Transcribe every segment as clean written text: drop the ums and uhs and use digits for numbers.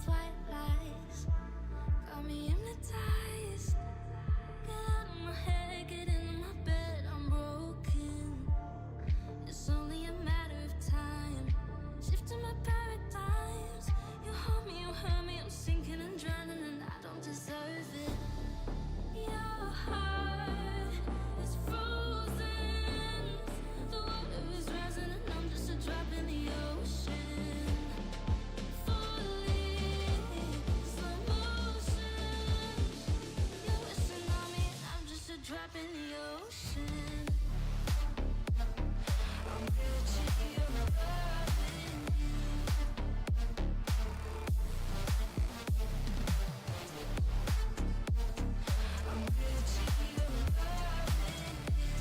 these white lies got me hypnotized. Get out of my head, get into my bed, I'm broken. It's only a matter of time, shifting my paradigms. You hold me, you hurt me, I'm sinking and drowning, and I don't deserve it. Your heart is frozen, the water is rising and I'm just a drop in the ocean. Falling, slow motion. You're wishing on me, I'm just a drop in the ocean. I'm guilty of loving you. I'm guilty of loving you.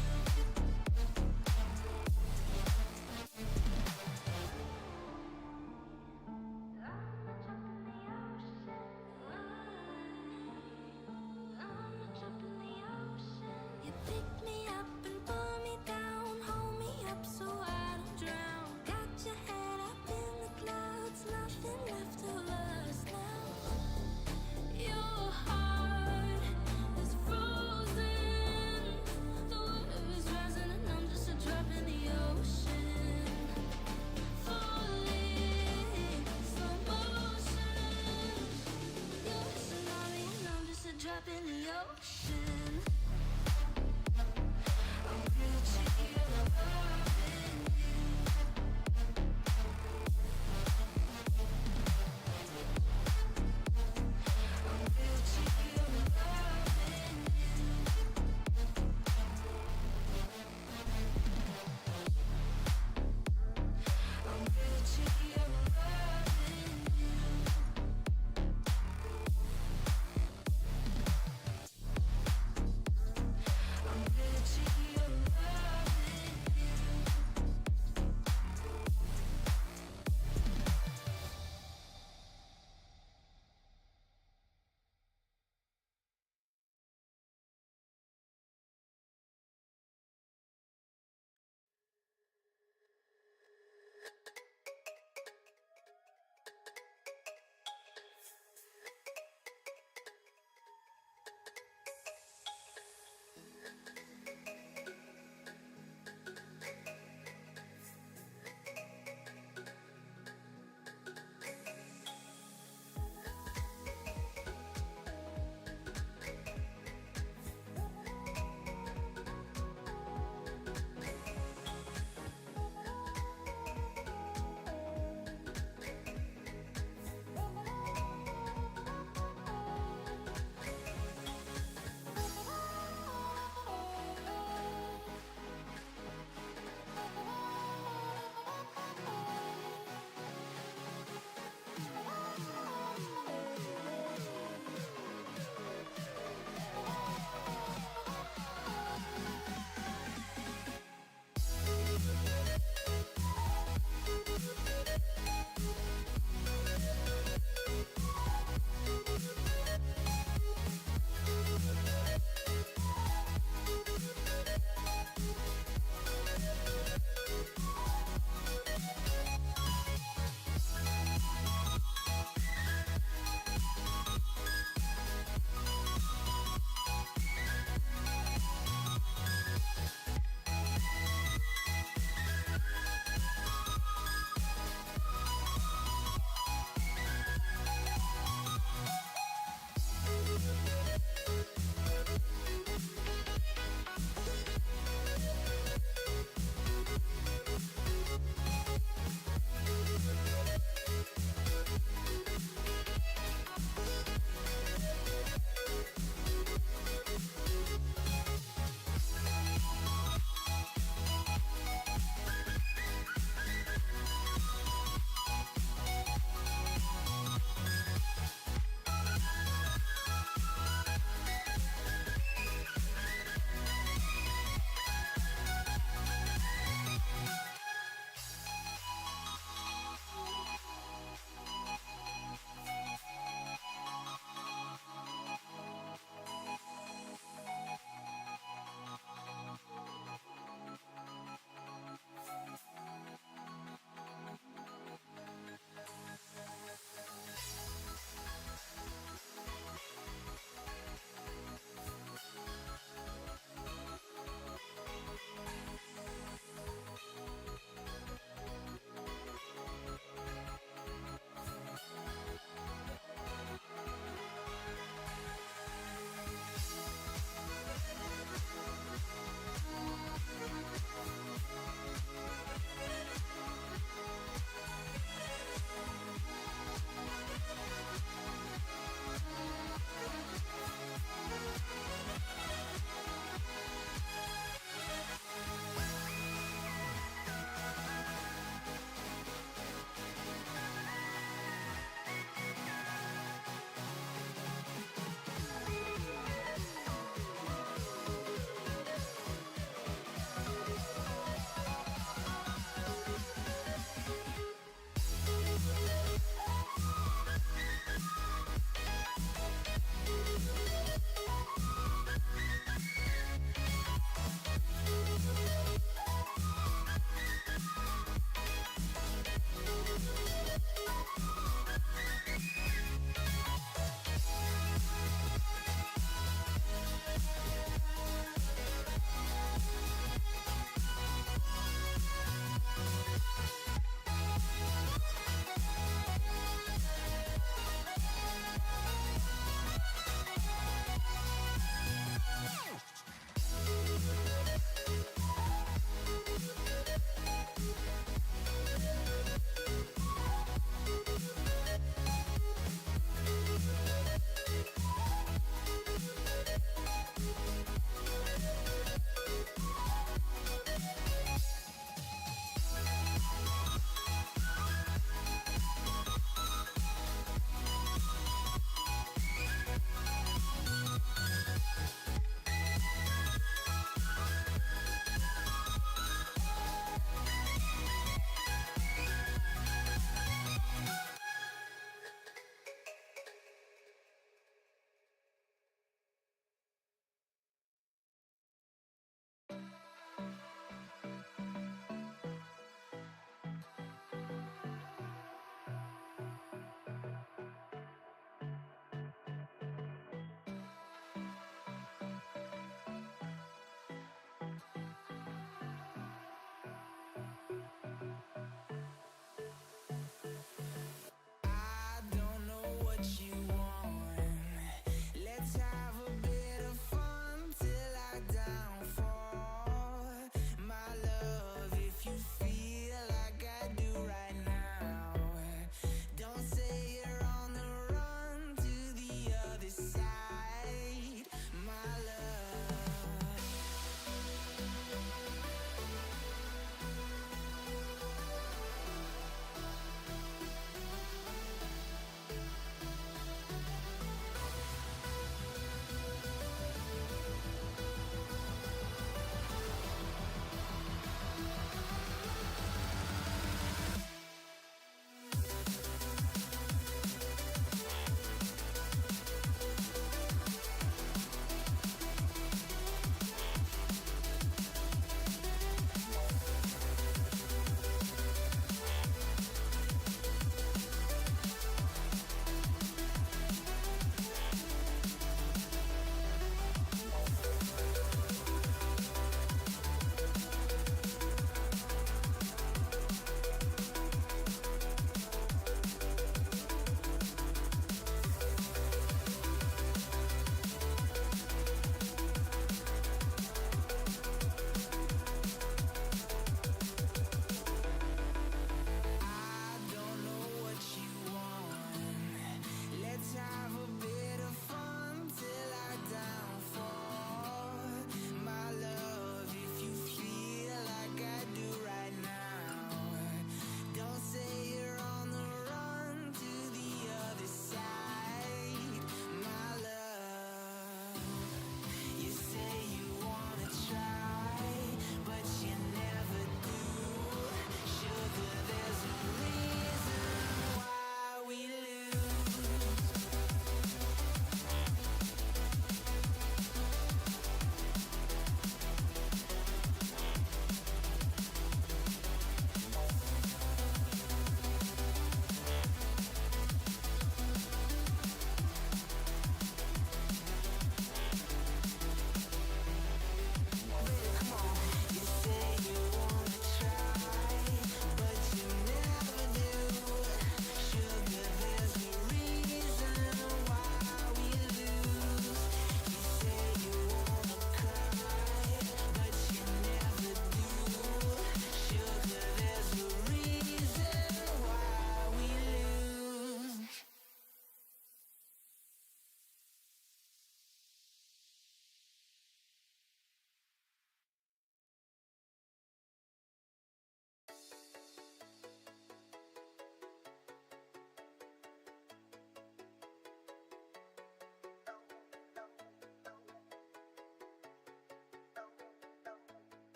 I'm a drop in the ocean. I'm a drop in the ocean. You pick me up and pull me down, hold me up so I don't drown. Got your head up in the clouds, nothing left of us now. Your heart is frozen, the water is rising and I'm just a drop in the ocean. Falling, slow motion. You're wishing on me and I'm just a drop in the ocean. I'm guilty of loving you. I'm guilty of loving you. I'm guilty of loving you.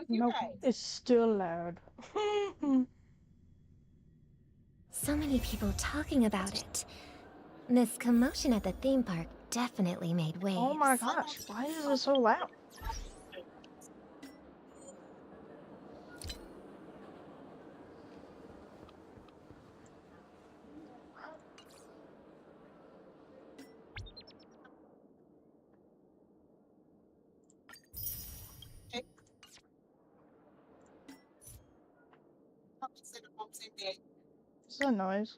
Nope, it's still loud. So many people talking about it. This commotion at the theme park definitely made waves. Oh my gosh, why is it so loud? What's that noise?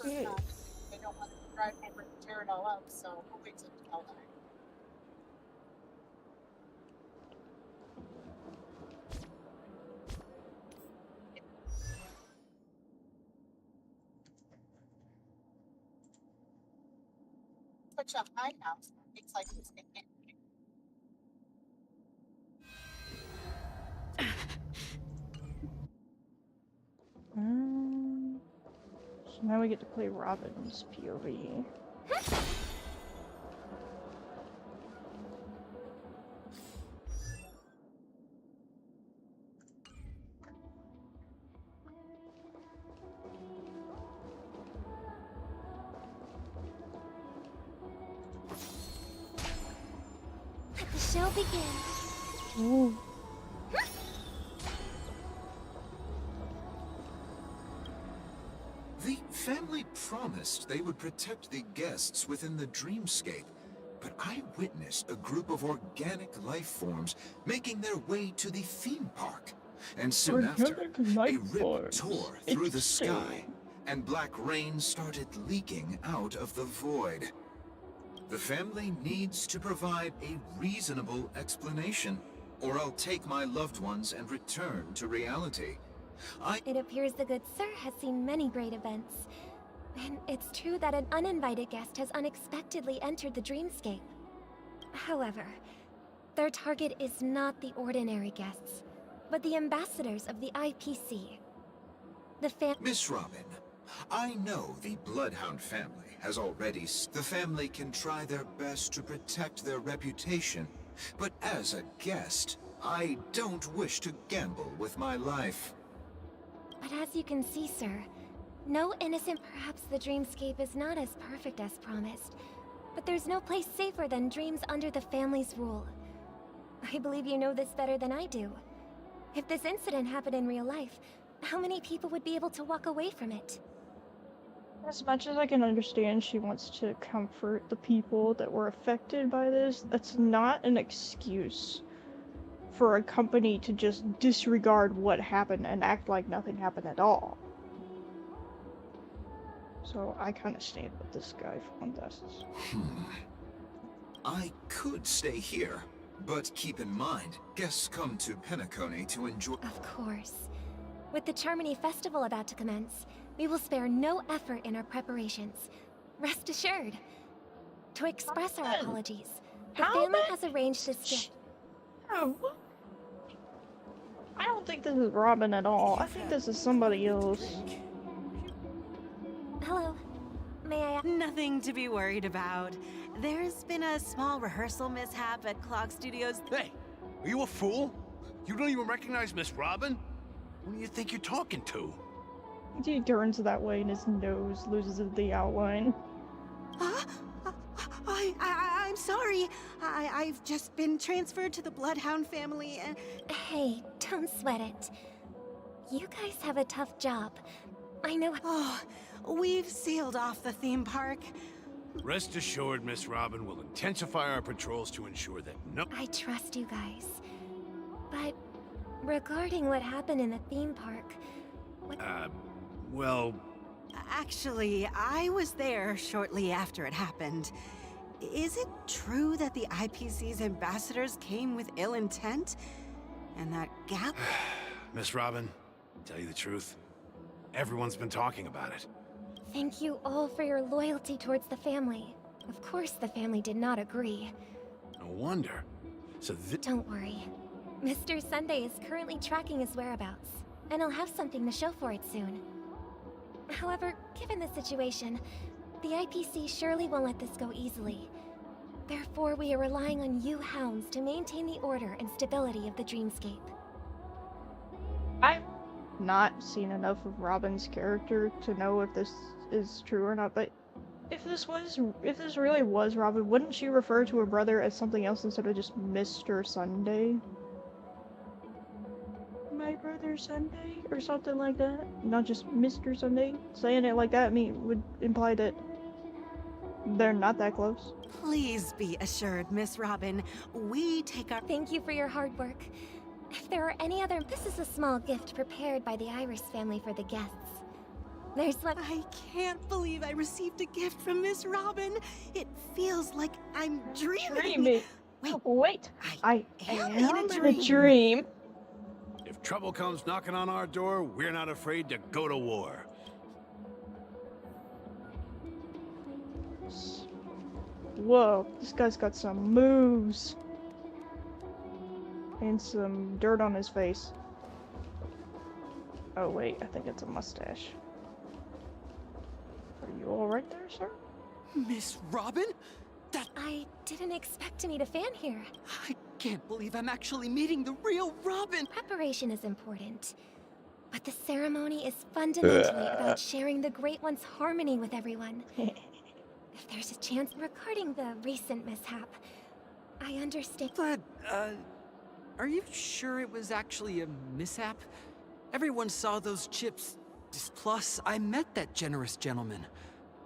Ew. So now we get to play Robin's POV. Let the show begin. Ooh. The family promised they would protect the guests within the dreamscape, but I witnessed a group of organic life forms making their way to the theme park. And soon after, a rip tore through the sky, and black rain started leaking out of the void. The family needs to provide a reasonable explanation, or I'll take my loved ones and return to reality. It appears the good sir has seen many great events. And it's true that an uninvited guest has unexpectedly entered the dreamscape. However, their target is not the ordinary guests, but the ambassadors of the IPC. Miss Robin, I know the Bloodhound family has already... The family can try their best to protect their reputation, but as a guest, I don't wish to gamble with my life. But as you can see, sir, no innocent. Perhaps the dreamscape is not as perfect as promised, but there's no place safer than dreams under the family's rule. I believe you know this better than I do. If this incident happened in real life, how many people would be able to walk away from it? As much as I can understand she wants to comfort the people that were affected by this, that's not an excuse for a company to just disregard what happened and act like nothing happened at all. So I kind of stand with this guy from Mondes. I could stay here, But keep in mind, guests come to Penacony to enjoy... Of course. With the Charmony Festival about to commence, we will spare no effort in our preparations. Rest assured. To express our apologies, the family has arranged this gift. Oh, what? I don't think this is Robin at all. I think this is somebody else. Hello. May I... Nothing to be worried about. There's been a small rehearsal mishap at Clock Studios. Hey, are you a fool? You don't even recognize Miss Robin? Who do you think you're talking to? He turns that way and his nose loses the outline. I'm sorry. I've just been transferred to the Bloodhound family and... Hey, don't sweat it. You guys have a tough job. I know... Oh, we've sealed off the theme park. Rest assured, Miss Robin will intensify our patrols to ensure that no... I trust you guys. But regarding what happened in the theme park... well... Actually, I was there shortly after it happened. Is it true that the IPC's ambassadors came with ill intent? And that gap... Miss Robin, tell you the truth, everyone's been talking about it. Thank you all for your loyalty towards the family. Of course the family did not agree. No wonder. So Don't worry. Mr. Sunday is currently tracking his whereabouts, and he'll have something to show for it soon. However, given the situation, the IPC surely won't let this go easily. Therefore, we are relying on you hounds to maintain the order and stability of the dreamscape. I've not seen enough of Robin's character to know if this is true or not, but if this really was Robin, wouldn't she refer to her brother as something else instead of just Mr. Sunday? My brother Sunday? Or something like that? Not just Mr. Sunday? Saying it like that would imply that they're not that close. Please be assured, Miss Robin, we take our... Thank you for your hard work. If there are any other... This is a small gift prepared by the Iris family for the guests. There's one... I can't believe I received a gift from Miss Robin. It feels like I'm dreaming. Wait. I am am in in a dream. if trouble comes knocking on our door, we're not afraid to go to war. Whoa, this guy's got some moves. And some dirt on his face. Oh wait, I think it's a mustache. Are you alright there, sir? Miss Robin? I didn't expect to meet a fan here. I can't believe I'm actually meeting the real Robin! Preparation is important, but the ceremony is fundamentally about sharing the Great One's harmony with everyone. If there's a chance regarding the recent mishap, I understand. But, are you sure it was actually a mishap? Everyone saw those chips. Plus, I met that generous gentleman.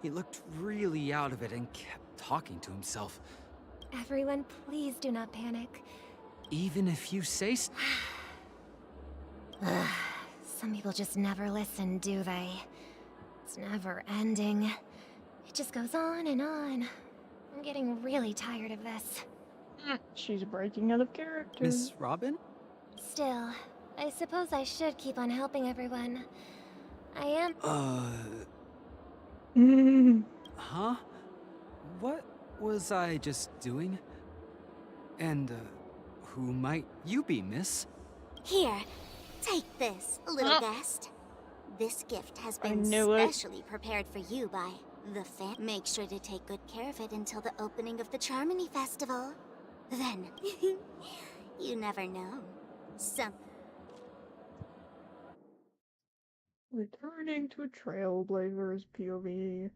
He looked really out of it and kept talking to himself. Everyone, please do not panic. Even if you say so. Some people just never listen, do they? It's never ending. It just goes on and on. I'm getting really tired of this. She's breaking out of character. Miss Robin? Still, I suppose I should keep on helping everyone. I am... Huh? What was I just doing? And, who might you be, miss? Here, take this, little guest. This gift has been knew it. specially prepared for you by the fan. Make sure to take good care of it until the opening of the Charmony Festival. Then, you never know. Returning to Trailblazers POV. In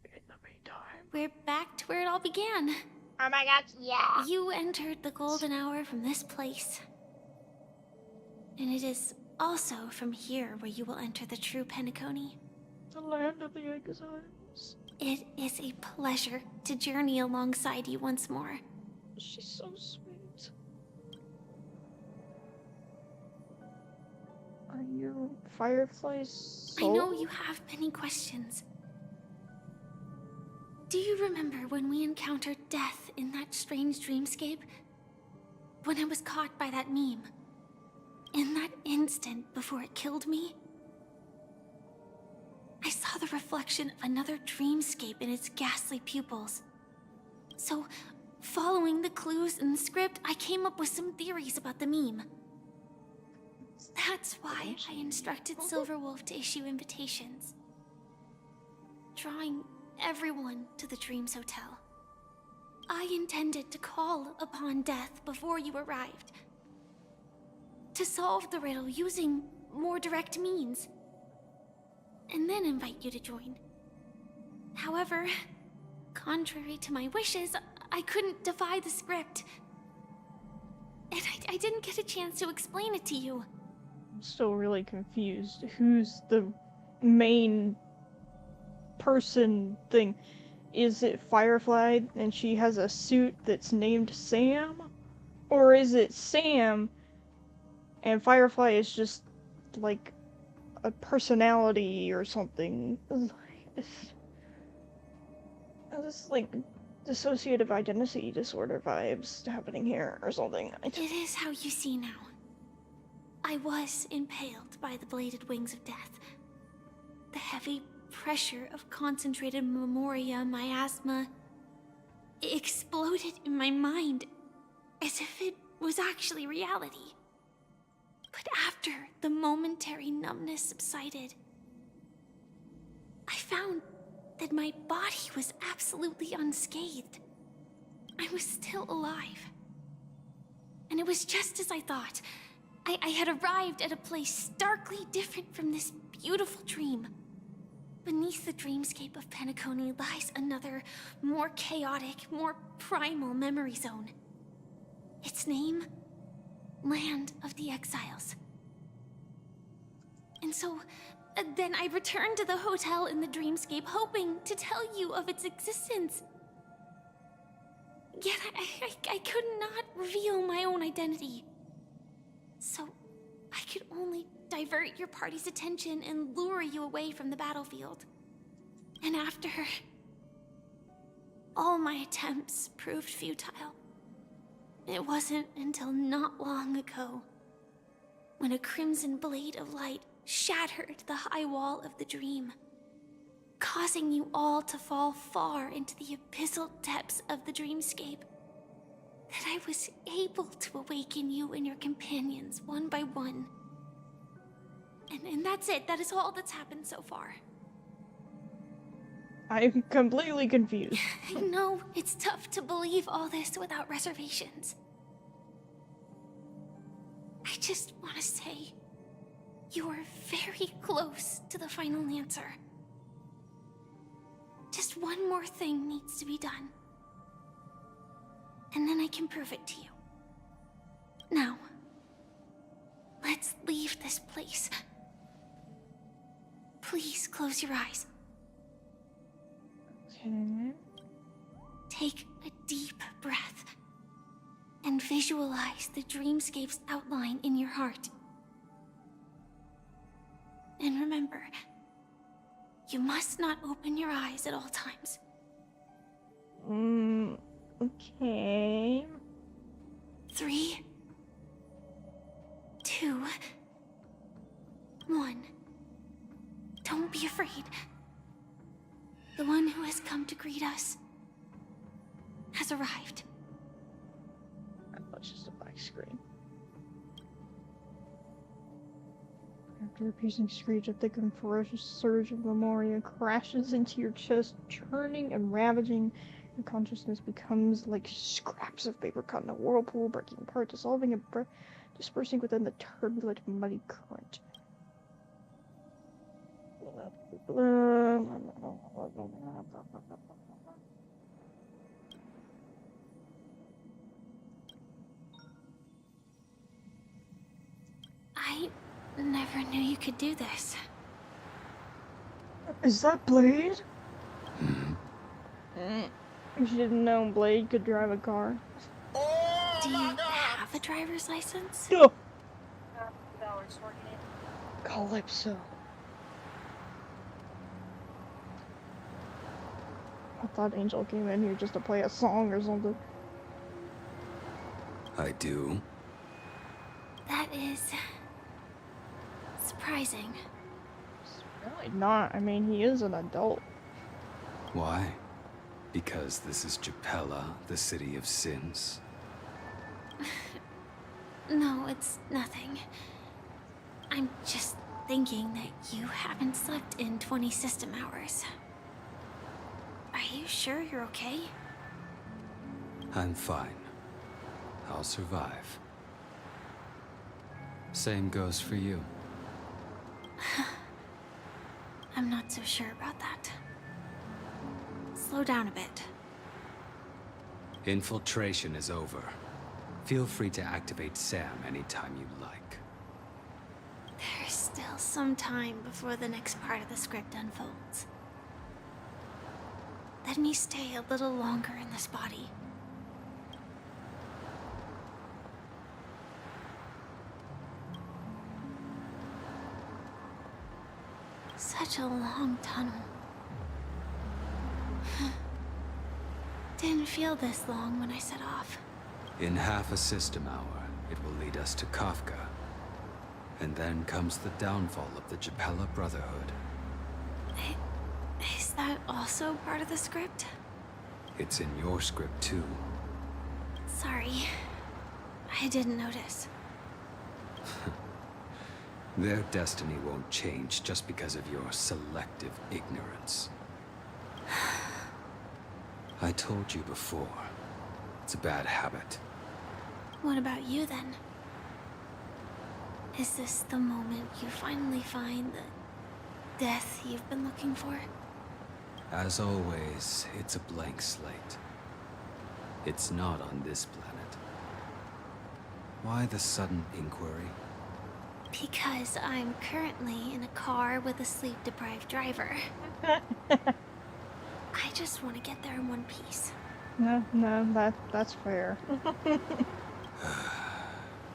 the meantime. We're back to where it all began. Oh my god, yeah! You entered the golden hour from this place. And it is also from here where you will enter the true Penacony. The land of the exiles. It is a pleasure to journey alongside you once more. She's so sweet. Are you Firefly's soul? I know you have many questions. Do you remember when we encountered death in that strange dreamscape? When I was caught by that meme? In that instant before it killed me? I saw the reflection of another dreamscape in its ghastly pupils. So, following the clues in the script, I came up with some theories about the meme. That's why I instructed Silverwolf to issue invitations, drawing everyone to the Dreams Hotel. I intended to call upon death before you arrived, to solve the riddle using more direct means, and then invite you to join. However, contrary to my wishes, I couldn't defy the script, and I didn't get a chance to explain it to you. I'm still really confused. Who's the main person thing? Is it Firefly and she has a suit that's named Sam? Or is it Sam and Firefly is just like a personality or something? It's like dissociative identity disorder vibes happening here or something. It is how you see now. I was impaled by the bladed wings of death. The heavy pressure of concentrated memoria, miasma, exploded in my mind as if it was actually reality. But after the momentary numbness subsided, I found that my body was absolutely unscathed. I was still alive. And it was just as I thought. I had arrived at a place starkly different from this beautiful dream. Beneath the dreamscape of Penacony lies another, more chaotic, more primal memory zone. Its name? Land of the Exiles. And so, then I returned to the hotel in the dreamscape, hoping to tell you of its existence. Yet I could not reveal my own identity. So, I could only divert your party's attention and lure you away from the battlefield. And after all my attempts proved futile, it wasn't until not long ago when a crimson blade of light shattered the high wall of the dream, causing you all to fall far into the abyssal depths of the dreamscape, that I was able to awaken you and your companions one by one. And that's it. That is all that's happened so far. I'm completely confused. I know it's tough to believe all this without reservations. I just want to say, you are very close to the final answer. Just one more thing needs to be done. And then I can prove it to you. Now, let's leave this place. Please close your eyes. Okay. Take a deep breath and visualize the dreamscape's outline in your heart. And remember, you must not open your eyes at all times. Okay. 3, 2, 1. Don't be afraid. The one who has come to greet us has arrived. That's just a black screen. After a piercing screech, a thick and ferocious surge of memoria crashes into your chest, churning and ravaging. Your consciousness becomes like scraps of paper caught in a whirlpool, breaking apart, dissolving and dispersing within the turbulent, muddy current. I never knew you could do this. Is that Blade? She didn't know Blade could drive a car. Do you have a driver's license? No. Calypso. I thought Angel came in here just to play a song or something. I do. That is... surprising. It's really not. I mean, he is an adult. Why? Because this is Japella, the city of sins? No, it's nothing. I'm just thinking that you haven't slept in 20 system hours. Are you sure you're okay? I'm fine. I'll survive. Same goes for you. I'm not so sure about that. Slow down a bit. Infiltration is over. Feel free to activate Sam anytime you like. There's still some time before the next part of the script unfolds. Let me stay a little longer in this body. Such a long tunnel. Didn't feel this long when I set off. In half a system hour, it will lead us to Kafka. And then comes the downfall of the Japella Brotherhood. Is that also part of the script? It's in your script too. Sorry. I didn't notice. Their destiny won't change just because of your selective ignorance. I told you before, it's a bad habit. What about you then? Is this the moment you finally find the death you've been looking for? As always, it's a blank slate. It's not on this planet. Why the sudden inquiry? Because I'm currently in a car with a sleep-deprived driver. I just want to get there in one piece. No, that's fair.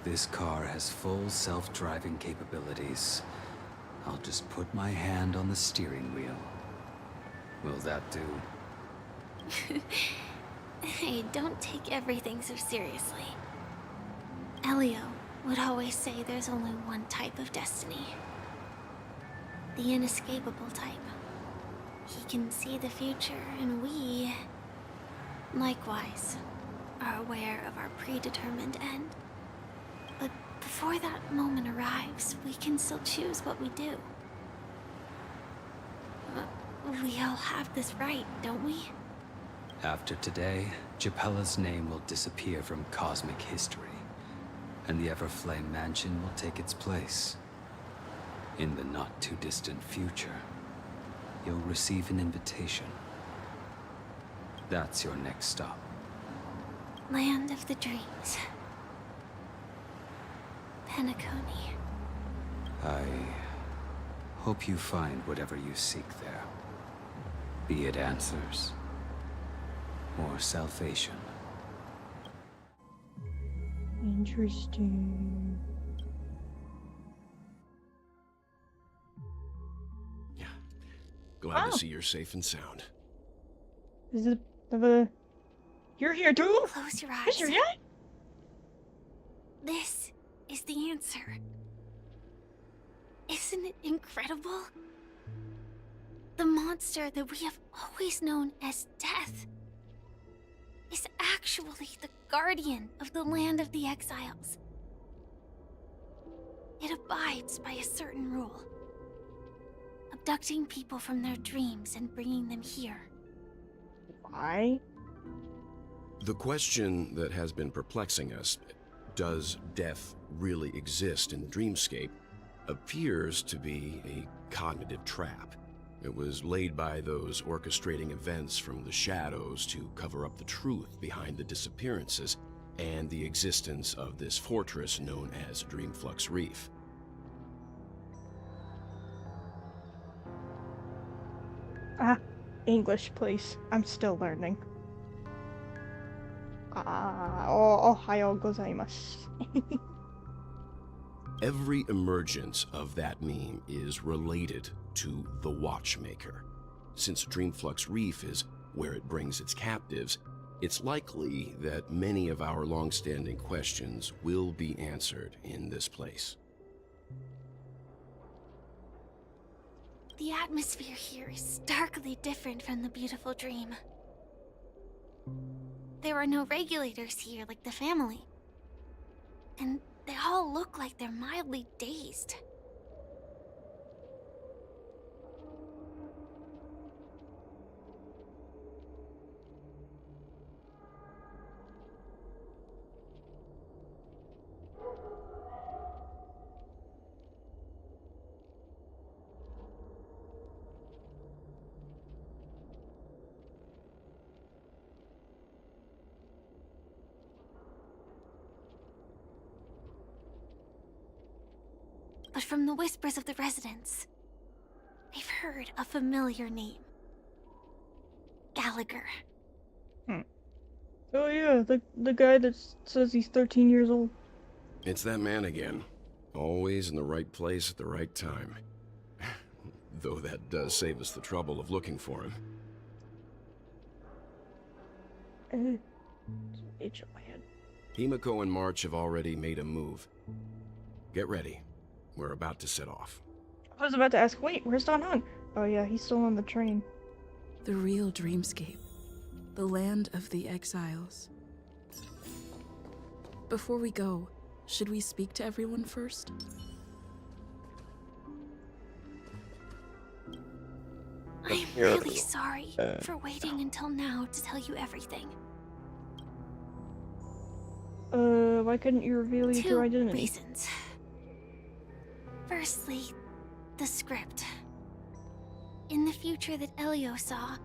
This car has full self-driving capabilities. I'll just put my hand on the steering wheel. Will that do? Hey, don't take everything so seriously. Elio would always say there's only one type of destiny. The inescapable type. He can see the future, and we, likewise, are aware of our predetermined end. But before that moment arrives, we can still choose what we do. We all have this right, don't we? After today, Japella's name will disappear from cosmic history, and the Everflame Mansion will take its place. In the not-too-distant future, you'll receive an invitation. That's your next stop. Land of the Dreams. Penacony. I hope you find whatever you seek there. Be it answers or salvation. Interesting. Yeah. Glad Oh. to see you're safe and sound. Is it the... You're here too? Close your eyes. Is your yet? This is the answer. Isn't it incredible? The monster that we have always known as Death is actually the guardian of the land of the exiles. It abides by a certain rule. Abducting people from their dreams and bringing them here. Why? The question that has been perplexing us, does death really exist in the dreamscape, appears to be a cognitive trap. It was laid by those orchestrating events from the shadows to cover up the truth behind the disappearances and the existence of this fortress known as Dreamflux Reef. English, please. I'm still learning. Ohayou gozaimasu. Every emergence of that meme is related to the Watchmaker, since Dreamflux Reef is where it brings its captives, it's likely that many of our long-standing questions will be answered in this place. The atmosphere here is starkly different from the beautiful dream. There are no regulators here like the family. And they all look like they're mildly dazed. But from the whispers of the residents, I've heard a familiar name. Gallagher. Oh yeah, the guy that says he's 13 years old. It's that man again. Always in the right place at the right time. Though that does save us the trouble of looking for him. Itch on my head. Himiko and March have already made a move. Get ready. We're about to set off. I was about to ask, wait, where's Don Hung? Oh yeah, he's still on the train. The real dreamscape. The land of the exiles. Before we go, should we speak to everyone first? I'm really sorry for waiting until now to tell you everything. Why couldn't you reveal your true identity? 2 reasons. Firstly, the script. In the future that Elio saw,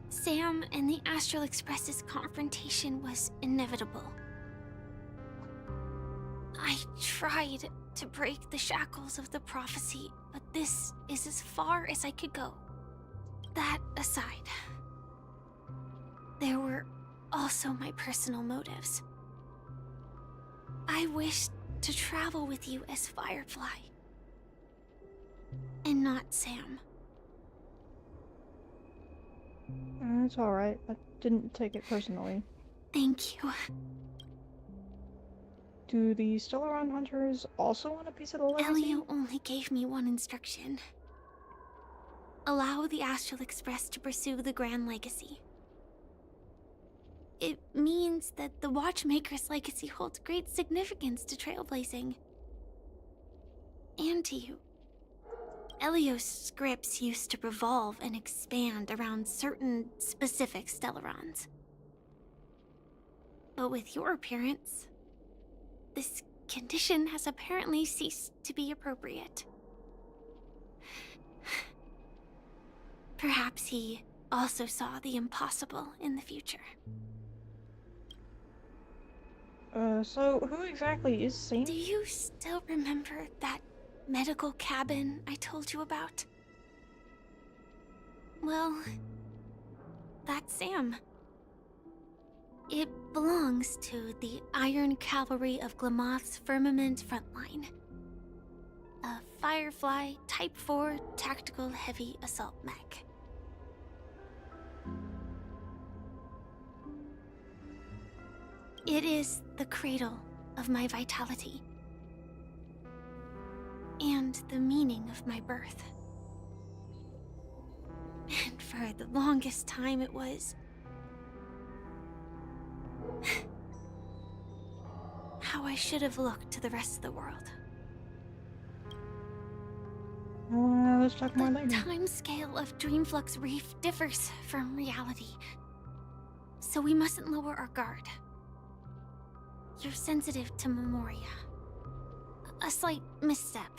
Sam and the Astral Express's confrontation was inevitable. I tried to break the shackles of the prophecy, but this is as far as I could go. That aside, there were also my personal motives. I wished to travel with you as Firefly, and not Sam. It's alright. I didn't take it personally. Thank you. Do the Stellaron Hunters also want a piece of the legacy? Elio only gave me one instruction. Allow the Astral Express to pursue the Grand Legacy. It means that the Watchmaker's legacy holds great significance to trailblazing. And to you. Elio's scripts used to revolve and expand around certain specific Stellarons. But with your appearance, this condition has apparently ceased to be appropriate. Perhaps he also saw the impossible in the future. So who exactly is Sam? Do you still remember that medical cabin I told you about? Well, that's Sam. It belongs to the Iron Cavalry of Glamoth's Firmament Frontline. A Firefly Type 4 tactical heavy assault mech. It is the cradle of my vitality. And the meaning of my birth. And for the longest time it was how I should have looked to the rest of the world. Let's talk more The later. time scale of Dreamflux Reef differs from reality, so we mustn't lower our guard. You're sensitive to Memoria. A slight misstep,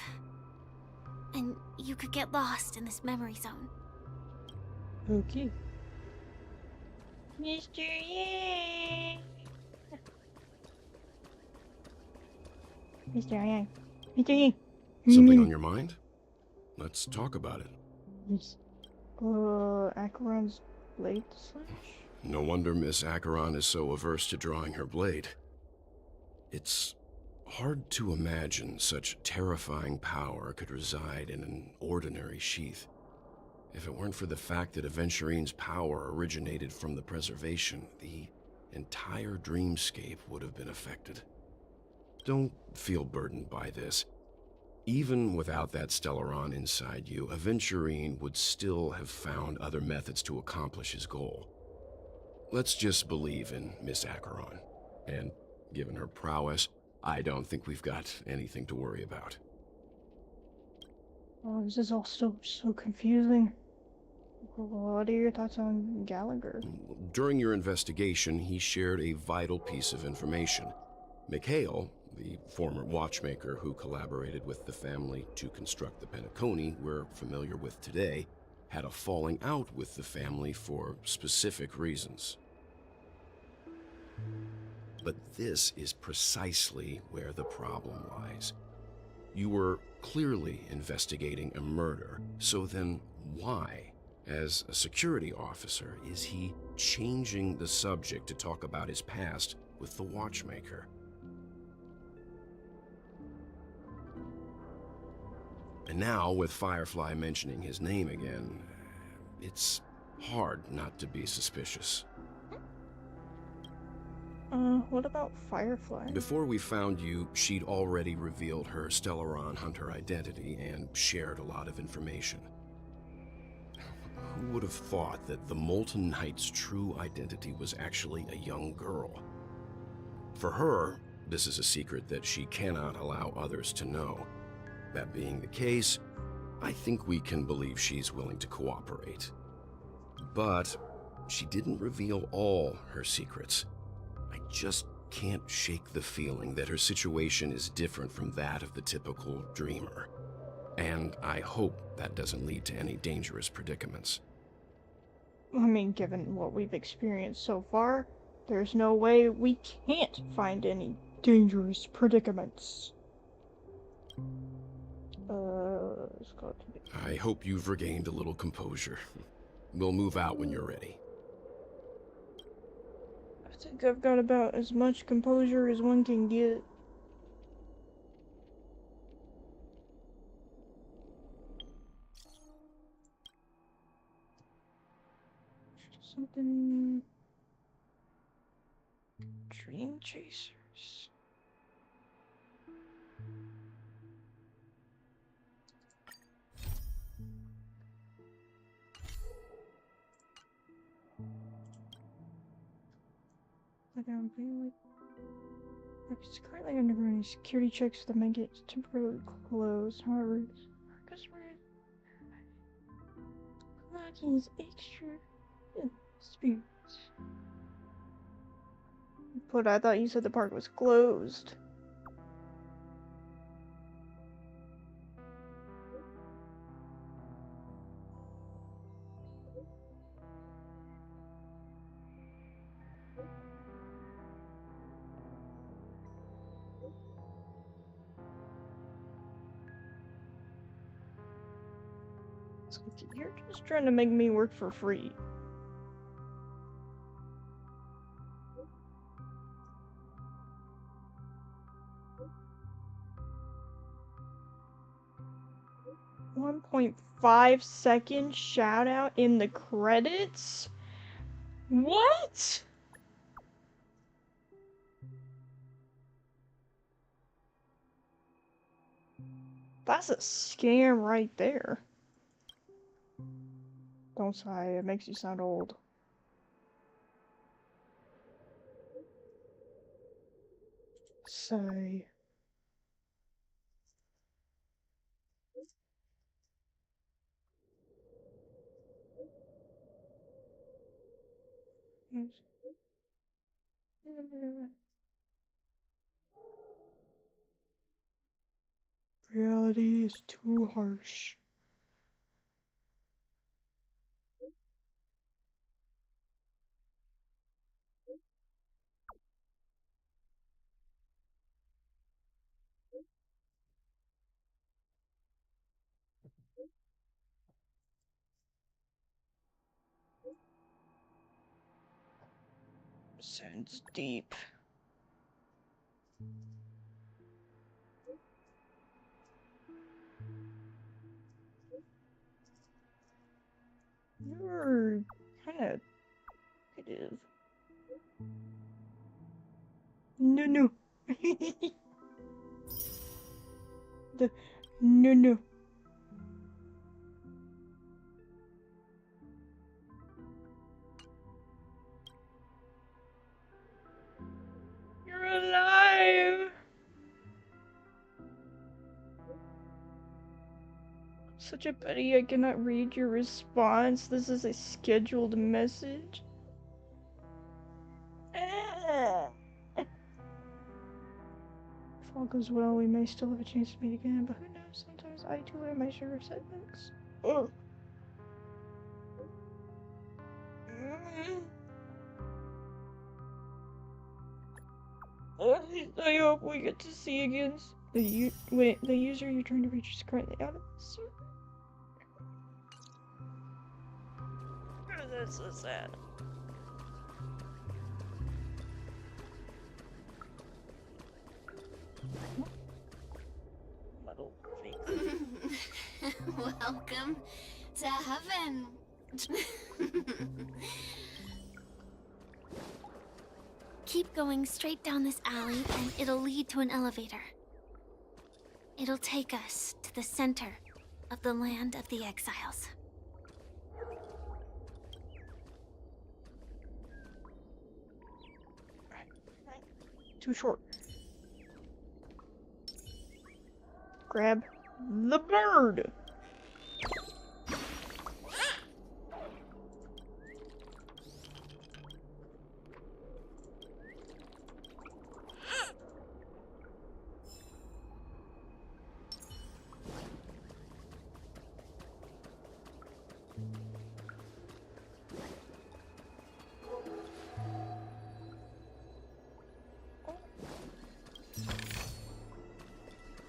and you could get lost in this memory zone. Okay. Mr. Yang! Mr. Yang. Mr. Yang! Something on your mind? Let's talk about it. Yes. Acheron's blade slash? No wonder Miss Acheron is so averse to drawing her blade. It's hard to imagine such terrifying power could reside in an ordinary sheath. If it weren't for the fact that Aventurine's power originated from the preservation, the entire dreamscape would have been affected. Don't feel burdened by this. Even without that Stellaron inside you, Aventurine would still have found other methods to accomplish his goal. Let's just believe in Miss Acheron. And given her prowess, I don't think we've got anything to worry about. Oh, this is all still so confusing. What are your thoughts on Gallagher? During your investigation, he shared a vital piece of information. Mikhail, the former watchmaker who collaborated with the family to construct the Penacony we're familiar with today, had a falling out with the family for specific reasons. But this is precisely where the problem lies. You were clearly investigating a murder, so then why, as a security officer, is he changing the subject to talk about his past with the watchmaker? And now, with Firefly mentioning his name again, it's hard not to be suspicious. What about Firefly? Before we found you, she'd already revealed her Stellaron hunter identity and shared a lot of information. Who would have thought that the Molten Knight's true identity was actually a young girl? For her, this is a secret that she cannot allow others to know. That being the case, I think we can believe she's willing to cooperate. But she didn't reveal all her secrets. I just can't shake the feeling that her situation is different from that of the typical dreamer. And I hope that doesn't lead to any dangerous predicaments. I mean, given what we've experienced so far, there's no way we can't find any dangerous predicaments. Let's go to the... I hope you've regained a little composure. We'll move out when you're ready. I think I've got about as much composure as one can get. Something... Dream Chasers. Like I'm feeling like it's currently undergoing security checks that make it temporarily closed. However, customer lacking is extra dispute. But I thought you said the park was closed. You're just trying to make me work for free. .5 second shout out in the credits? What? That's a scam right there. Don't sigh, it makes you sound old. Sigh. Reality is too harsh. Sounds deep. You're kind of negative. No, no. No. You're alive. Such a pity I cannot read your response. This is a scheduled message. If all goes well, we may still have a chance to meet again, but who knows? Sometimes I too have my share of setbacks. Ugh. I hope we get to see again. The user you're trying to reach is currently out of the server. Oh, that's so sad. Little thing. Welcome to heaven. Keep going straight down this alley and it'll lead to an elevator. It'll take us to the center of the land of the exiles. Too short. Grab the bird.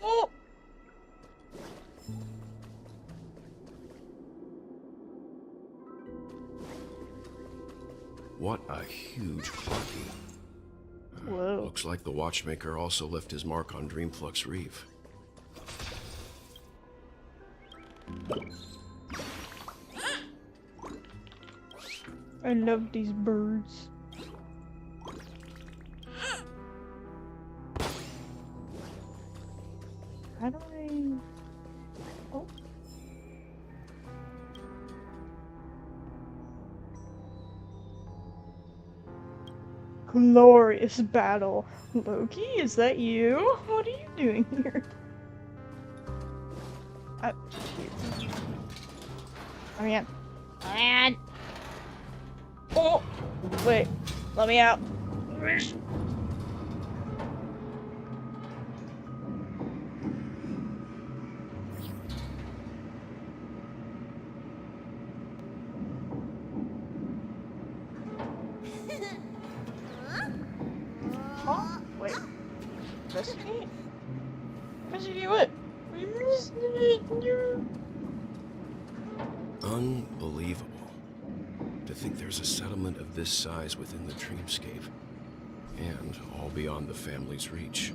Oh! What a huge party. Whoa. Looks like the watchmaker also left his mark on Dreamflux Reef. I love these birds. How do I... Oh. Glorious battle. Loki, is that you? What are you doing here? Oh, man. Oh, man. Oh! Wait. Let me out. Oh, wait. Investigate? Investigate what? Investigate you. Unbelievable. To think there's a settlement of this size within the dreamscape. And all beyond the family's reach.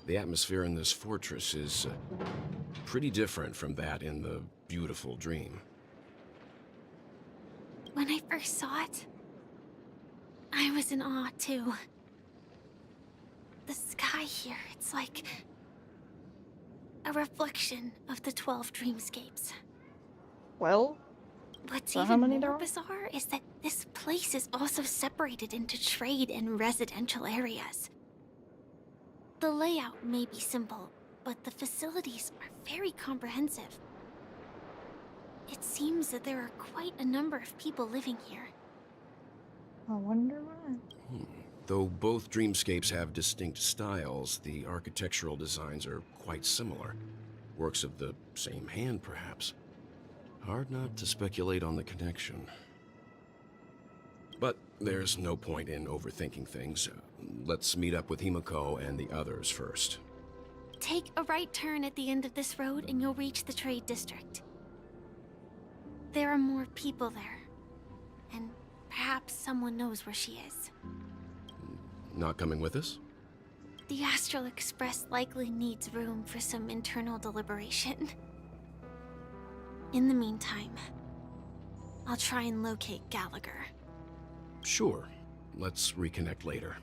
The atmosphere in this fortress is pretty different from that in the beautiful dream. When I first saw it, I was in awe too. The sky here, it's like a reflection of the 12 dreamscapes. Well, What's so how even many more there are? bizarre is that this place is also separated into trade and residential areas. The layout may be simple, but the facilities are very comprehensive. It seems that there are quite a number of people living here. I wonder why. Though both dreamscapes have distinct styles, the architectural designs are quite similar. Works of the same hand, perhaps. Hard not to speculate on the connection. But there's no point in overthinking things. Let's meet up with Himiko and the others first. Take a right turn at the end of this road and you'll reach the trade district. There are more people there, and perhaps someone knows where she is. Not coming with us? The Astral Express likely needs room for some internal deliberation. In the meantime, I'll try and locate Gallagher. Sure. Let's reconnect later.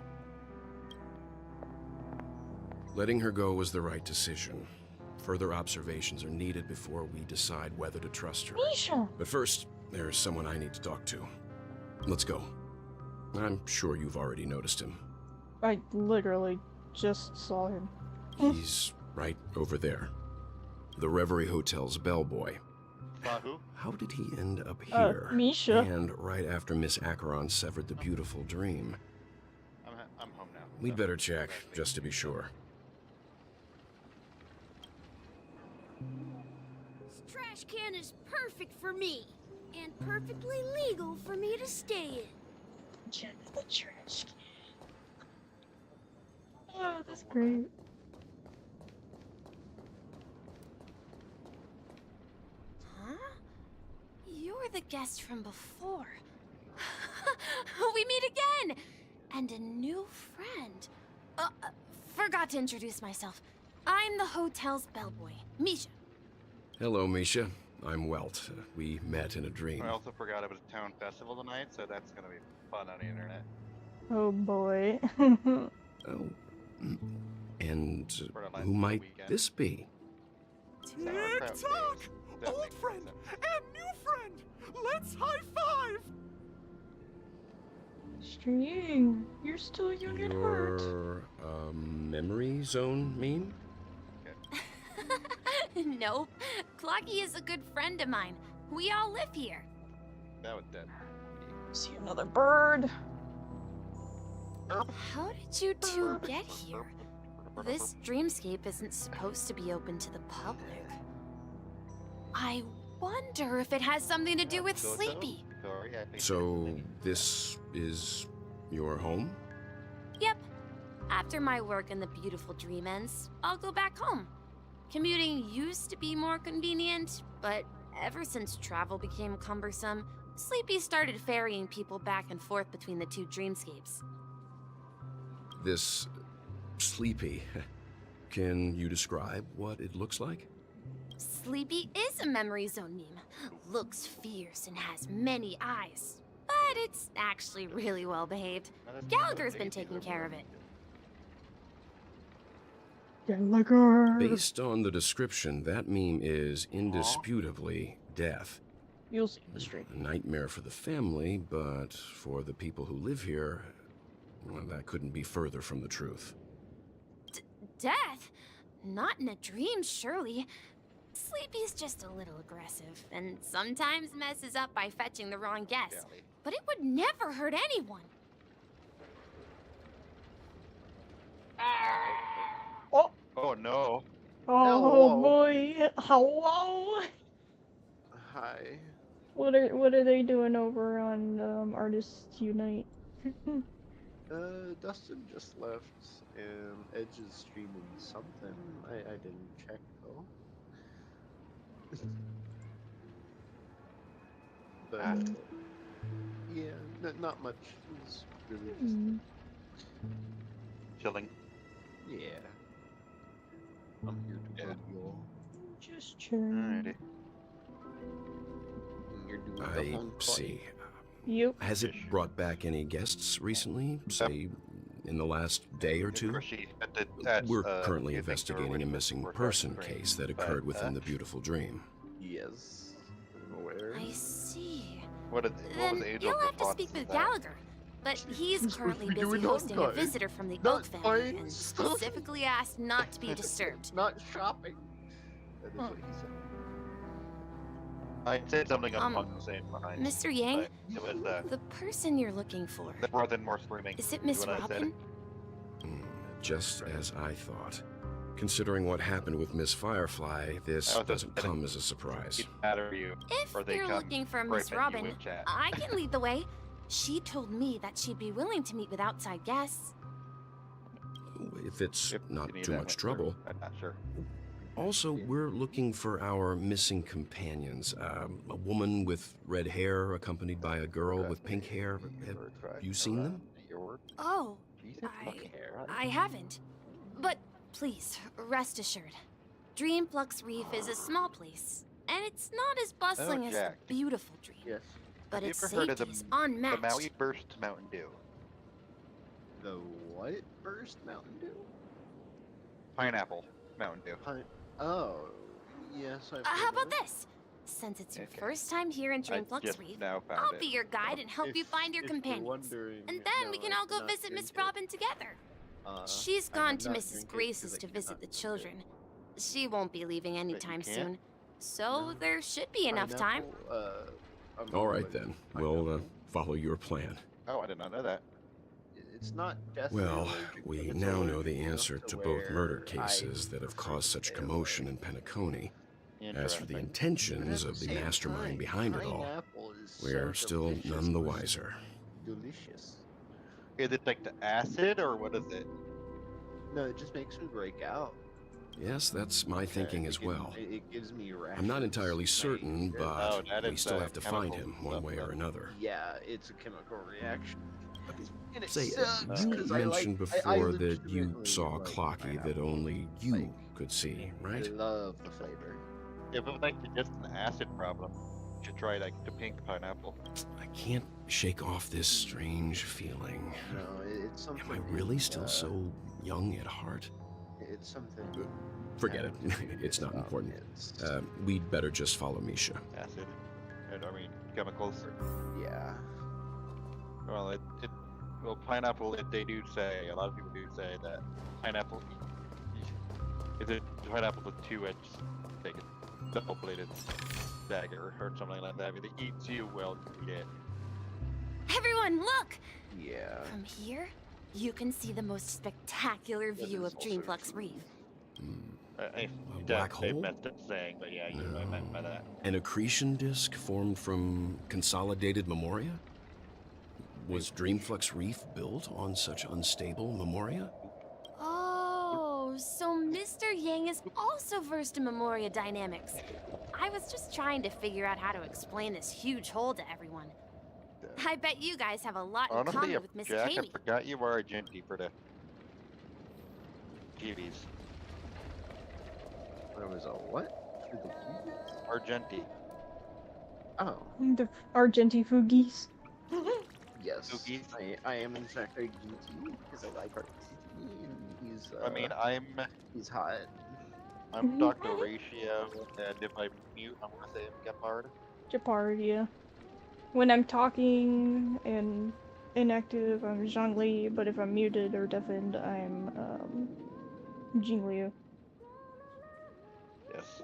Letting her go was the right decision. Further observations are needed before we decide whether to trust her. Misha! But first, there's someone I need to talk to. Let's go. I'm sure you've already noticed him. I literally just saw him. He's right over there. The Reverie Hotel's bellboy. Who? How did he end up here? Misha. And right after Miss Acheron severed the beautiful dream. I'm home now. We'd better check, just to be sure. This trash can is perfect for me, and perfectly legal for me to stay in. Check the trash can. Oh, that's great. Huh? You're the guest from before. We meet again! And a new friend. Forgot to introduce myself. I'm the hotel's bellboy, Misha. Hello, Misha. I'm Welt. We met in a dream. I also forgot it was a town festival tonight, so that's gonna be fun on the internet. Oh boy. Oh. And For a nice who might weekend. this be? Tick-tock! Old friend and new friend! Let's high-five! String, you're still young at heart. Your, memory zone meme? Nope. Clocky is a good friend of mine. We all live here. That was dead. See another bird. How did you two get here? This dreamscape isn't supposed to be open to the public. I wonder if it has something to do with Sleepy. So, this is your home? Yep. After my work in the beautiful dream ends, I'll go back home. Commuting used to be more convenient, but ever since travel became cumbersome, Sleepy started ferrying people back and forth between the two dreamscapes. This Sleepy. Can you describe what it looks like? Sleepy is a memory zone meme. Looks fierce and has many eyes. But it's actually really well behaved. Gallagher's been taking care of it. Gallagher. Based on the description, that meme is indisputably death. You'll see the stream. A nightmare for the family, but for the people who live here, well, that couldn't be further from the truth. Death? Not in a dream, surely. Sleepy's just a little aggressive, and sometimes messes up by fetching the wrong guess. But it would never hurt anyone. Oh! Oh no. Oh Hello. boy! Hello! Hi. What are they doing over on Artists Unite? Dustin just left, and Edge is streaming something. I didn't check though. But yeah, not much. It was really just Chilling. yeah. I'm here to help y'all. Just chilling. Alrighty. You're doing the I Honkai. see. Yep. Has it brought back any guests recently? Say, in the last day or two? We're currently investigating a missing person case that occurred within the beautiful dream. Yes, I'm aware. I see. What was Then Angel's you'll have to response speak to with that? Gallagher. But he's supposed currently to be busy doing hosting a Honkai. visitor from the Not Oak family buying and stuff. specifically asked not to be disturbed. Not shopping. That is what he said. I said something along the same lines. Mr. Yang, but It was the person you're looking for, more than more screaming. is it Miss what I said. Robin? Just as I thought. Considering what happened with Miss Firefly, this I was doesn't just- come as a surprise. It'd matter you. If or they you're come looking for right Miss at you Robin, in chat. I can lead the way. She told me that she'd be willing to meet with outside guests. If it's If not you need too that much much trouble. I'm not sure. Also, we're looking for our missing companions. A woman with red hair accompanied by a girl with pink hair. Have you seen them? Oh, I haven't. Please, rest assured. Dreamflux Reef is a small place, and it's not as bustling as the Jack. beautiful Dream. Yes. But Have its you ever heard of safety is the unmatched. Maui Burst Mountain Dew? The what? Burst Mountain Dew? Pineapple Mountain Dew. Oh, yes, I've How heard of about it. this? Since it's your Okay. first time here in I Dreamflux just Reef, now found I'll it. be your guide and help you find your If you're companions. wondering, And then we no, can I all go cannot visit Miss drink it. Robin together. She's I gone have to not Mrs. drink it Grace's 'cause I to visit cannot the drink it. children. She won't be leaving anytime can't? soon. So No. there should be enough time. Pineapple, I'm All right allergic then, to we'll pineapple. follow your plan. Oh, I did not know that. It's not deathly Well, allergic, we but it's now know the allergic enough answer to both where murder I cases that have prefer caused to such stay commotion away. in Penacony. As for the Interesting. But intentions at of the the same mastermind time, behind it all, pineapple is we're so still delicious none the with wiser. Delicious. Is it like the acid or what is it? No, it just makes me break out. Yes, that's my thinking as well. It gives me rashes. I'm not entirely certain, Like, but that we is still the have to find chemical him one stuff way or then. another. yeah, it's a chemical reaction. And it Say, sucks you 'cause I mentioned I before that you legitimately saw a like clocky that pineapple. only you Like, could see, I right? love the flavor. If it's like just an acid problem, you should try like the pink pineapple. I can't shake off this strange feeling. No, it's something. Am I really still so young at heart? It's something. Forget it. It's not important. We'd better just follow Misha. Acid. I mean, chemicals. Yeah. Well, well, pineapple, they do say, a lot of people do say that pineapple, is it pineapple with two-edged, like a double-bladed dagger or something like that. If it eats you, well, you get. Everyone, look! Yeah. From here, you can see the most spectacular That view is of also Dreamflux true. Reef. I black they hole? messed up saying, but yeah, you know what I meant by that. An accretion disk formed from consolidated memoria? Was Dreamflux Reef built on such unstable memoria? Oh, so Mr. Yang is also versed in Memoria dynamics. I was just trying to figure out how to explain this huge hole to everyone. I bet you guys have a lot in Honestly, common with Miss Jack, I Jamie. forgot you were Argenti for the TVs. There was a what? For the Kiwis? Argenti. Oh, The Argentifugis. yes. Cookies? I am in fact Argentine because I like Argentine. And he's. I mean, he's hot. I'm Dr. Ratio, and if I mute, I'm gonna say Gepard. Jeopardy. When I'm talking and inactive, I'm Zhongli, but if I'm muted or deafened, I'm Jingliu. Yes.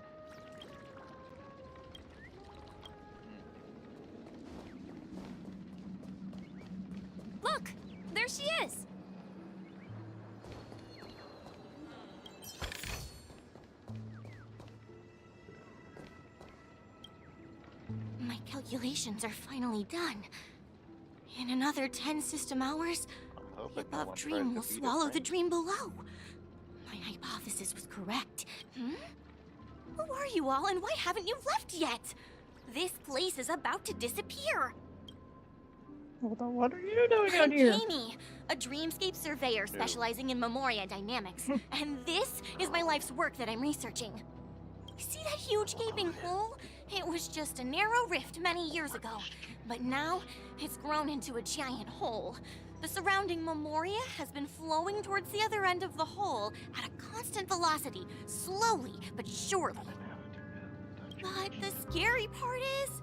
Look, there she is. My calculations are finally done. In another 10 system hours, the above dream will swallow the dream below. My hypothesis was correct. Who are you all, and why haven't you left yet? This place is about to disappear. Hold on, what are you doing out I'm here? Jamie, a dreamscape surveyor specializing in Memoria dynamics. And this is my life's work that I'm researching. See that huge gaping hole? It was just a narrow rift many years ago, but now it's grown into a giant hole. The surrounding Memoria has been flowing towards the other end of the hole at a constant velocity, slowly but surely. But the scary part is,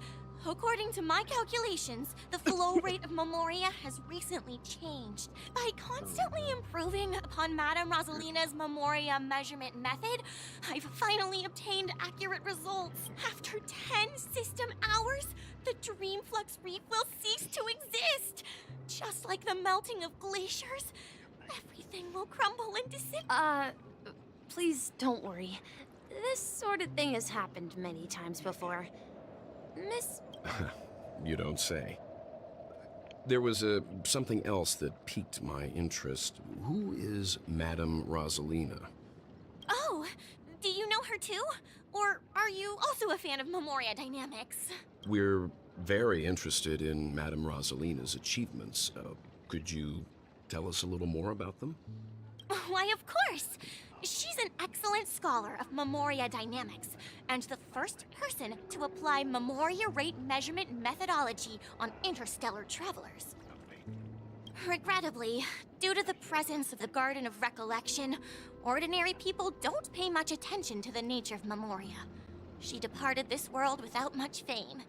according to my calculations, the flow rate of Memoria has recently changed. By constantly improving upon Madame Rosalina's Memoria measurement method, I've finally obtained accurate results. After 10 system hours, the Dreamflux Reef will cease to exist. Just like the melting of glaciers, everything will crumble and disintegrate. Please don't worry. This sort of thing has happened many times before. Miss... You don't say. There was something else that piqued my interest. Who is Madame Rosalina? Oh, do you know her too? Or are you also a fan of Memoria dynamics? We're very interested in Madame Rosalina's achievements. Could you tell us a little more about them? Why, of course. She's an excellent scholar of Memoria dynamics, and the first person to apply Memoria rate measurement methodology on interstellar travelers. Regrettably, due to the presence of the Garden of Recollection, ordinary people don't pay much attention to the nature of Memoria. She departed this world without much fame,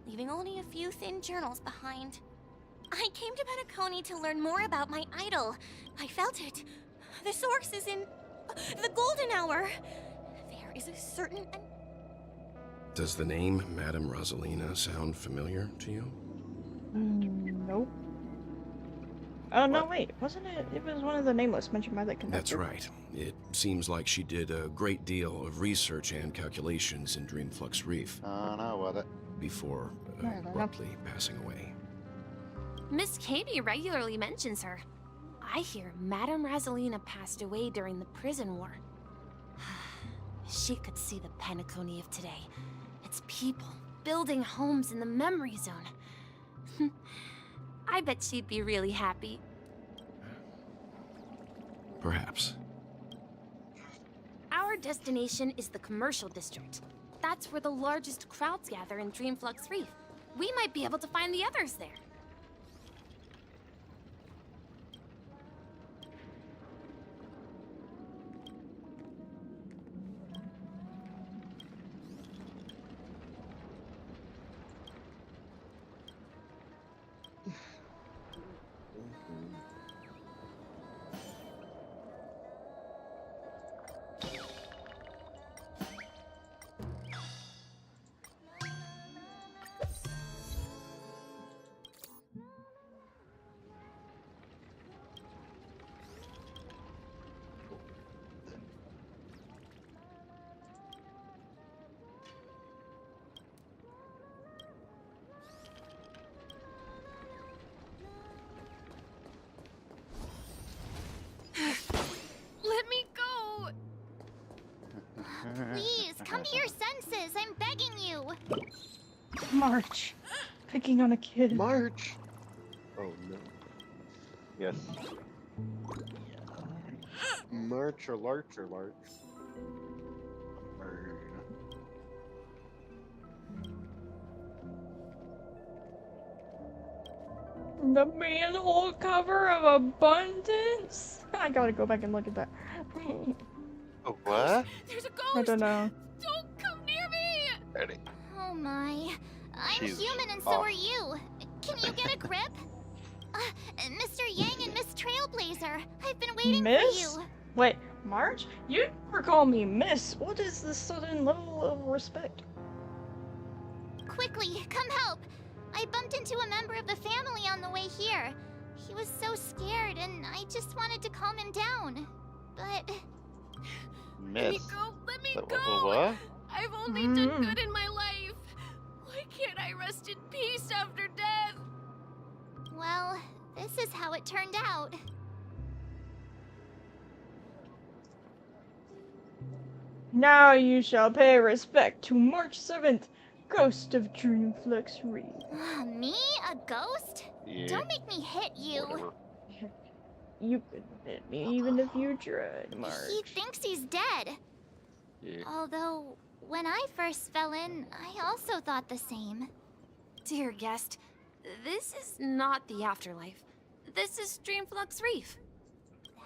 leaving only a few thin journals behind. I came to Penacony to learn more about my idol. I felt it. The source is in the golden hour. There is a certain... Does the name Madame Rosalina sound familiar to you? Nope. Oh, no, wait. Wasn't it? It was one of the nameless mentioned by the conductor. That's right. It seems like she did a great deal of research and calculations in Dreamflux Reef. No, what it? Before abruptly passing away. Miss Katie regularly mentions her. I hear Madame Rosalina passed away during the prison war. She could see the Penacony of today. Its people building homes in the memory zone. I bet she'd be really happy. Perhaps. Our destination is the commercial district. That's where the largest crowds gather in Dreamflux Reef. We might be able to find the others there. Let me go! Please, come to your senses. I'm begging you. March. Picking on a kid. March! Oh no. Yes. March or Larch or Larch? The manhole cover of abundance? I gotta go back and look at that. Oh, what? There's a ghost! I don't know. Don't come near me! Ready. Oh my. I'm She's human and so off. are you. Can you get a grip? Mr. Yang and Miss Trailblazer, I've been waiting Miss? for you. Wait, March? You never call me Miss. What is this sudden level of respect? Quickly, come help. I bumped into a member of the family on the way here. He was so scared and I just wanted to calm him down. But... Miss. Let me go! Let me go! What? I've only done good in my life. Why can't I rest in peace after death? Well, this is how it turned out. Now you shall pay respect to March 7th, Ghost of Dreamflux Reef. Me? A ghost? Yeah. Don't make me hit you. Whatever. You couldn't hit me even if you tried, March. He thinks he's dead. Yeah. Although, when I first fell in, I also thought the same. Dear guest, this is not the afterlife. This is Dreamflux Reef.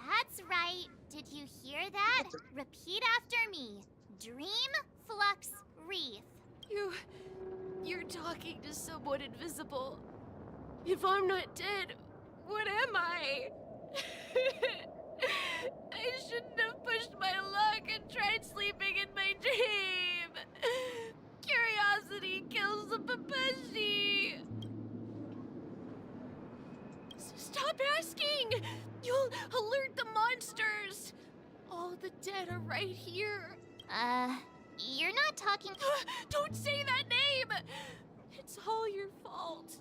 That's right. Did you hear that? Repeat after me. Dreamflux Reef. You're talking to someone invisible. If I'm not dead, what am I? I shouldn't have pushed my luck and tried sleeping in my dream. Curiosity kills the Papeshi. Stop asking! You'll alert the monsters. All the dead are right here. You're not talking... Don't say that name! It's all your fault.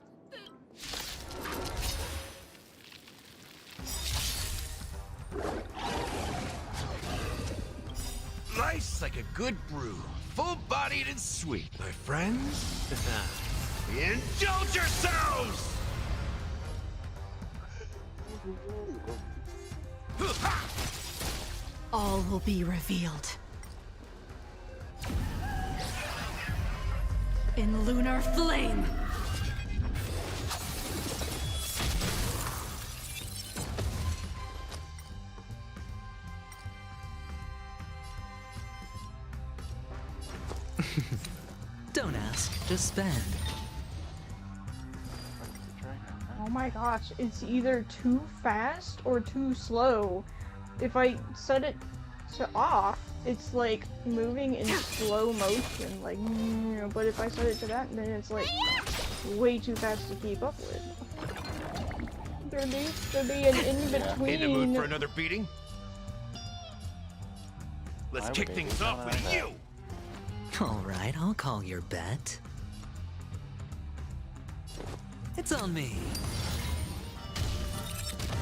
Nice like a good brew. Full-bodied and sweet, my friends. Indulge yourselves! All will be revealed. In lunar flame! Don't ask, just spend. Oh my gosh, it's either too fast or too slow. If I set it to off, it's like moving in slow motion, like, but if I set it to that, then it's like way too fast to keep up with. There needs to be an in-between. In the mood for another beating? Let's kick things off with you! Alright, I'll call your bet. It's on me.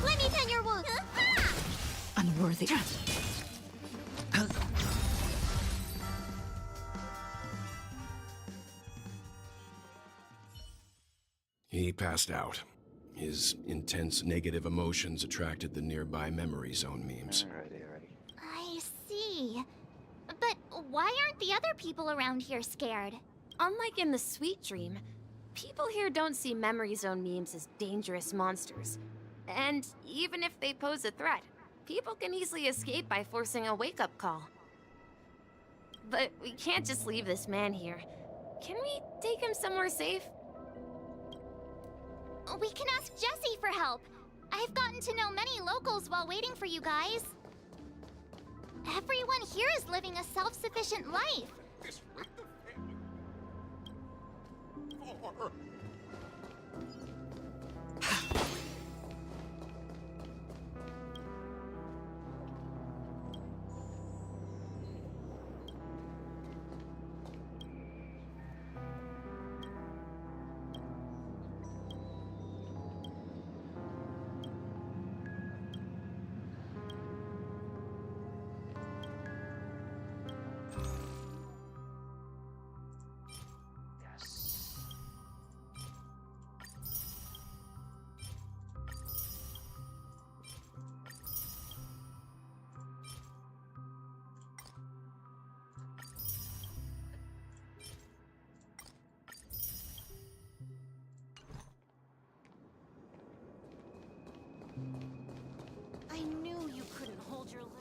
Let me tend your wound. Unworthy. He passed out. His intense negative emotions attracted the nearby memory zone memes. I see. But why aren't the other people around here scared? Unlike in the Sweet Dream, people here don't see memory zone memes as dangerous monsters. And even if they pose a threat, people can easily escape by forcing a wake-up call. But we can't just leave this man here. Can we take him somewhere safe? We can ask Jessie for help. I've gotten to know many locals while waiting for you guys. Everyone here is living a self-sufficient life. I knew you couldn't hold your liquor.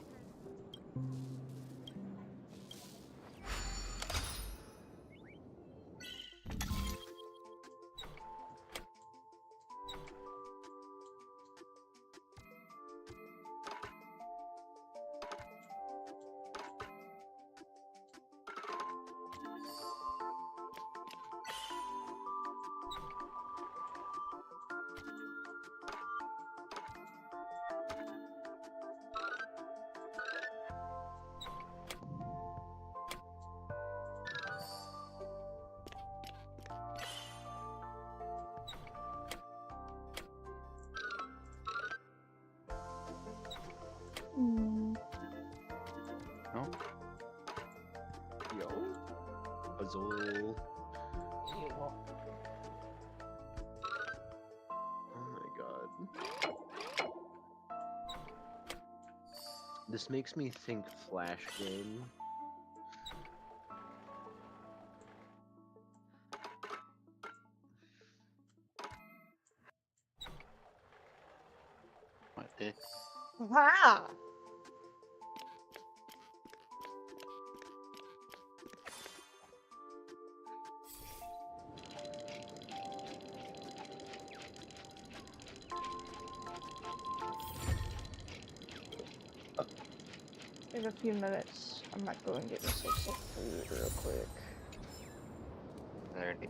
No? Yo? Azul. Oh my god. This makes me think Flash game. What the? Wow. In a few minutes, I might go and get myself some food real quick. Alrighty.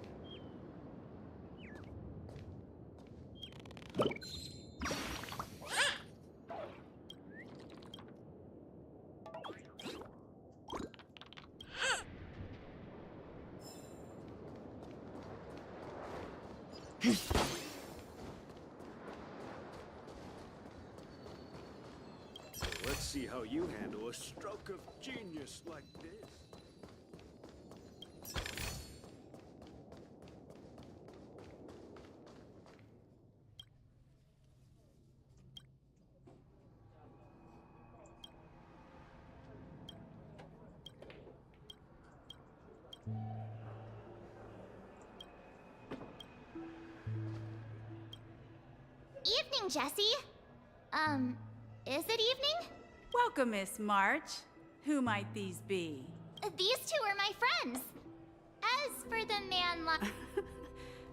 Let's see how you handle a stroke of genius like this. Evening, Jessie. Is it evening? Welcome, Miss March. Who might these be? These two are my friends. As for the man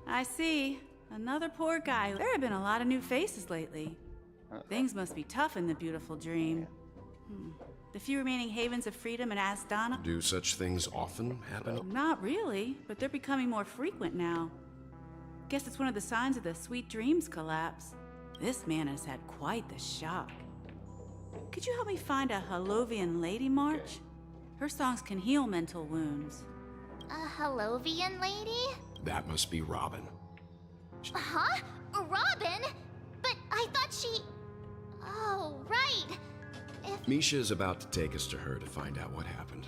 I see. Another poor guy. There have been a lot of new faces lately. Things must be tough in the beautiful dream. The few remaining havens of freedom in Asdana? Do such things often happen? Not really, but they're becoming more frequent now. Guess it's one of the signs of the Sweet Dreams collapse. This man has had quite the shock. Could you help me find a Halovian lady, March? Her songs can heal mental wounds. A Halovian lady? That must be Robin. Huh? Robin? But I thought she... Oh, right. Misha's about to take us to her to find out what happened.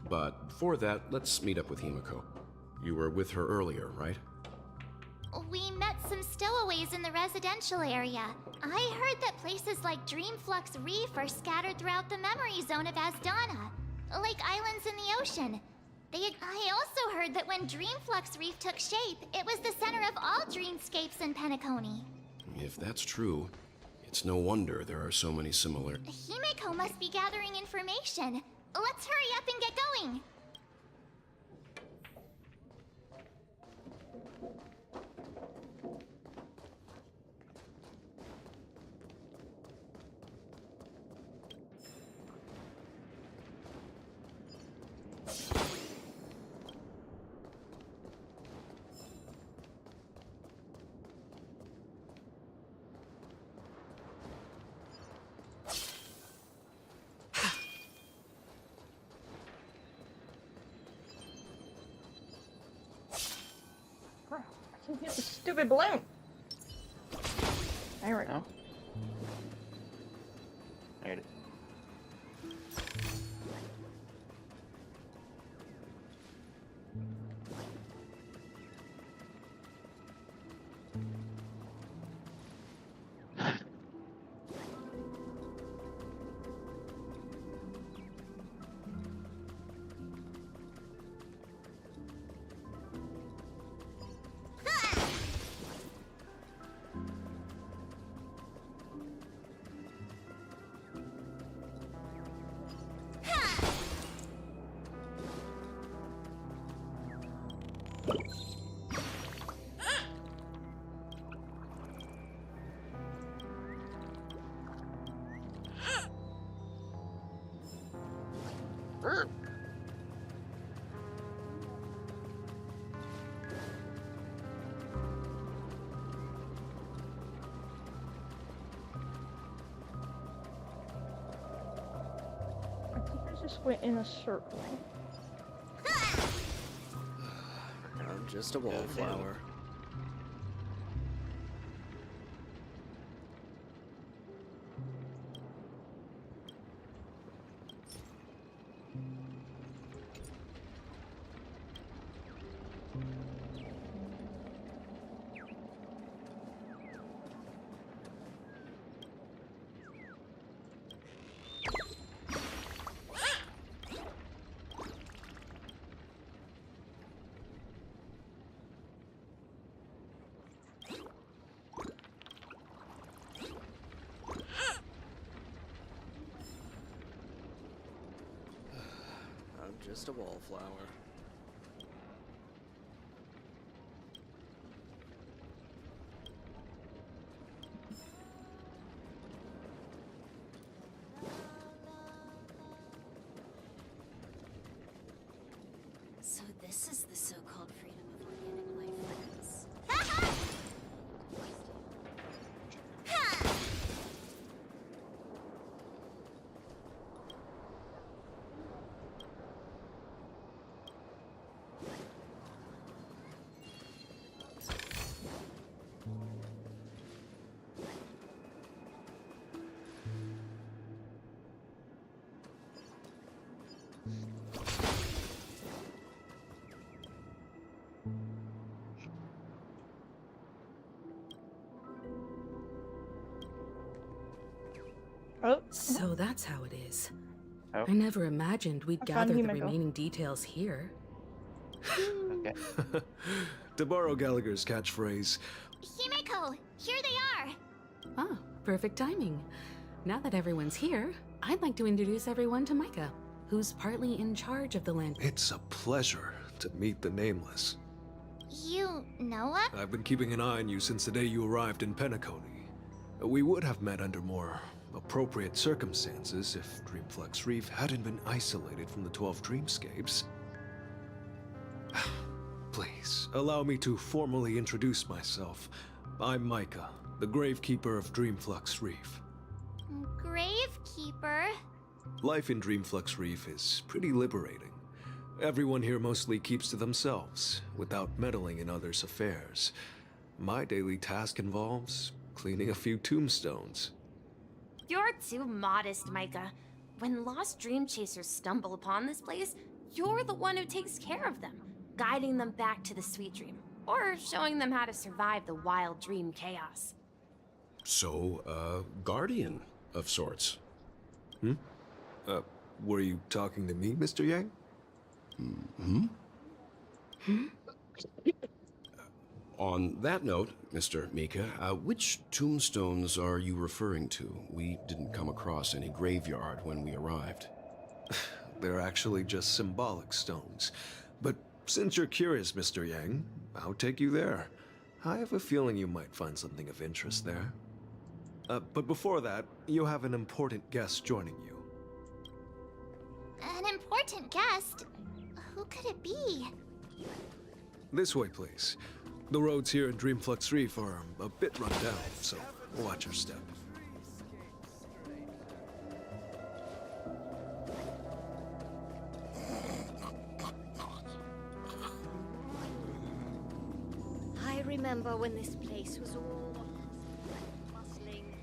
But before that, let's meet up with Himiko. You were with her earlier, right? We met some stowaways in the residential area. I heard that places like Dreamflux Reef are scattered throughout the memory zone of Asdana, like islands in the ocean. I also heard that when Dreamflux Reef took shape, it was the center of all dreamscapes in Penacony. If that's true, it's no wonder there are so many similar... Himiko must be gathering information. Let's hurry up and get going. I can't get the stupid balloon. There we go. Made it. Just went in a circle. I'm just a wallflower. Just a wallflower. So this is the so-called freedom of organic life forms. Oh. So that's how it is. Oh. I never imagined we'd gather the Himiko. remaining details here. Okay. To borrow Gallagher's catchphrase, Himiko, here they are. Ah, perfect timing. Now that everyone's here, I'd like to introduce everyone to Micah, who's partly in charge of the land. It's a pleasure to meet the Nameless. You, Noah? I've been keeping an eye on you since the day you arrived in Penacony. We would have met under more appropriate circumstances if Dreamflux Reef hadn't been isolated from the 12 Dreamscapes. Please, allow me to formally introduce myself. I'm Micah, the Gravekeeper of Dreamflux Reef. Gravekeeper? Life in Dreamflux Reef is pretty liberating. Everyone here mostly keeps to themselves, without meddling in others' affairs. My daily task involves cleaning a few tombstones. You're too modest, Micah. When lost dream chasers stumble upon this place, you're the one who takes care of them, guiding them back to the sweet dream, or showing them how to survive the wild dream chaos. So, guardian of sorts. Were you talking to me, Mr. Yang? On that note, Mr. Mika, which tombstones are you referring to? We didn't come across any graveyard when we arrived. They're actually just symbolic stones. But since you're curious, Mr. Yang, I'll take you there. I have a feeling you might find something of interest there. But before that, you have an important guest joining you. An important guest? Who could it be? This way, please. The roads here in Dreamflux Reef are a bit run down, so watch your step. I remember when this place was all bustling.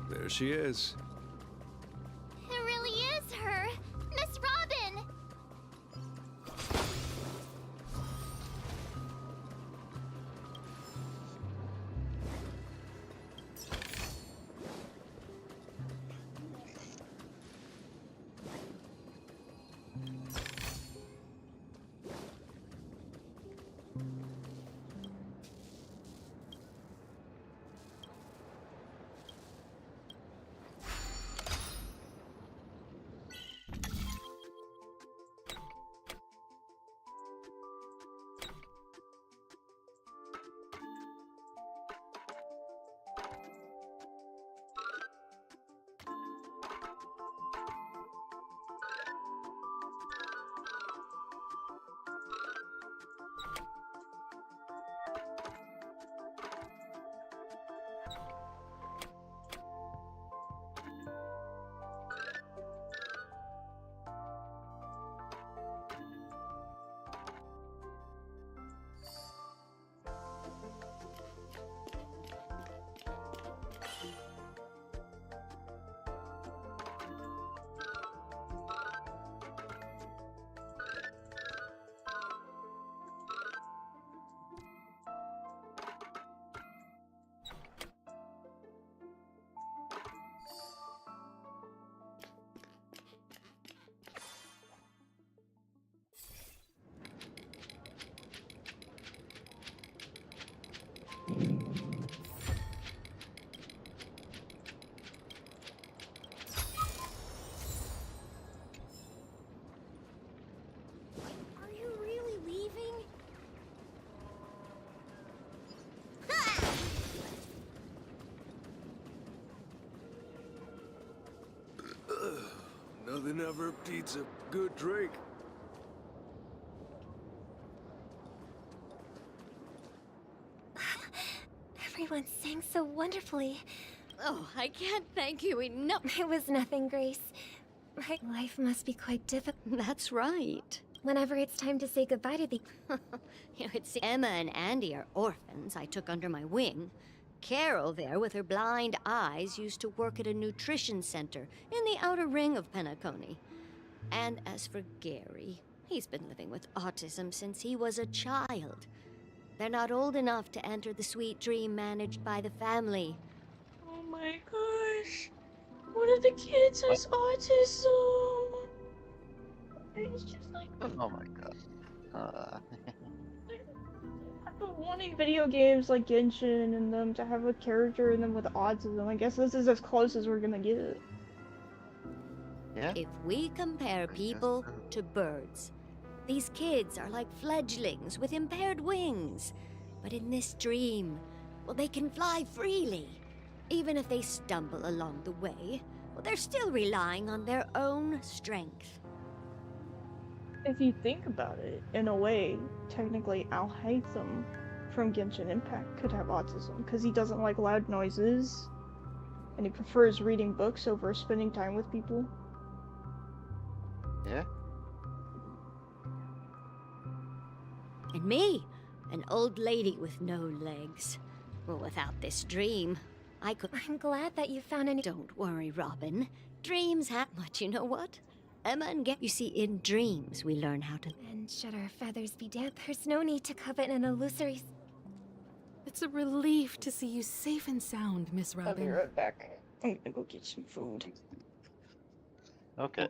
There she is. It really is her! Miss Robin! Are you really leaving? Nothing ever beats a good drink. Everyone sang so wonderfully. Oh, I can't thank you enough. It was nothing, Grace. My life must be quite difficult. That's right. Whenever it's time to say goodbye to the... It's Emma and Andy are orphans I took under my wing. Carol there, with her blind eyes, used to work at a nutrition center in the outer ring of Penacony. And as for Gary, he's been living with autism since he was a child. They're not old enough to enter the sweet dream managed by the family. Oh my gosh. One of the kids has autism. It's just like. Oh my god. I've been wanting video games like Genshin and them to have a character in them with autism. I guess this is as close as we're gonna get. Yeah? If we compare people to birds, these kids are like fledglings with impaired wings. But in this dream, well, they can fly freely. Even if they stumble along the way, well, they're still relying on their own strength. If you think about it, in a way, technically Alhaitham from Genshin Impact could have autism, because he doesn't like loud noises, and he prefers reading books over spending time with people. Yeah? And me, an old lady with no legs. Well, without this dream, I could... I'm glad that you found a new... Don't worry, Robin. Dreams have much, you know what? Emma and get... You see, in dreams, we learn how to... And should our feathers be damp, there's no need to covet an illusory... It's a relief to see you safe and sound, Miss Robin. I'll be right back. I'm gonna go get some food. Okay.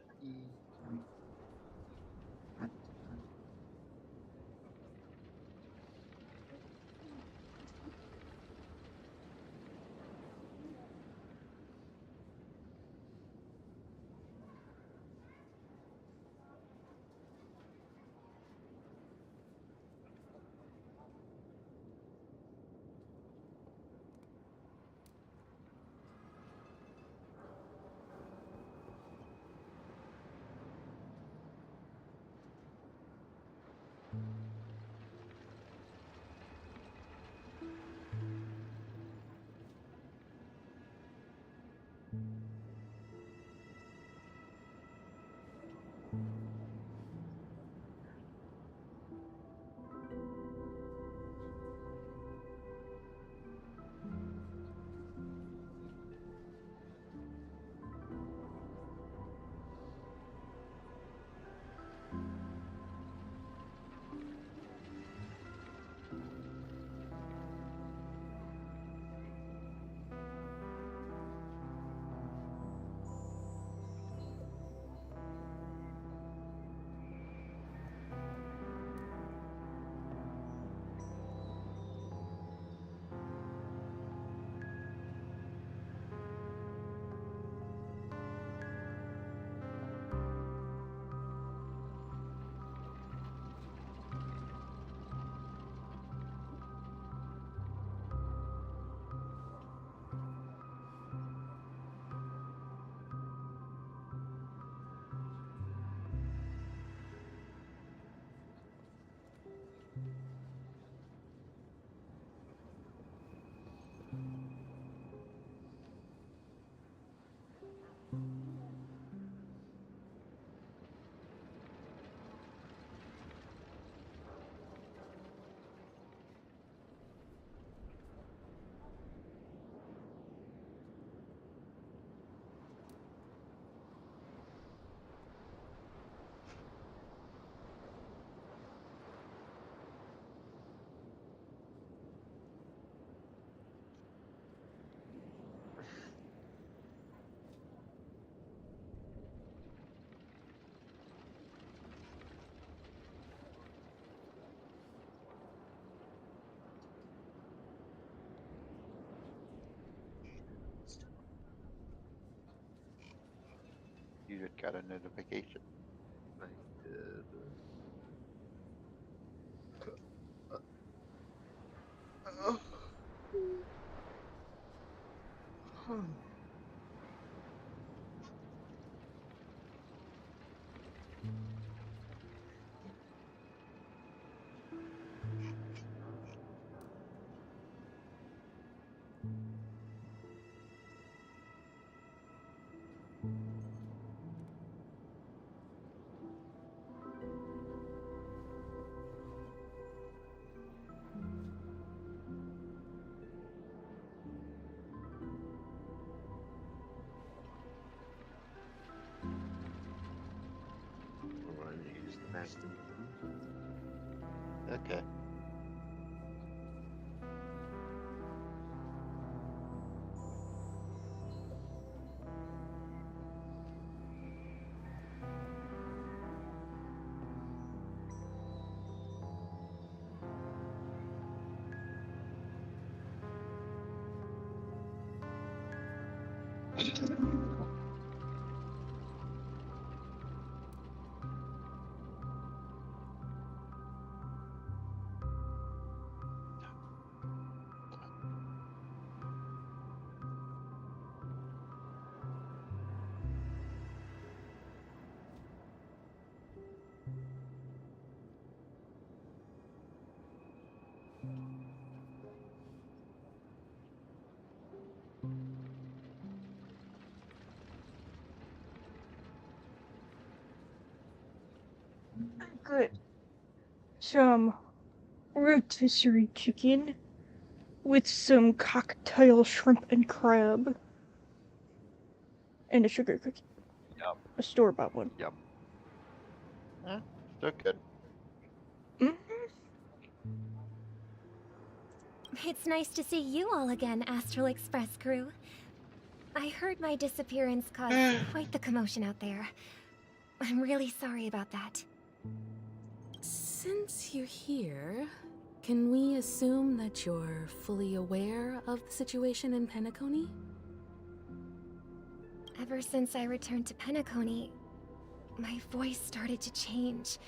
You just got a notification. I did. Okay. Good. Some rotisserie chicken with some cocktail shrimp and crab. And a sugar cookie. Yum. A store-bought one. Yum. Still good. It's nice to see you all again, Astral Express crew. I heard my disappearance caused quite the commotion out there. I'm really sorry about that. Since you're here, can we assume that you're fully aware of the situation in Penacony? Ever since I returned to Penacony, my voice started to change,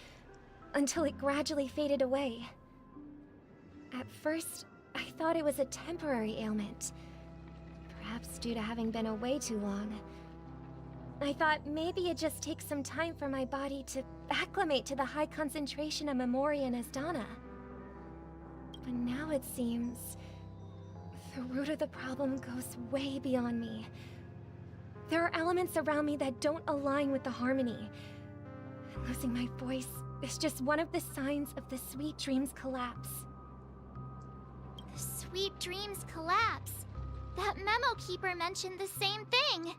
until it gradually faded away. At first, I thought it was a temporary ailment, perhaps due to having been away too long. I thought maybe it just takes some time for my body to acclimate to the high concentration of Memoria and Asdana. But now it seems the root of the problem goes way beyond me. There are elements around me that don't align with the harmony. Losing my voice is just one of the signs of the Sweet Dreams collapse. The Sweet Dreams collapse. That memo keeper mentioned the same thing.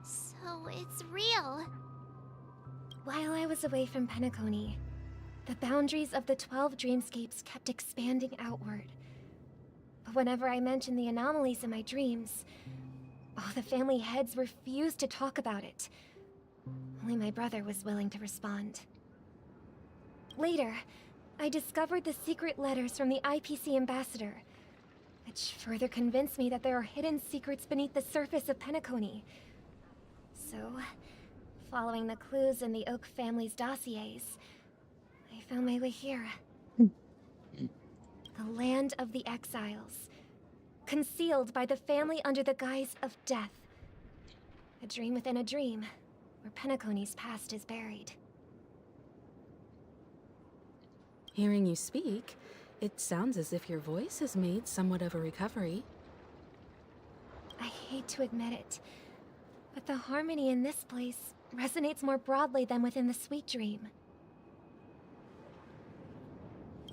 So it's real. While I was away from Penacony, the boundaries of the 12 dreamscapes kept expanding outward. But whenever I mentioned the anomalies in my dreams, all the family heads refused to talk about it. Only my brother was willing to respond. Later, I discovered the secret letters from the IPC ambassador, which further convinced me that there are hidden secrets beneath the surface of Penacony. So, following the clues in the Oak family's dossiers, I found my way here. The land of the exiles, concealed by the family under the guise of death. A dream within a dream, where Penacony's past is buried. Hearing you speak, it sounds as if your voice has made somewhat of a recovery. I hate to admit it, but the harmony in this place resonates more broadly than within the Sweet Dream.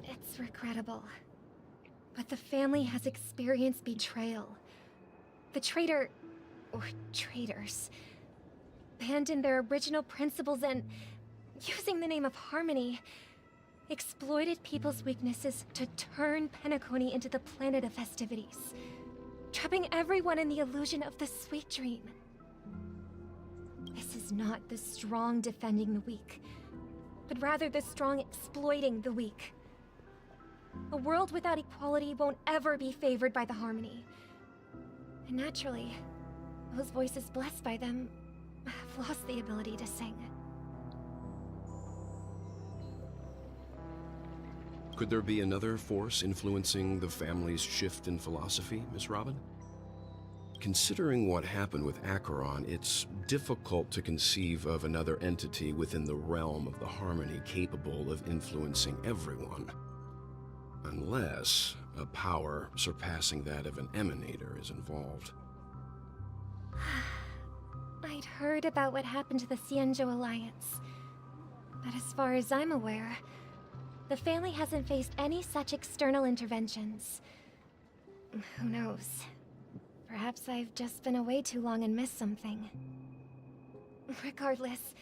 It's regrettable, but the family has experienced betrayal. The traitor, or traitors, abandoned their original principles and, using the name of harmony, exploited people's weaknesses to turn Penacony into the planet of festivities, trapping everyone in the illusion of the Sweet Dream. This is not the strong defending the weak, but rather the strong exploiting the weak. A world without equality won't ever be favored by the harmony. And naturally, those voices blessed by them have lost the ability to sing. Could there be another force influencing the family's shift in philosophy, Miss Robin? Considering what happened with Acheron, it's difficult to conceive of another entity within the realm of the harmony capable of influencing everyone. Unless a power surpassing that of an emanator is involved. I'd heard about what happened to the Xianzhou Alliance, but as far as I'm aware, the family hasn't faced any such external interventions. Who knows? Perhaps I've just been away too long and missed something. Regardless,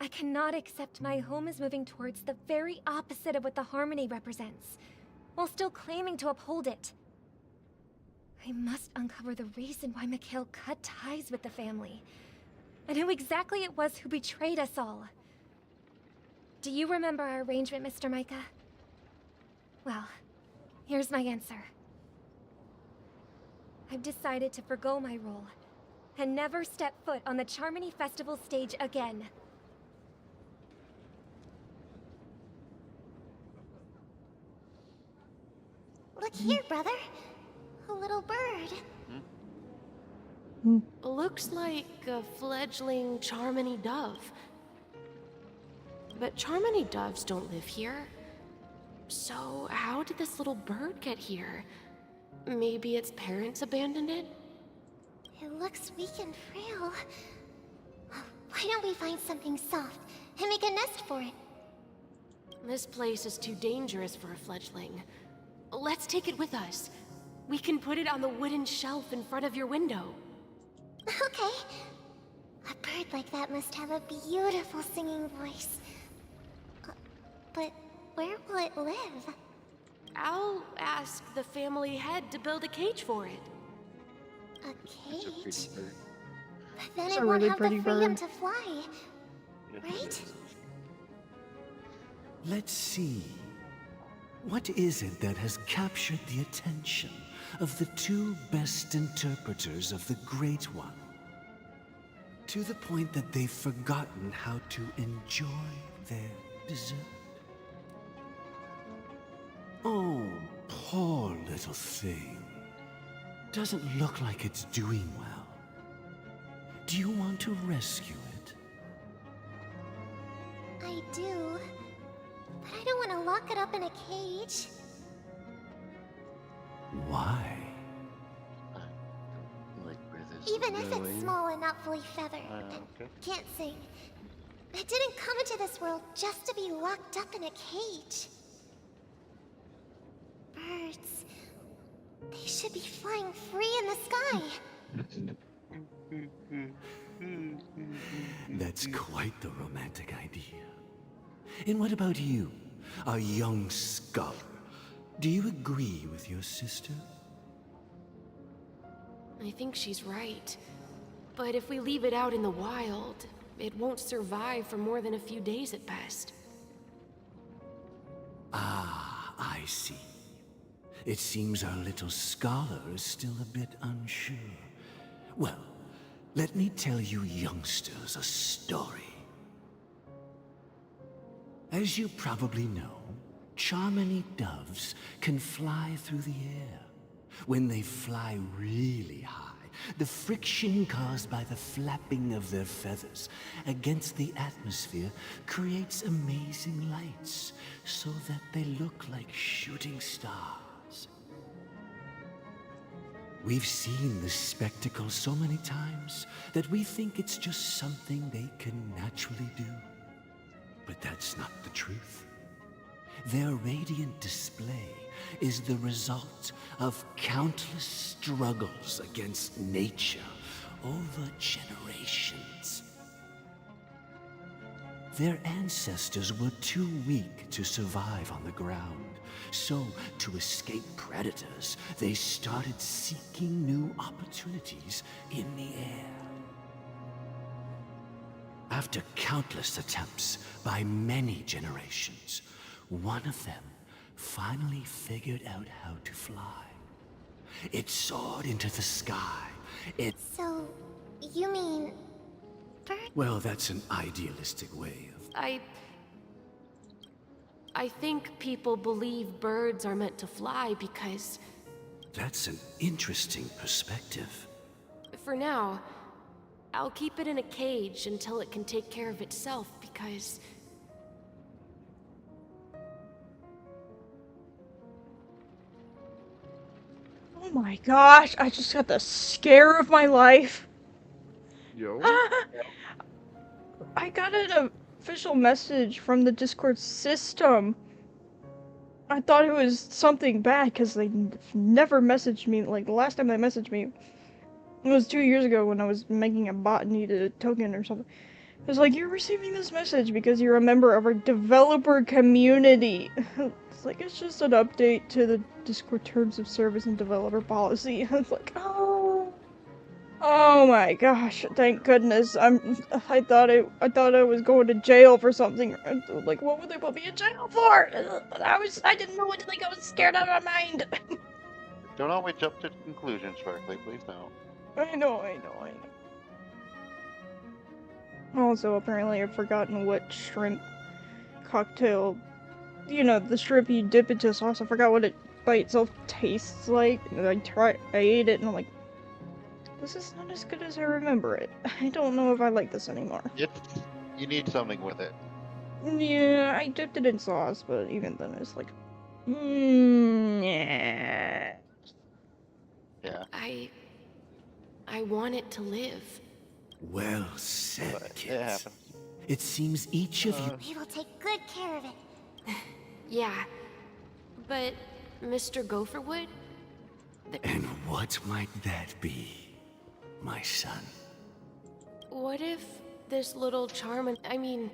I cannot accept my home is moving towards the very opposite of what the harmony represents, while still claiming to uphold it. I must uncover the reason why Mikhail cut ties with the family, and who exactly it was who betrayed us all. Do you remember our arrangement, Mr. Micah? Well, here's my answer. I've decided to forgo my role and never step foot on the Charmony Festival stage again. Look here, brother. A little bird. Looks like a fledgling Charmony dove. But Charmony doves don't live here. So how did this little bird get here? Maybe its parents abandoned it? It looks weak and frail. Why don't we find something soft and make a nest for it? This place is too dangerous for a fledgling. Let's take it with us. We can put it on the wooden shelf in front of your window. Okay. A bird like that must have a beautiful singing voice. But where will it live? I'll ask the family head to build a cage for it. A cage? But then It's it a won't really have pretty the freedom bird. to fly. Right? Let's see. What is it that has captured the attention of the two best interpreters of the Great One? To the point that they've forgotten how to enjoy their dessert. Oh, poor little thing. Doesn't look like it's doing well. Do you want to rescue it? I do. But I don't want to lock it up in a cage. Why? Even if it's small and not fully feathered and can't sing. It didn't come into this world just to be locked up in a cage. Birds. They should be flying free in the sky. That's quite the romantic idea. And what about you, a young scholar? Do you agree with your sister? I think she's right. But if we leave it out in the wild, it won't survive for more than a few days at best. Ah, I see. It seems our little scholar is still a bit unsure. Well, let me tell you youngsters a story. As you probably know, Charmony doves can fly through the air. When they fly really high, the friction caused by the flapping of their feathers against the atmosphere creates amazing lights, so that they look like shooting stars. We've seen this spectacle so many times that we think it's just something they can naturally do. But that's not the truth. Their radiant display is the result of countless struggles against nature over generations. Their ancestors were too weak to survive on the ground, so to escape predators, they started seeking new opportunities in the air. After countless attempts by many generations, one of them finally figured out how to fly. It soared into the sky. So, you mean... bird? Well, that's an idealistic way of... I think people believe birds are meant to fly because... That's an interesting perspective. For now, I'll keep it in a cage until it can take care of itself because... Oh my gosh, I just got the scare of my life. Yo. I got an official message from the Discord system. I thought it was something bad because they never messaged me. Like, the last time they messaged me it was 2 years ago when I was making a bot and needed a token or something. It was like, you're receiving this message because you're a member of our developer community. It's like, it's just an update to the Discord terms of service and developer policy. I was like, oh my gosh, thank goodness. I thought I was going to jail for something. Like, what would they put me in jail for? I didn't know what to think. I was scared out of my mind. Don't always jump to conclusions, Sparkly. Please don't. I know. Also, apparently I've forgotten what shrimp cocktail, you know, the shrimp you dip into sauce. I forgot what it by itself tastes like. And I ate it and I'm like, this is not as good as I remember it. I don't know if I like this anymore. You need something with it. Yeah, I dipped it in sauce, but even then it's like, yeah. Yeah. I want it to live. Well said, But it kids. happens. It seems each of you... We will take good care of it. Yeah. But, Mr. Gopherwood? And what might that be, my son? What if this little charm... I mean,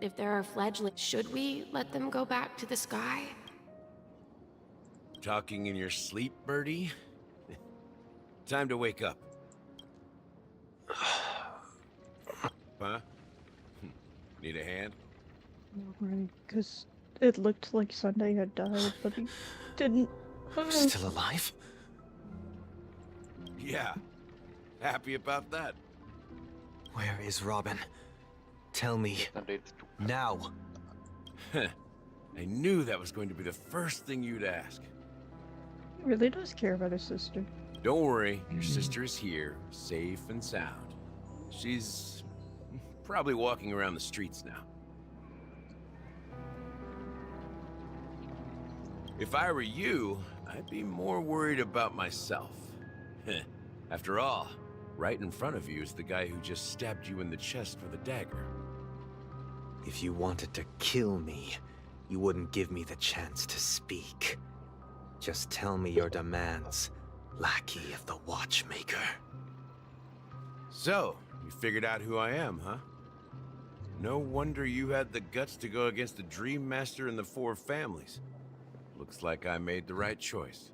if there are fledglings, should we let them go back to the sky? Talking in your sleep, Birdie? Time to wake up. Huh? Need a hand? Right, because it looked like Sunday had died, but he didn't. Still alive? Yeah. Happy about that. Where is Robin? Tell me. Now. I knew that was going to be the first thing you'd ask. He really does care about his sister. Don't worry, your sister is here, safe and sound. She's probably walking around the streets now. If I were you, I'd be more worried about myself. After all, right in front of you is the guy who just stabbed you in the chest with a dagger. If you wanted to kill me, you wouldn't give me the chance to speak. Just tell me your demands, lackey of the Watchmaker. So, you figured out who I am, huh? No wonder you had the guts to go against the Dream Master and the Four Families. Looks like I made the right choice.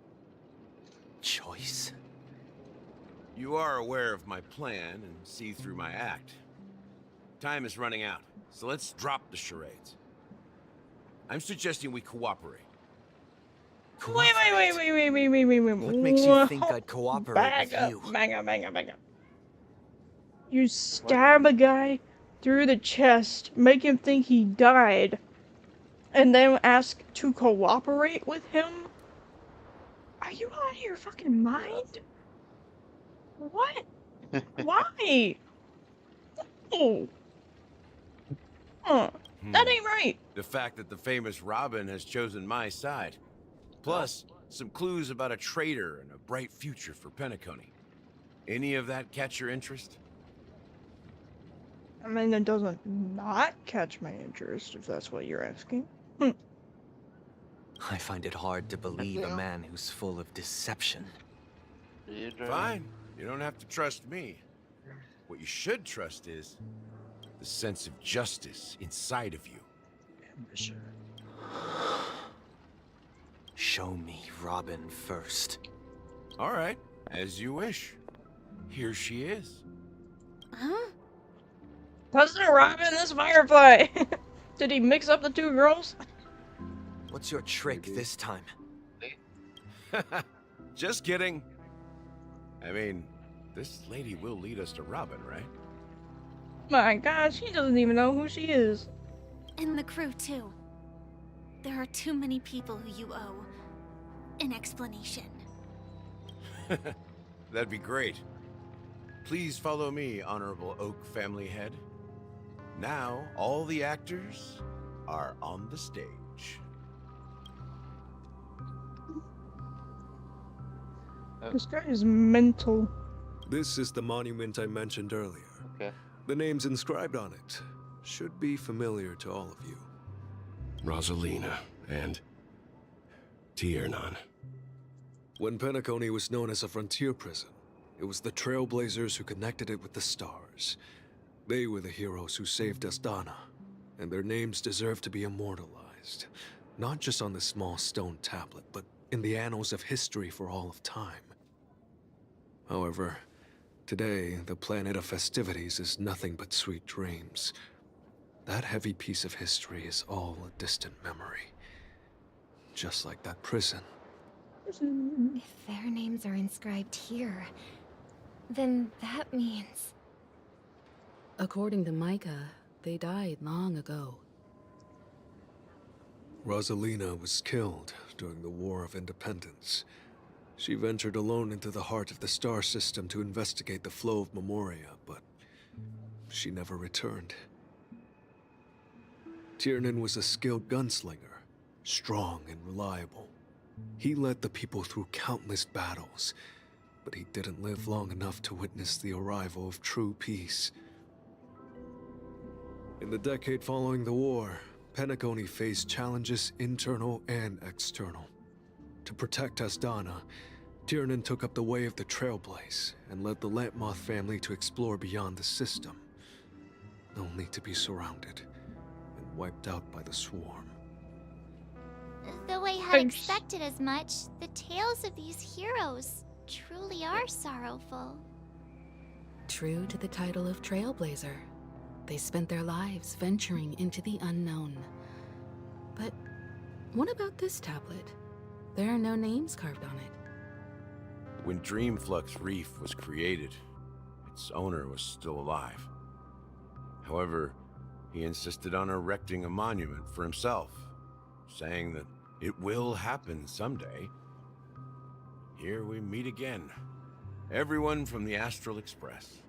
Choice? You are aware of my plan and see through my act. Time is running out, so let's drop the charades. I'm suggesting we cooperate. Wait. What makes you think I'd cooperate with you? Back up. You stab a guy through the chest, make him think he died, and then ask to cooperate with him? Are you out of your fucking mind? What? Why? No. That ain't right. The fact that the famous Robin has chosen my side. Plus, some clues about a traitor and a bright future for Penacony. Any of that catch your interest? I mean, it doesn't not catch my interest, if that's what you're asking. I find it hard to believe a man who's full of deception. Fine. You don't have to trust me. What you should trust is the sense of justice inside of you. Show me Robin first. All right, as you wish. Here she is. Huh? Wasn't Robin this Firefly? Did he mix up the two girls? What's your trick this time? Just kidding. I mean, this lady will lead us to Robin, right? My God, she doesn't even know who she is. And the crew, too. There are too many people who you owe an explanation. That'd be great. Please follow me, Honorable Oak Family Head. Now, all the actors are on the stage. This guy is mental. This is the monument I mentioned earlier. Okay. The names inscribed on it should be familiar to all of you. Rosalina and Tiernan. When Penacony was known as a frontier prison, it was the Trailblazers who connected it with the stars. They were the heroes who saved Astana, and their names deserve to be immortalized, not just on this small stone tablet, but in the annals of history for all of time. However, today, the planet of festivities is nothing but sweet dreams. That heavy piece of history is all a distant memory. Just like that prison. If their names are inscribed here, then that means... According to Micah, they died long ago. Rosalina was killed during the War of Independence. She ventured alone into the heart of the star system to investigate the flow of Memoria, but she never returned. Tiernan was a skilled gunslinger, strong and reliable. He led the people through countless battles, but he didn't live long enough to witness the arrival of true peace. In the decade following the war, Penacony faced challenges internal and external. To protect Asdana, Tiernan took up the way of the Trailblaze and led the Lampmoth family to explore beyond the system, only to be surrounded and wiped out by the Swarm. Though I had expected as much, the tales of these heroes truly are sorrowful. True to the title of Trailblazer, they spent their lives venturing into the unknown. But what about this tablet? There are no names carved on it. When Dreamflux Reef was created, its owner was still alive. However, he insisted on erecting a monument for himself, saying that it will happen someday. Here we meet again. Everyone from the Astral Express.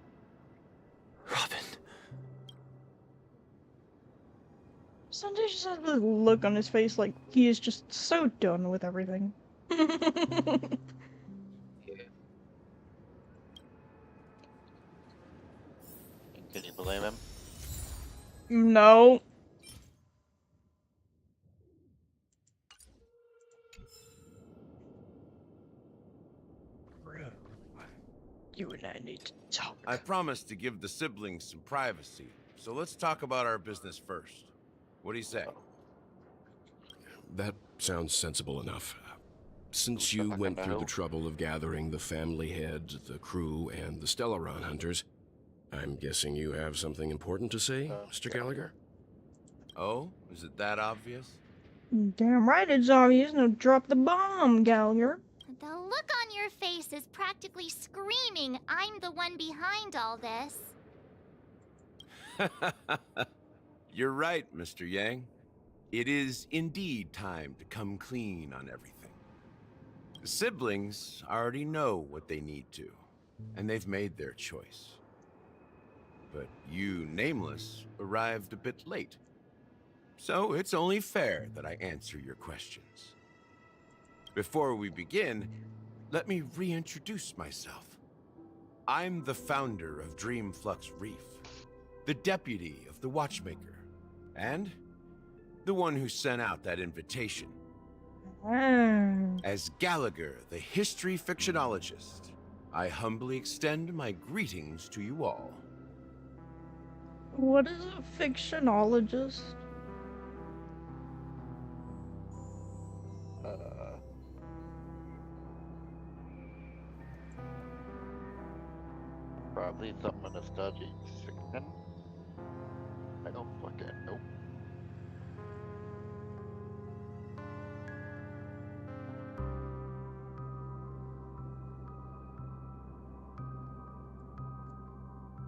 Robin. Sanjay just has this look on his face like he is just so done with everything. Can you blame him? No. You and I need to talk. I promised to give the siblings some privacy, so let's talk about our business first. What do you say? That sounds sensible enough. Since you went through the trouble of gathering the family heads, the crew, and the Stellaron hunters, I'm guessing you have something important to say, Mr. Gallagher? Oh, is it that obvious? Damn right it's obvious. Now drop the bomb, Gallagher. The look on your face is practically screaming, I'm the one behind all this. You're right, Mr. Yang. It is indeed time to come clean on everything. The siblings already know what they need to, and they've made their choice. But you, Nameless, arrived a bit late. So it's only fair that I answer your questions. Before we begin, let me reintroduce myself. I'm the founder of Dreamflux Reef, the deputy of the Watchmaker, and the one who sent out that invitation. As Gallagher, the history fictionologist, I humbly extend my greetings to you all. What is a fictionologist? Probably someone who studies fiction. I don't fucking know.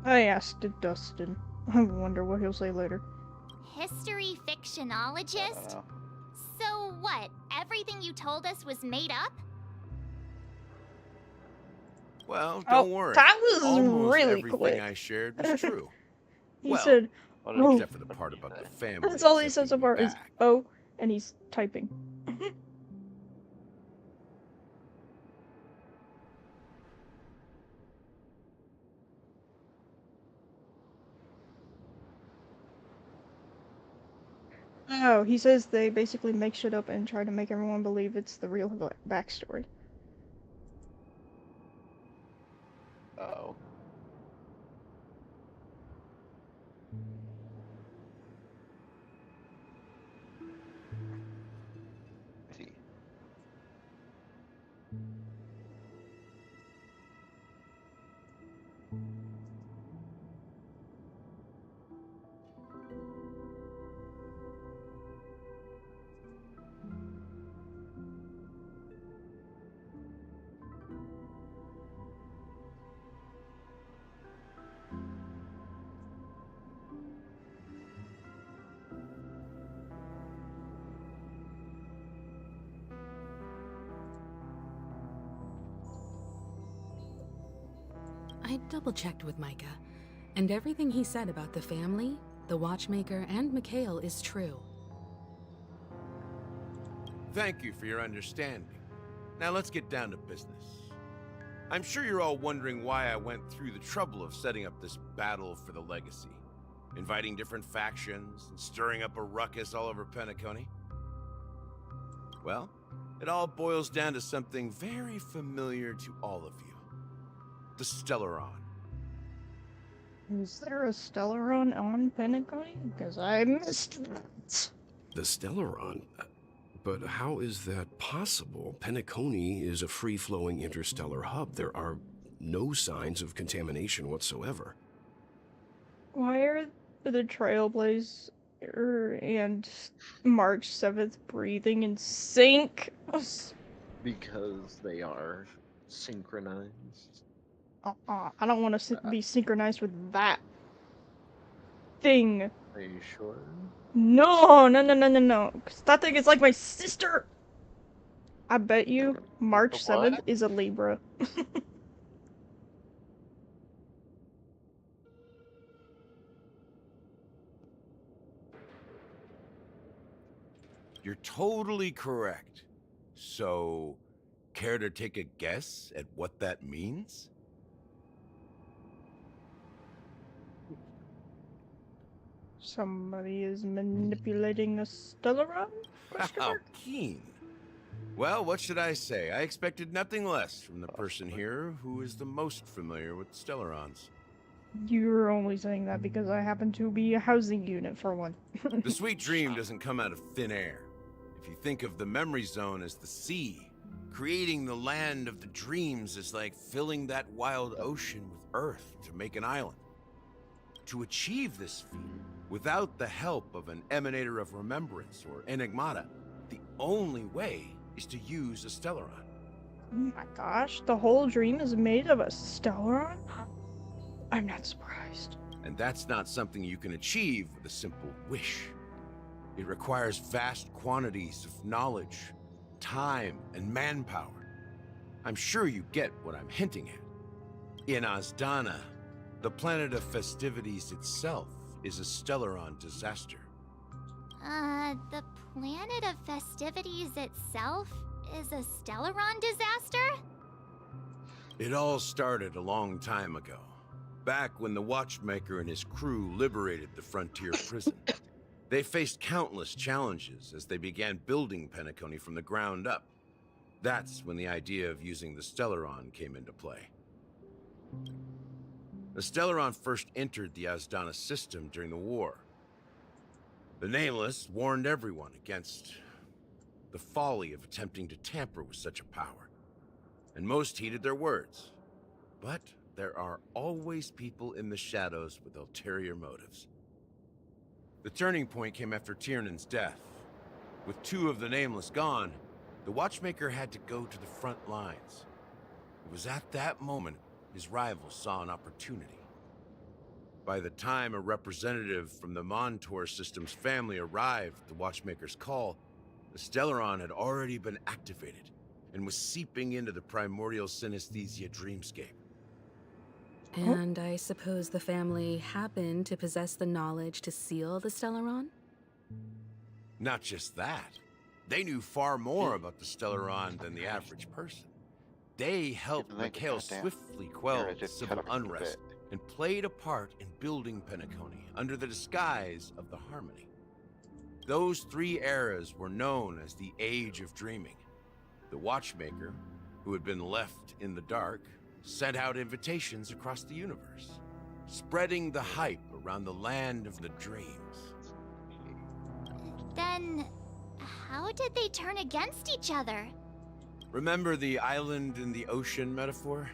I asked it, Dustin. I wonder what he'll say later. History fictionologist? So what, everything you told us was made up? Well, don't worry. That was Almost really everything quick. I shared was true. He well, said, "Oh." except for the part about the family. That's all he said so far is, "Oh," and he's typing. Oh, he says they basically make shit up and try to make everyone believe it's the real backstory. Oh. I see. I double-checked with Micah, and everything he said about the family, the Watchmaker, and Mikhail is true. Thank you for your understanding. Now let's get down to business. I'm sure you're all wondering why I went through the trouble of setting up this battle for the legacy, inviting different factions and stirring up a ruckus all over Penacony. Well, it all boils down to something very familiar to all of you. The Stellaron. Is there a Stellaron on Penacony? Because I missed that. The Stellaron? But how is that possible? Penacony is a free-flowing interstellar hub. There are no signs of contamination whatsoever. Why are the Trailblazer and March 7th breathing in sync? Because they are synchronized. I don't want to be synchronized with that thing. Are you sure? No. Because that thing is like my sister. I bet you March 7th is a Libra. You're totally correct. So, care to take a guess at what that means? Somebody is manipulating a Stellaron? How keen. Well, what should I say? I expected nothing less from the person here who is the most familiar with Stellarons. You're only saying that because I happen to be a housing unit for one. The sweet dream doesn't come out of thin air. If you think of the memory zone as the sea, creating the land of the dreams is like filling that wild ocean with earth to make an island. To achieve this feat, without the help of an emanator of remembrance or enigmata, the only way is to use a Stellaron. Oh my gosh, the whole dream is made of a Stellaron? I'm not surprised. And that's not something you can achieve with a simple wish. It requires vast quantities of knowledge, time, and manpower. I'm sure you get what I'm hinting at. In Azdana, the planet of festivities itself is a Stellaron disaster. The planet of festivities itself is a Stellaron disaster? It all started a long time ago, back when the Watchmaker and his crew liberated the frontier prison. They faced countless challenges as they began building Penacony from the ground up. That's when the idea of using the Stellaron came into play. The Stellaron first entered the Azdana system during the war. The Nameless warned everyone against the folly of attempting to tamper with such a power, and most heeded their words. But there are always people in the shadows with ulterior motives. The turning point came after Tiernan's death. With two of the Nameless gone, the Watchmaker had to go to the front lines. It was at that moment his rivals saw an opportunity. By the time a representative from the Montour Systems family arrived at the Watchmaker's call, the Stellaron had already been activated and was seeping into the primordial synesthesia dreamscape. And I suppose the family happened to possess the knowledge to seal the Stellaron? Not just that. They knew far more about the Stellaron than the average person. They helped Mikhail swiftly quell civil unrest and played a part in building Penacony under the disguise of the Harmony. Those three eras were known as the Age of Dreaming. The Watchmaker, who had been left in the dark, sent out invitations across the universe, spreading the hype around the land of the dreams. Then, how did they turn against each other? Remember the island in the ocean metaphor?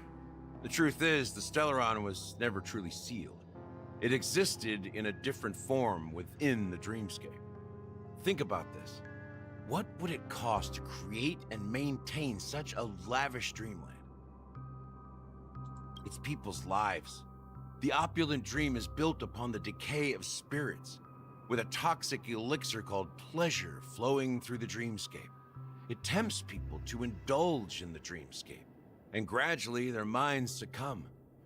The truth is, the Stellaron was never truly sealed. It existed in a different form within the dreamscape. Think about this. What would it cost to create and maintain such a lavish dreamland? It's people's lives. The opulent dream is built upon the decay of spirits, with a toxic elixir called pleasure flowing through the dreamscape. It tempts people to indulge in the dreamscape, and gradually their minds succumb,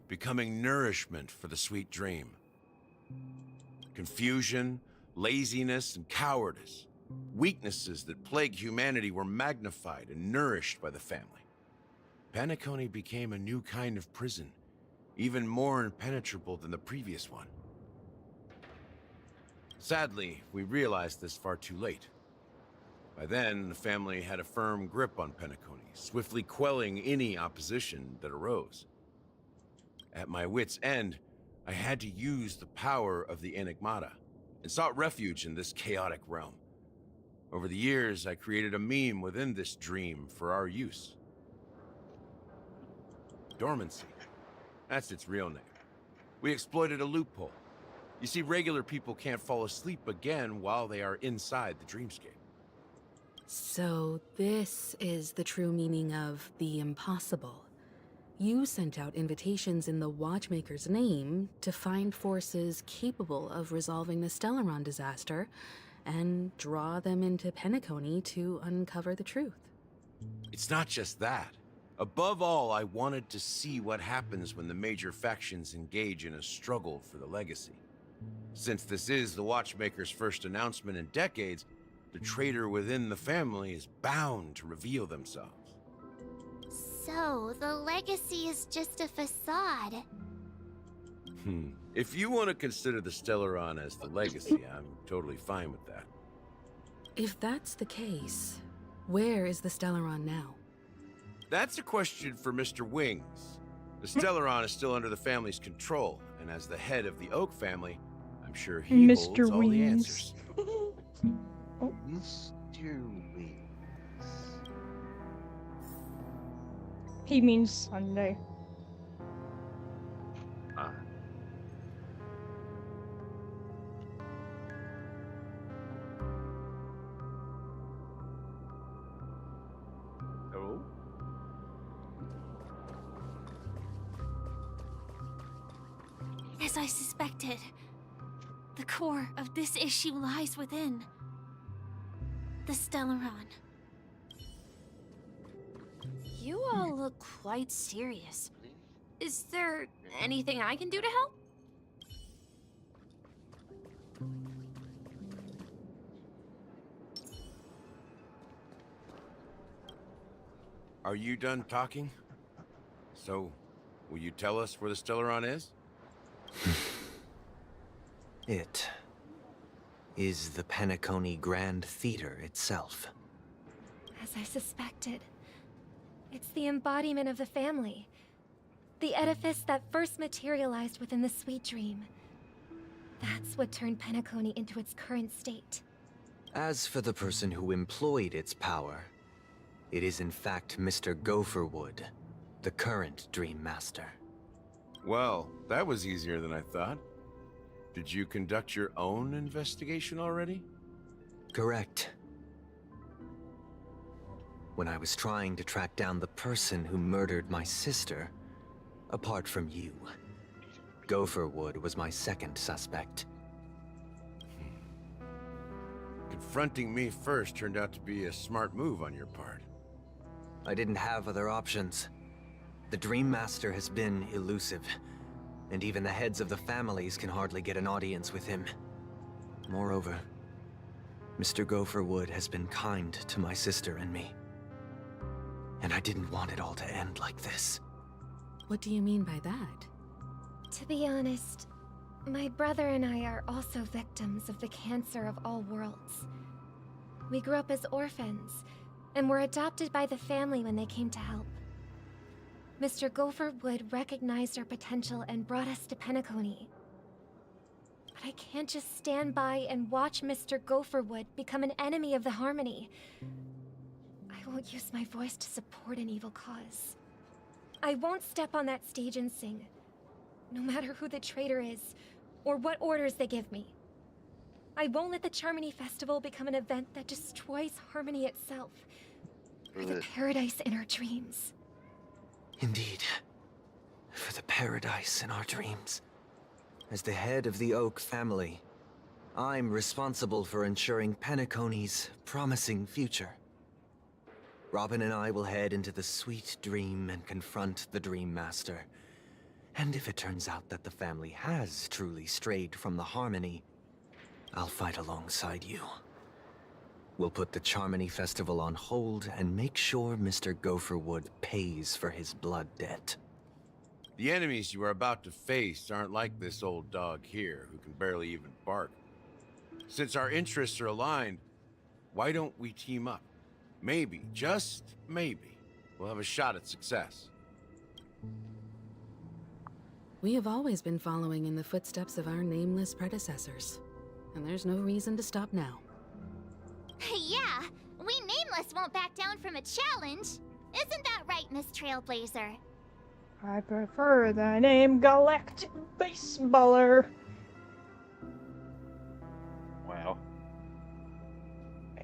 becoming nourishment for the sweet dream. Confusion, laziness, and cowardice, weaknesses that plague humanity, were magnified and nourished by the family. Penacony became a new kind of prison, even more impenetrable than the previous one. Sadly, we realized this far too late. By then, the family had a firm grip on Penacony, swiftly quelling any opposition that arose. At my wit's end, I had to use the power of the Enigmata, and sought refuge in this chaotic realm. Over the years, I created a meme within this dream for our use. Dormancy. That's its real name. We exploited a loophole. You see, regular people can't fall asleep again while they are inside the dreamscape. So this is the true meaning of the impossible. You sent out invitations in the Watchmaker's name to find forces capable of resolving the Stellaron disaster and draw them into Penacony to uncover the truth. It's not just that. Above all, I wanted to see what happens when the major factions engage in a struggle for the legacy. Since this is the Watchmaker's first announcement in decades, the traitor within the family is bound to reveal themselves. So, the legacy is just a facade. If you want to consider the Stellaron as the legacy, I'm totally fine with that. If that's the case, where is the Stellaron now? That's a question for Mr. Wings. The Stellaron is still under the family's control, and as the head of the Oak family, I'm sure he holds all the answers. Mr. Wings. He means Sunday. Ah. Oh? As I suspected, the core of this issue lies within the Stellaron. You all look quite serious. Is there anything I can do to help? Are you done talking? So, will you tell us where the Stellaron is? It is the Penacony Grand Theater itself. As I suspected. It's the embodiment of the family. The edifice that first materialized within the Sweet Dream. That's what turned Penacony into its current state. As for the person who employed its power, it is in fact Mr. Gopherwood, the current Dream Master. Well, that was easier than I thought. Did you conduct your own investigation already? Correct. When I was trying to track down the person who murdered my sister, apart from you, Gopherwood was my second suspect. Confronting me first turned out to be a smart move on your part. I didn't have other options. The Dream Master has been elusive, and even the heads of the families can hardly get an audience with him. Moreover, Mr. Gopherwood has been kind to my sister and me. And I didn't want it all to end like this. What do you mean by that? To be honest, my brother and I are also victims of the cancer of all worlds. We grew up as orphans, and were adopted by the family when they came to help. Mr. Gopherwood recognized our potential and brought us to Penacony. But I can't just stand by and watch Mr. Gopherwood become an enemy of the Harmony. I won't use my voice to support an evil cause. I won't step on that stage and sing, no matter who the traitor is, or what orders they give me. I won't let the Charmony Festival become an event that destroys Harmony itself, or the paradise in our dreams. Indeed. For the paradise in our dreams. As the head of the Oak family, I'm responsible for ensuring Penacony's promising future. Robin and I will head into the Sweet Dream and confront the Dream Master. And if it turns out that the family has truly strayed from the Harmony, I'll fight alongside you. We'll put the Charmony Festival on hold and make sure Mr. Gopherwood pays for his blood debt. The enemies you are about to face aren't like this old dog here, who can barely even bark. Since our interests are aligned, why don't we team up? Maybe, just maybe, we'll have a shot at success. We have always been following in the footsteps of our nameless predecessors, and there's no reason to stop now. Yeah, we Nameless won't back down from a challenge. Isn't that right, Miss Trailblazer? I prefer the name Galactic Baseballer. Wow.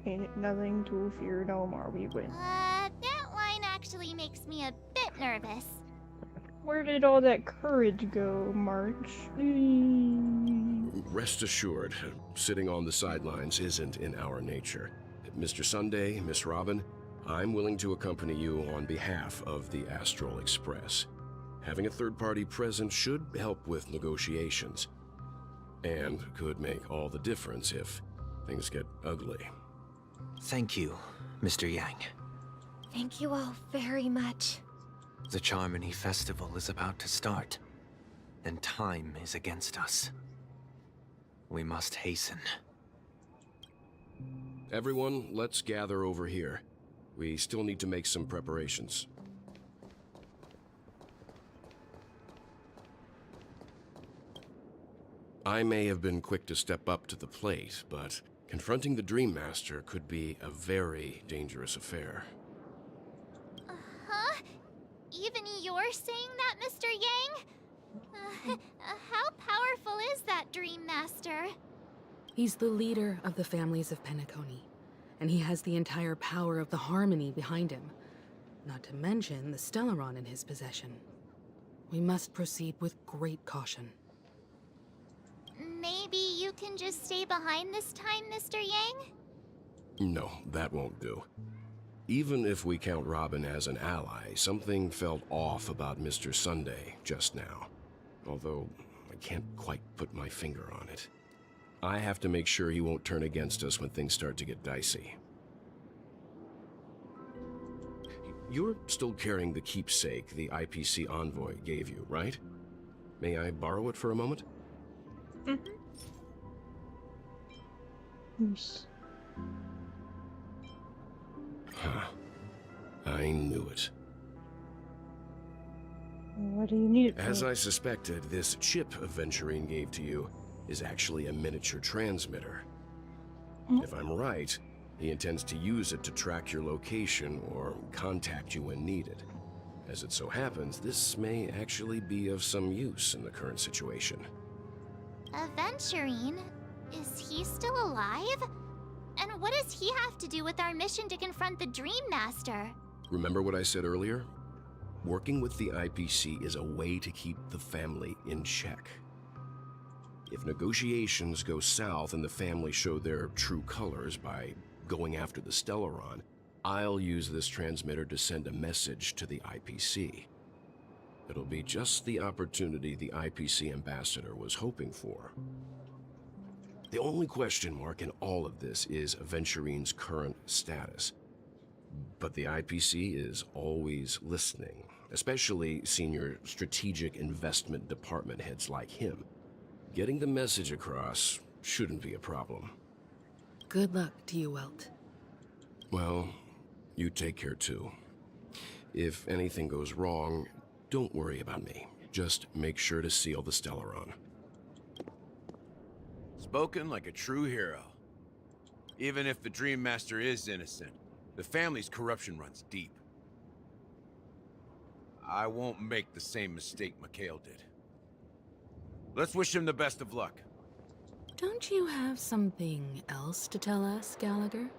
Ain't nothing to fear no more, we win. That line actually makes me a bit nervous. Where did all that courage go, March? Rest assured, sitting on the sidelines isn't in our nature. Mr. Sunday, Miss Robin, I'm willing to accompany you on behalf of the Astral Express. Having a third party present should help with negotiations, and could make all the difference if things get ugly. Thank you, Mr. Yang. Thank you all very much. The Charmony Festival is about to start, and time is against us. We must hasten. Everyone, let's gather over here. We still need to make some preparations. I may have been quick to step up to the plate, but confronting the Dream Master could be a very dangerous affair. Huh? Even you're saying that, Mr. Yang? How powerful is that Dream Master? He's the leader of the families of Penacony, and he has the entire power of the Harmony behind him, not to mention the Stellaron in his possession. We must proceed with great caution. Maybe you can just stay behind this time, Mr. Yang? No, that won't do. Even if we count Robin as an ally, something felt off about Mr. Sunday just now. Although, I can't quite put my finger on it. I have to make sure he won't turn against us when things start to get dicey. You're still carrying the keepsake the IPC envoy gave you, right? May I borrow it for a moment? Mm-hmm. Yes. Huh. I knew it. What do you need it for? As I suspected, this chip Aventurine gave to you is actually a miniature transmitter. If I'm right, he intends to use it to track your location or contact you when needed. As it so happens, this may actually be of some use in the current situation. Aventurine? Is he still alive? And what does he have to do with our mission to confront the Dream Master? Remember what I said earlier? Working with the IPC is a way to keep the family in check. If negotiations go south and the family show their true colors by going after the Stellaron, I'll use this transmitter to send a message to the IPC. It'll be just the opportunity the IPC ambassador was hoping for. The only question mark in all of this is Aventurine's current status. But the IPC is always listening, especially senior strategic investment department heads like him. Getting the message across shouldn't be a problem. Good luck to you, Welt. Well, you take care too. If anything goes wrong, don't worry about me. Just make sure to seal the Stellaron. Spoken like a true hero. Even if the Dream Master is innocent, the family's corruption runs deep. I won't make the same mistake Mikhail did. Let's wish him the best of luck. Don't you have something else to tell us, Gallagher?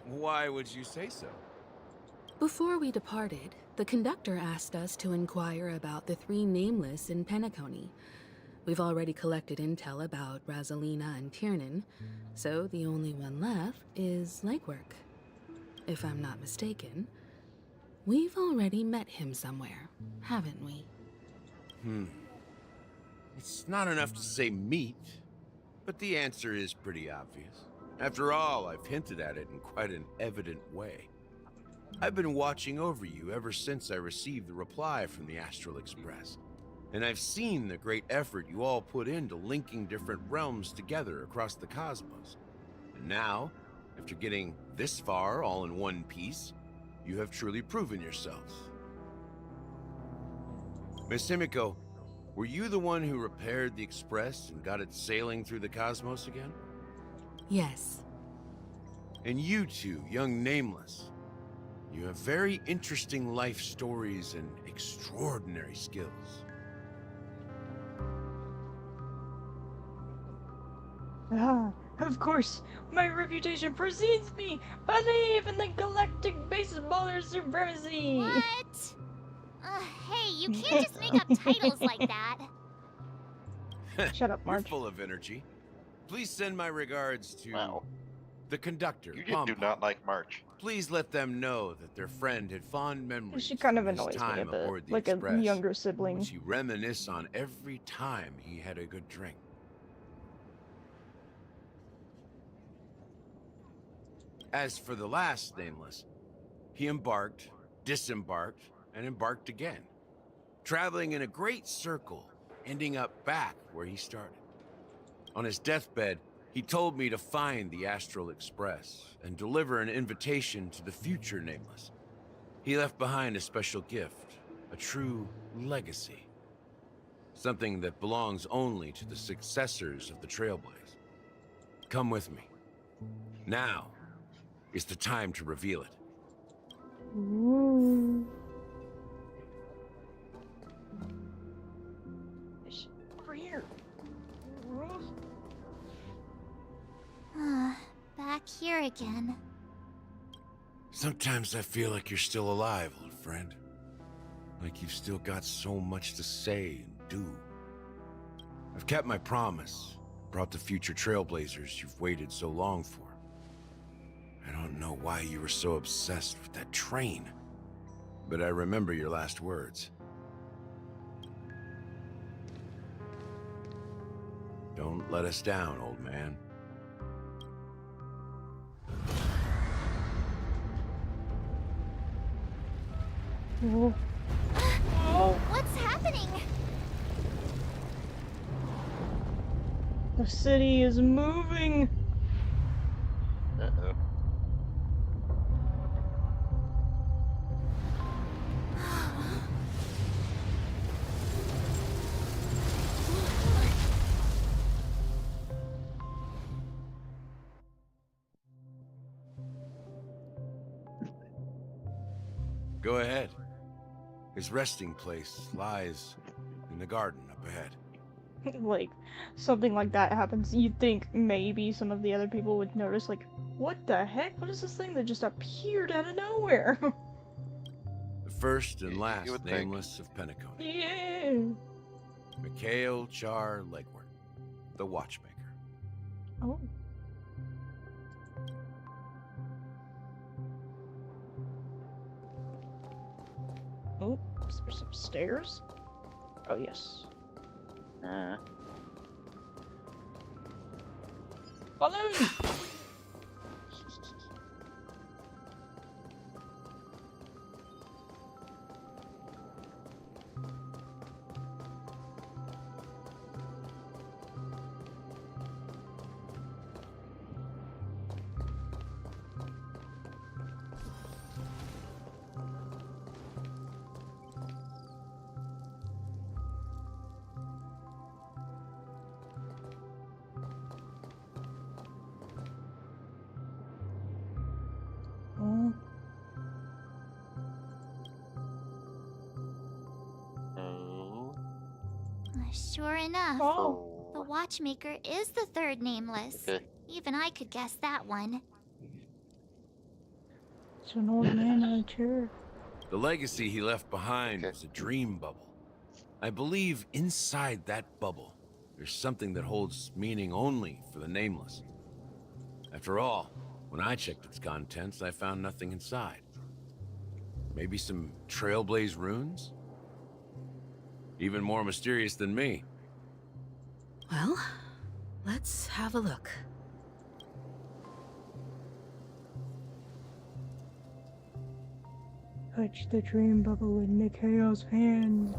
Why would you say so? Before we departed, the conductor asked us to inquire about the three nameless in Penacony. We've already collected intel about Rosalina and Tiernan, so the only one left is Legwork. If I'm not mistaken, we've already met him somewhere, haven't we? It's not enough to say meat, but the answer is pretty obvious. After all, I've hinted at it in quite an evident way. I've been watching over you ever since I received the reply from the Astral Express, and I've seen the great effort you all put into linking different realms together across the cosmos. And now, after getting this far all in one piece, you have truly proven yourselves. Miss Himiko, were you the one who repaired the Express and got it sailing through the cosmos again? Yes. And you two, young Nameless, you have very interesting life stories and extraordinary skills. Ah, of course, my reputation precedes me. Believe in the galactic baseballer supremacy. What? Hey, you can't just make up titles like that. Shut up, Marge. You're full of energy. Please send my regards to the conductor. You do not like March. Please let them know that their friend had fond memories. She kind of of his annoys me a time bit, aboard the like Express, a younger sibling. which he reminisce on every time he had a good drink. As for the last Nameless, he embarked, disembarked, and embarked again, traveling in a great circle, ending up back where he started. On his deathbed, he told me to find the Astral Express and deliver an invitation to the future Nameless. He left behind a special gift, a true legacy. Something that belongs only to the successors of the Trailblaze. Come with me. Now is the time to reveal it. Ooh. Over here. Back here again. Sometimes I feel like you're still alive, old friend. Like you've still got so much to say and do. I've kept my promise, brought the future Trailblazers you've waited so long for. I don't know why you were so obsessed with that train, but I remember your last words. Don't let us down, old man. What's happening? The city is moving. Uh-oh. Go ahead. His resting place lies in the garden up ahead. Like, something like that happens, you'd think maybe some of the other people would notice, like, what the heck? What is this thing that just appeared out of nowhere? The first and last Nameless of Penacony. Yeah. Mikhail Char Legward, the Watchmaker. Oh. Oh, is there some stairs? Oh, yes. Follow me! Oh. Sure enough, Oh. the Watchmaker is the third Nameless. Okay. Even I could guess that one. It's an old man in a chair. The legacy he left behind was a dream bubble. I believe inside that bubble, there's something that holds meaning only for the Nameless. After all, when I checked its contents, I found nothing inside. Maybe some Trailblaze runes? Even more mysterious than me. Well, let's have a look. Touch the dream bubble in Mikhail's hands.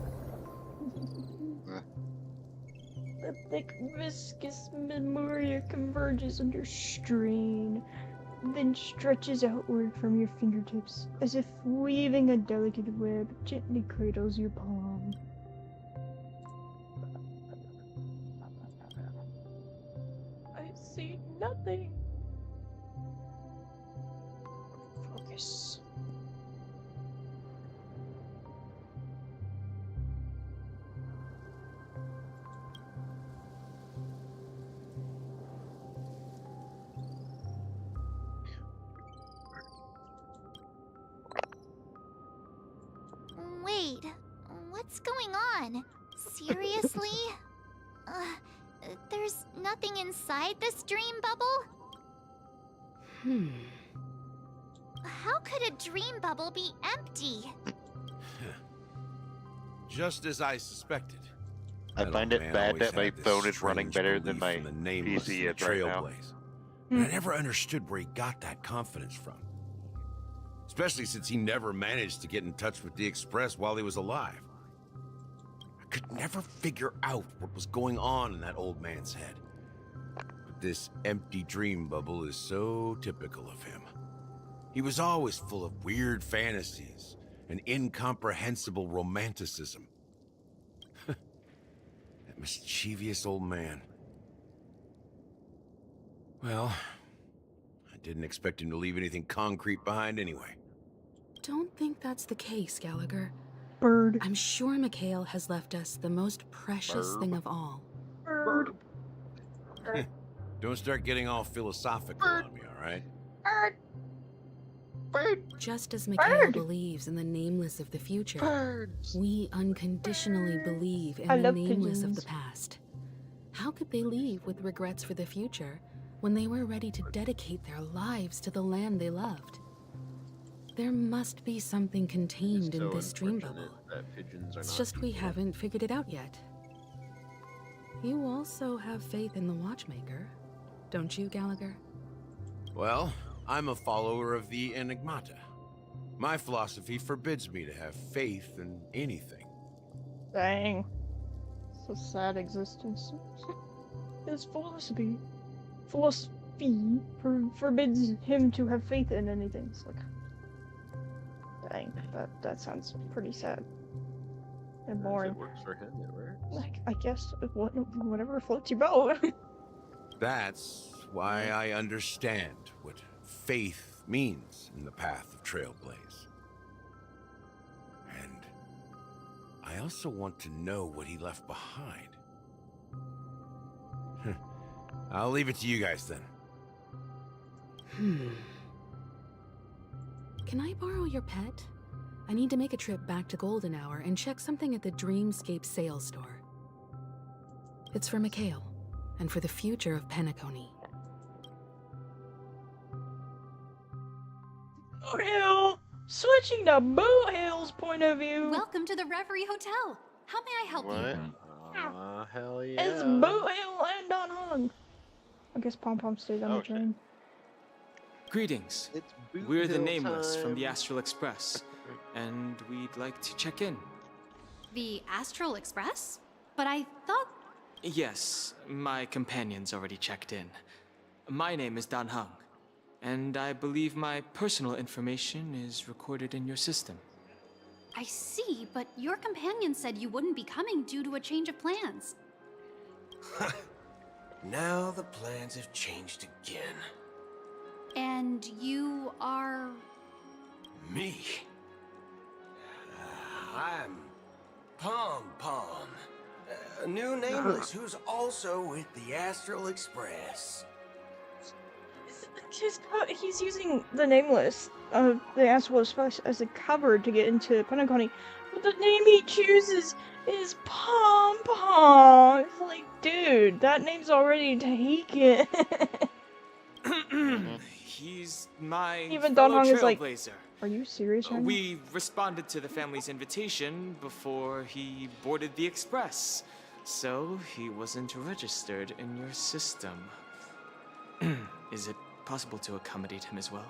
The thick, viscous memoria converges under strain, then stretches outward from your fingertips, as if weaving a delicate web gently cradles your palm. I see nothing. Focus. Wait, what's going on? Seriously? There's nothing inside this dream bubble? How could a dream bubble be empty? Just as I suspected. I That find old it man bad always that my had this phone is running strange better than belief my in the nameless PC and is right now. trailblaze. And I never understood where he got that confidence from. Especially since he never managed to get in touch with the Express while he was alive. I could never figure out what was going on in that old man's head. But this empty dream bubble is so typical of him. He was always full of weird fantasies and incomprehensible romanticism. That mischievous old man. Well, I didn't expect him to leave anything concrete behind anyway. Don't think that's the case, Gallagher. Bird. I'm sure Mikhail has left us the most precious thing of all. Bird. Don't start getting all philosophical on me, all right? Just as Mikhail believes in the nameless of the future, we unconditionally believe in I the love nameless of pigeons. the past. How could they leave with regrets for the future when they were ready to dedicate their lives to the land they loved? There must be something contained in this dream bubble. It's just we haven't figured it out yet. You also have faith in the Watchmaker, don't you, Gallagher? Well, I'm a follower of the Enigmata. My philosophy forbids me to have faith in anything. Dang. It's a sad existence. His philosophy forbids him to have faith in anything. It's like, dang, that sounds pretty sad and boring. If it works for him, it works. Like, I guess whatever floats your boat. That's why I understand what faith means in the path of Trailblaze. And I also want to know what he left behind. I'll leave it to you guys then. Can I borrow your pet? I need to make a trip back to Golden Hour and check something at the Dreamscape sales store. It's for Mikhail, and for the future of Penacony. Boot Hill! Switching to Boot Hill's point of view. Welcome to the Reverie Hotel. How may I help you? Hell yeah. It's Boot Hill and Don Hung. I guess Pom Pom stayed on the train. Greetings. Boot We're the Hill Nameless from the time. Astral Express, and we'd like to check in. The Astral Express? But I thought... Yes, my companion's already checked in. My name is Dan Hung, and I believe my personal information is recorded in your system. I see, but your companion said you wouldn't be coming due to a change of plans. Now the plans have changed again. And you are... Me? I'm Pom Pom, a new Nameless who's also with the Astral Express. He's using the Nameless of the Astral Express as a cover to get into Penacony, but the name he chooses is Pom Pom. It's like, dude, that name's already taken. He's my Even Don fellow Hung is like, trailblazer. Are you serious right now? We responded to the family's invitation before he boarded the express, so he wasn't registered in your system. Is it possible to accommodate him as well?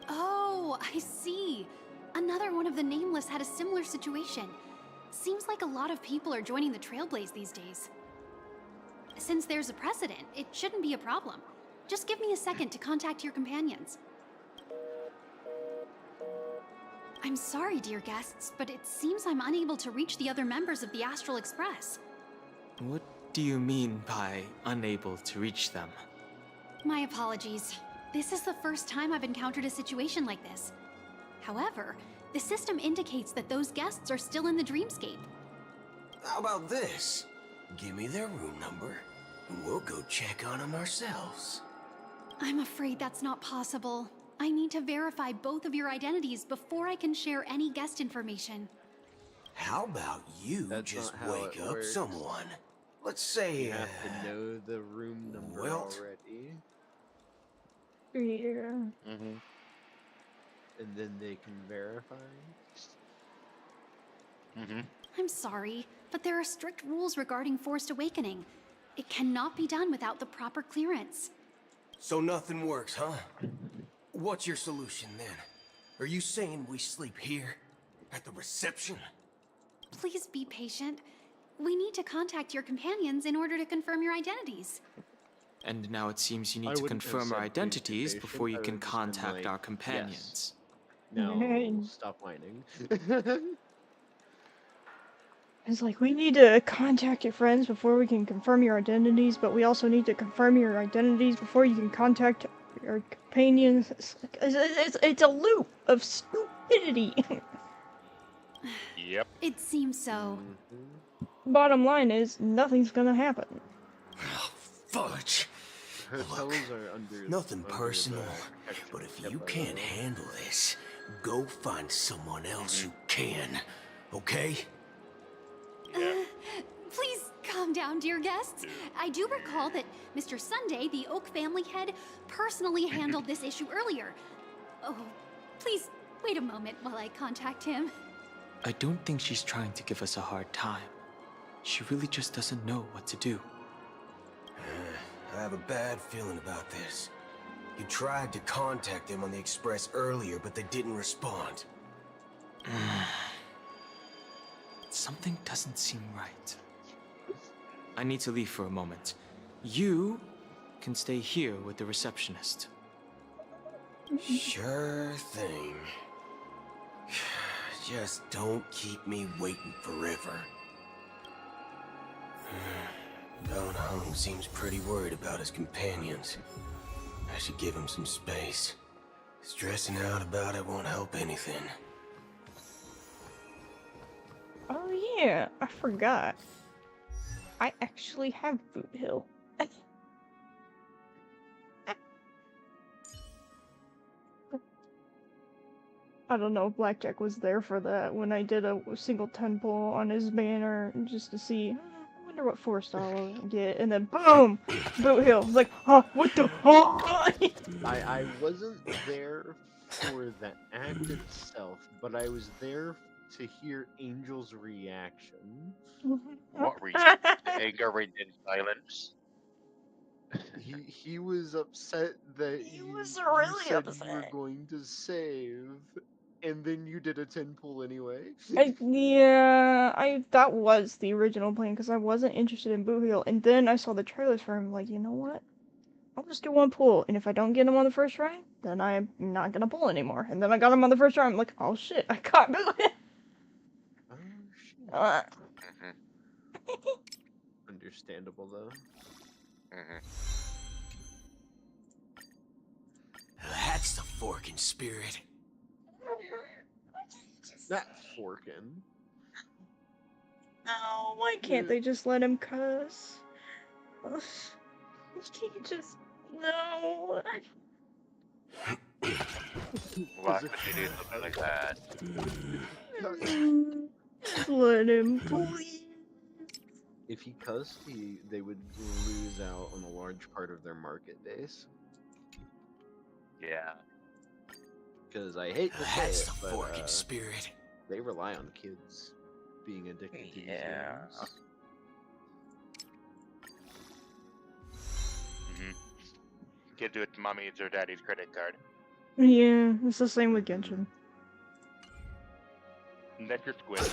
Oh, I see. Another one of the Nameless had a similar situation. Seems like a lot of people are joining the Trailblaze these days. Since there's a precedent, it shouldn't be a problem. Just give me a second to contact your companions. I'm sorry, dear guests, but it seems I'm unable to reach the other members of the Astral Express. What do you mean by unable to reach them? My apologies. This is the first time I've encountered a situation like this. However, the system indicates that those guests are still in the dreamscape. How about this? Give me their room number, and we'll go check on them ourselves. I'm afraid that's not possible. I need to verify both of your identities before I can share any guest information. How about you just wake up someone? Let's say, You have to know the room number Wilt? already. Yeah. And then they can verify. I'm sorry, but there are strict rules regarding forced awakening. It cannot be done without the proper clearance. So nothing works, huh? What's your solution then? Are you saying we sleep here? At the reception? Please be patient. We need to contact your companions in order to confirm your identities. And now it seems you I need to wouldn't have confirm our said please be identities patient, before you I can would've just been contact like, our yes. companions. No, stop whining. It's like, we need to contact your friends before we can confirm your identities, but we also need to confirm your identities before you can contact your companions. It's a loop of stupidity. Yep. It seems so. Bottom line is, nothing's gonna happen. Fudge! Hotels are under Nothing under personal, the protection but of if you HIPAA, can't though. handle this, go find someone else who can, okay? Please calm down, dear guests. I do recall that Mr. Sunday, the Oak family head, personally handled this issue earlier. Oh, please wait a moment while I contact him. I don't think she's trying to give us a hard time. She really just doesn't know what to do. I have a bad feeling about this. You tried to contact them on the express earlier, but they didn't respond. Something doesn't seem right. I need to leave for a moment. You can stay here with the receptionist. Sure thing. Just don't keep me waiting forever. Don Hung seems pretty worried about his companions. I should give him some space. Stressing out about it won't help anything. Oh yeah, I forgot. I actually have Boot Hill. I don't know if Blackjack was there for that when I did a single 10 pull on his banner just to see. I wonder what 4-star I'll get, and then boom, Boot Hill. Like, huh, what the fuck? I wasn't there for the act itself, but I was there to hear Angel's reaction. What reason? Anger in silence. He was upset that you really said upset. you were going to save, and then you did a 10 pull anyway. That was the original plan because I wasn't interested in Boot Hill, and then I saw the trailers for him. Like, you know what? I'll just do one pull, and if I don't get him on the first try, then I'm not gonna pull anymore. And then I got him on the first try. I'm like, oh shit, I got Boot Hill. Oh shit. Understandable though. That's the forking spirit. Not forking. No, why can't they just let him cuss? You can't just... No. Why could you do something like that? Just let him, please. If he cussed, they would lose out on a large part of their market base. Yeah. because I hate to say That's it, the but forking spirit. they rely on kids being addicted to these games. Kid do it to mommy's or daddy's credit card. Yeah, it's the same with Genshin. And that's your squid.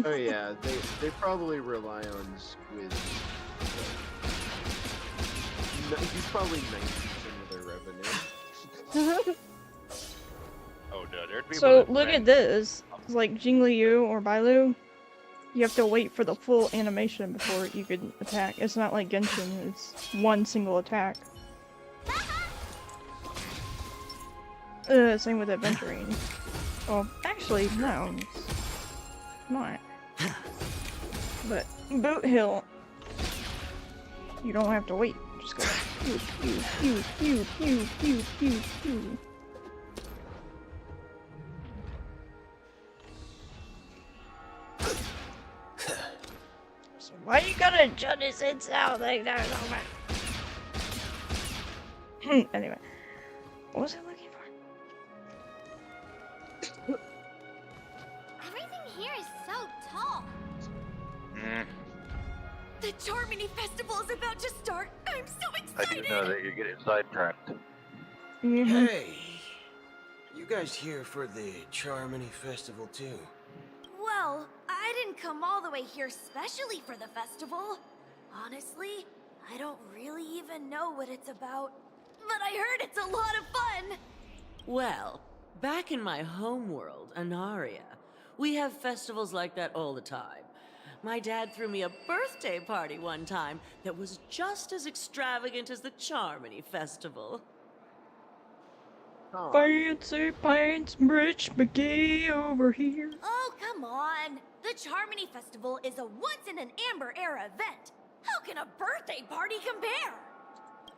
Oh yeah, they probably rely on squids. He's probably 90% of their revenue. Oh no, there'd be So look at this. It's like Jingliu or Bailu. You have to wait for the full animation before you can attack. It's not like Genshin, it's one single attack. Same with adventuring. Well, actually, no. It's not. But Boot Hill, you don't have to wait. Just go pew, pew, pew, pew, pew, pew, pew, pew. So why you gotta judge his heads out like that? Anyway, what was I looking for? Everything here is so tall. The Charmony Festival is about to start. I'm so I excited. do know that you're getting sidetracked. Hey, you guys here for the Charmony Festival too? Well, I didn't come all the way here specially for the festival. Honestly, I don't really even know what it's about. But I heard it's a lot of fun. Well, back in my homeworld, Anaria, we have festivals like that all the time. My dad threw me a birthday party one time that was just as extravagant as the Charmony Festival. Fancy pants, Rich McGee over here. Oh, come on. The Charmony Festival is a once-in-an-Amber Era event. How can a birthday party compare?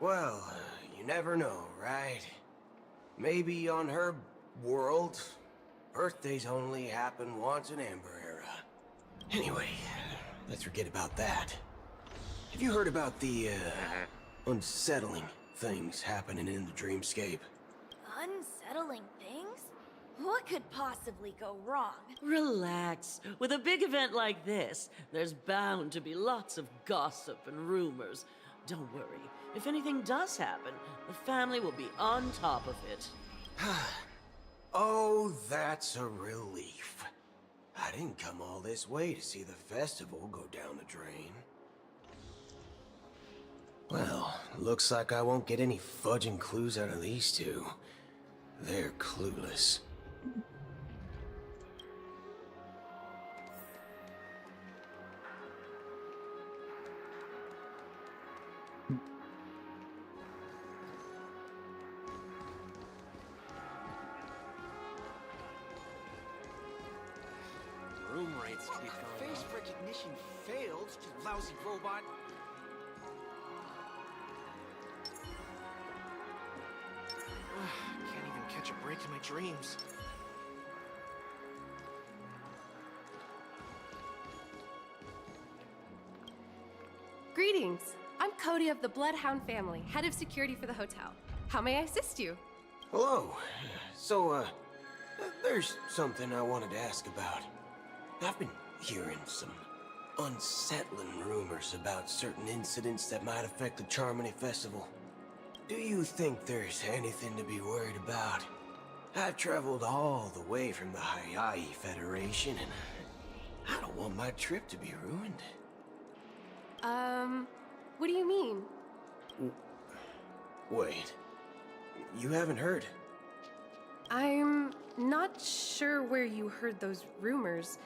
Well, you never know, right? Maybe on her world, birthdays only happen once in Amber Era. Anyway, let's forget about that. Have you heard about the, unsettling things happening in the dreamscape? Unsettling things? What could possibly go wrong? Relax. With a big event like this, there's bound to be lots of gossip and rumors. Don't worry. If anything does happen, the family will be on top of it. Oh, that's a relief. I didn't come all this way to see the festival go down the drain. Well, looks like I won't get any fudging clues out of these two. They're clueless. Room rates keep going face recognition failed, you lousy robot. Can't even catch a break in my dreams. Greetings. I'm Cody of the Bloodhound family, head of security for the hotel. How may I assist you? Hello. So, there's something I wanted to ask about. I've been hearing some unsettling rumors about certain incidents that might affect the Charmony Festival. Do you think there's anything to be worried about? I've traveled all the way from the Hayaii Federation, and I don't want my trip to be ruined. What do you mean? Wait, you haven't heard? I'm not sure where you heard those rumors,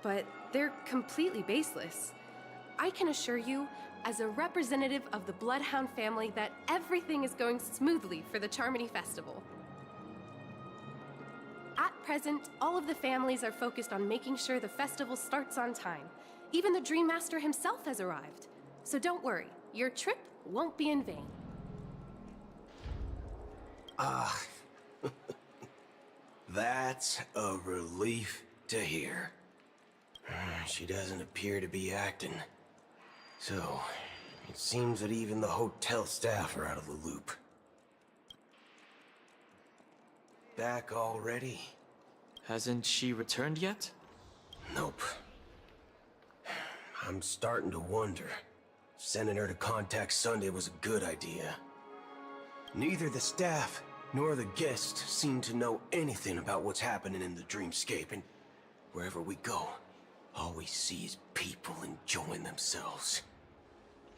but they're completely baseless. I can assure you, as a representative of the Bloodhound family, that everything is going smoothly for the Charmony Festival. At present, all of the families are focused on making sure the festival starts on time. Even the Dream Master himself has arrived. So don't worry, your trip won't be in vain. Ah, that's a relief to hear. She doesn't appear to be acting. So, it seems that even the hotel staff are out of the loop. back already? Hasn't she returned yet? Nope. I'm starting to wonder. Sending her to contact Sunday was a good idea. Neither the staff nor the guests seem to know anything about what's happening in the dreamscape, and wherever we go, all we see is people enjoying themselves.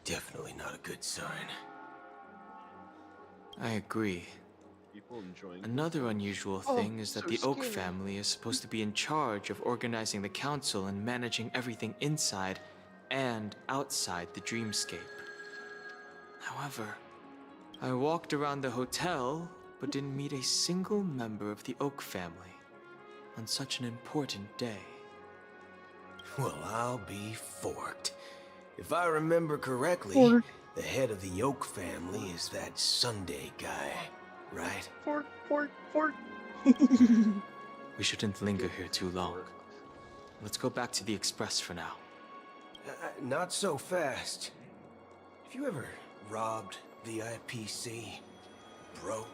Definitely not a good sign. I agree. People enjoying Another unusual thing is that so the Oak scary. family is supposed to be in charge of organizing the council and managing everything inside and outside the dreamscape. However, I walked around the hotel but didn't meet a single member of the Oak family on such an important day. Well, I'll be forked. If I remember correctly, the head of the Oak family is that Sunday guy, right? Fork. We shouldn't linger here too long. Let's go back to the Express for now. Not so fast. Have you ever robbed VIPC, bro?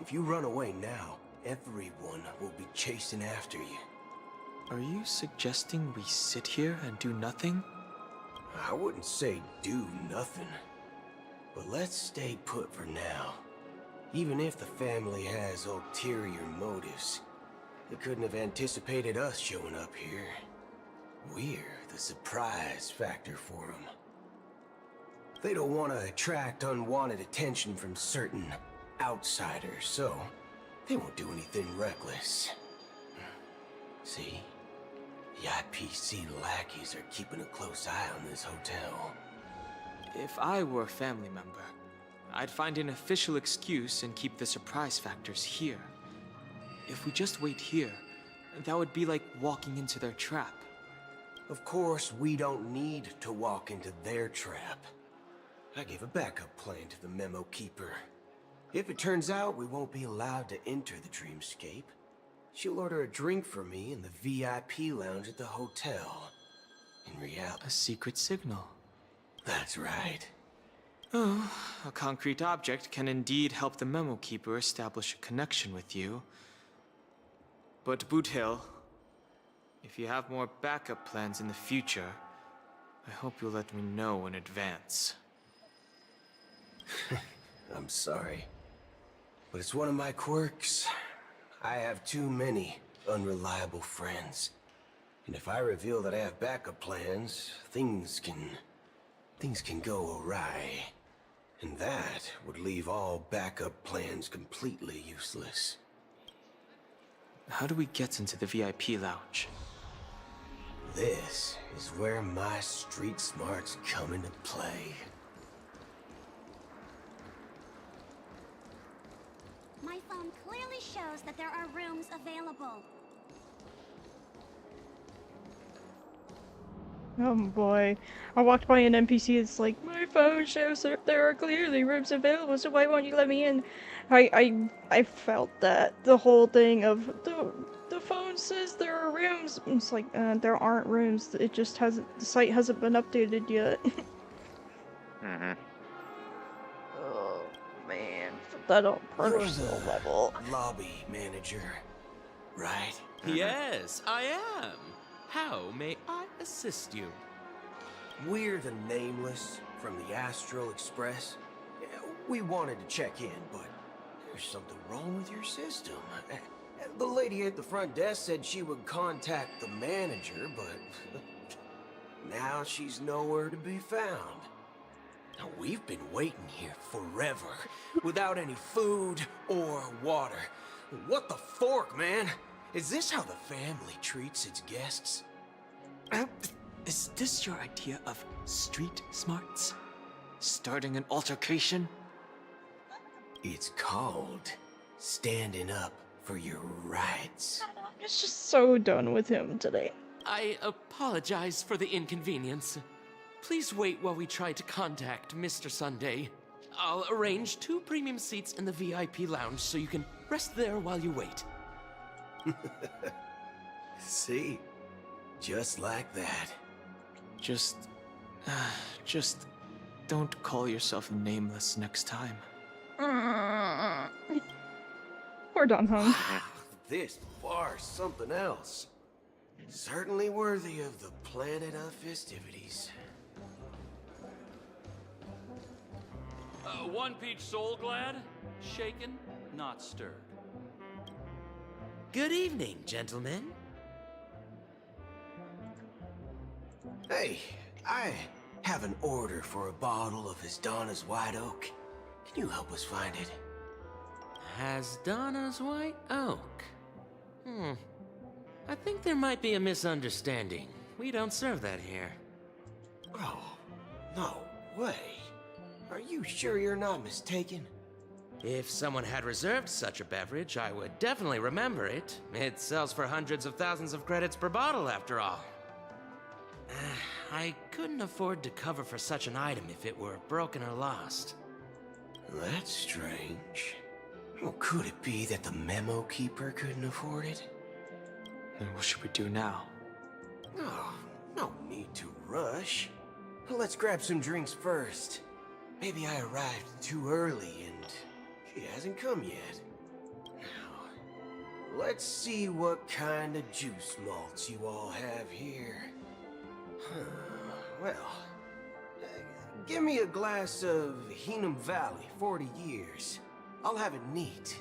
If you run away now, everyone will be chasing after you. Are you suggesting we sit here and do nothing? I wouldn't say do nothing, but let's stay put for now. Even if the family has ulterior motives, they couldn't have anticipated us showing up here. We're the surprise factor for them. They don't want to attract unwanted attention from certain outsiders, so they won't do anything reckless. See? The IPC lackeys are keeping a close eye on this hotel. If I were a family member, I'd find an official excuse and keep the surprise factors here. If we just wait here, that would be like walking into their trap. Of course, we don't need to walk into their trap. I gave a backup plan to the memo keeper. If it turns out we won't be allowed to enter the dreamscape, she'll order a drink for me in the VIP lounge at the hotel. In reality... A secret signal. That's right. Oh, a concrete object can indeed help the memo keeper establish a connection with you. But Boot Hill, if you have more backup plans in the future, I hope you'll let me know in advance. I'm sorry, but it's one of my quirks. I have too many unreliable friends. And if I reveal that I have backup plans, things can go awry. And that would leave all backup plans completely useless. How do we get into the VIP lounge? This is where my street smarts come into play. My phone clearly shows that there are rooms available. Oh boy. I walked by an NPC, it's like, my phone shows that there are clearly rooms available, so why won't you let me in? I felt that. The whole thing of, the phone says there are rooms. It's like, there aren't rooms. It just hasn't, the site hasn't been updated yet. Oh man, put that on personal level. Lobby manager, right? Yes, I am. How may I assist you? We're the Nameless from the Astral Express. We wanted to check in, but there's something wrong with your system. The lady at the front desk said she would contact the manager, but now she's nowhere to be found. Now, we've been waiting here forever, without any food or water. What the fork, man? Is this how the family treats its guests? Is this your idea of street smarts? Starting an altercation? It's called standing up for your rights. I'm just so done with him today. I apologize for the inconvenience. Please wait while we try to contact Mr. Sunday. I'll arrange 2 premium seats in the VIP lounge so you can rest there while you wait. See? Just like that. Just don't call yourself Nameless next time. We're done, hon. This bar's something else. Certainly worthy of the planet of festivities. One peach soul glad, shaken, not stirred. Good evening, gentlemen. Hey, I have an order for a bottle of Hasdana's White Oak. Can you help us find it? Hasdana's White Oak. I think there might be a misunderstanding. We don't serve that here. Oh, no way. Are you sure you're not mistaken? If someone had reserved such a beverage, I would definitely remember it. It sells for hundreds of thousands of credits per bottle, after all. I couldn't afford to cover for such an item if it were broken or lost. That's strange. Well, could it be that the memo keeper couldn't afford it? Then what should we do now? Oh, no need to rush. Let's grab some drinks first. Maybe I arrived too early and she hasn't come yet. Now, let's see what kind of juice malts you all have here. Well, give me a glass of Hinam Valley, 40 years. I'll have it neat.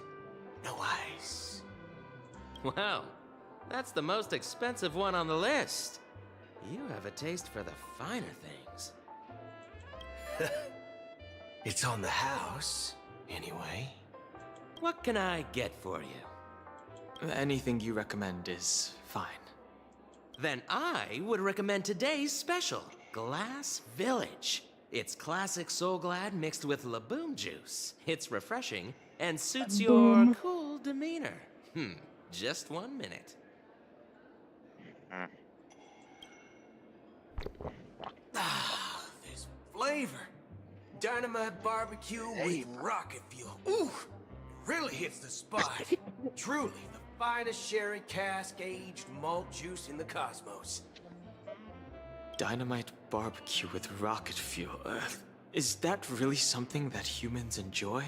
No ice. Wow, that's the most expensive one on the list. You have a taste for the finer things. It's on the house, anyway. What can I get for you? Anything you recommend is fine. Then I would recommend today's special, Glass Village. It's classic Soul Glad mixed with Laboom juice. It's refreshing and suits your cool demeanor. Just 1 minute. Ah, this flavor. Dynamite barbecue with rocket fuel. Ooh, really hits the spot. Truly the finest sherry cask aged malt juice in the cosmos. Dynamite barbecue with rocket fuel. Is that really something that humans enjoy?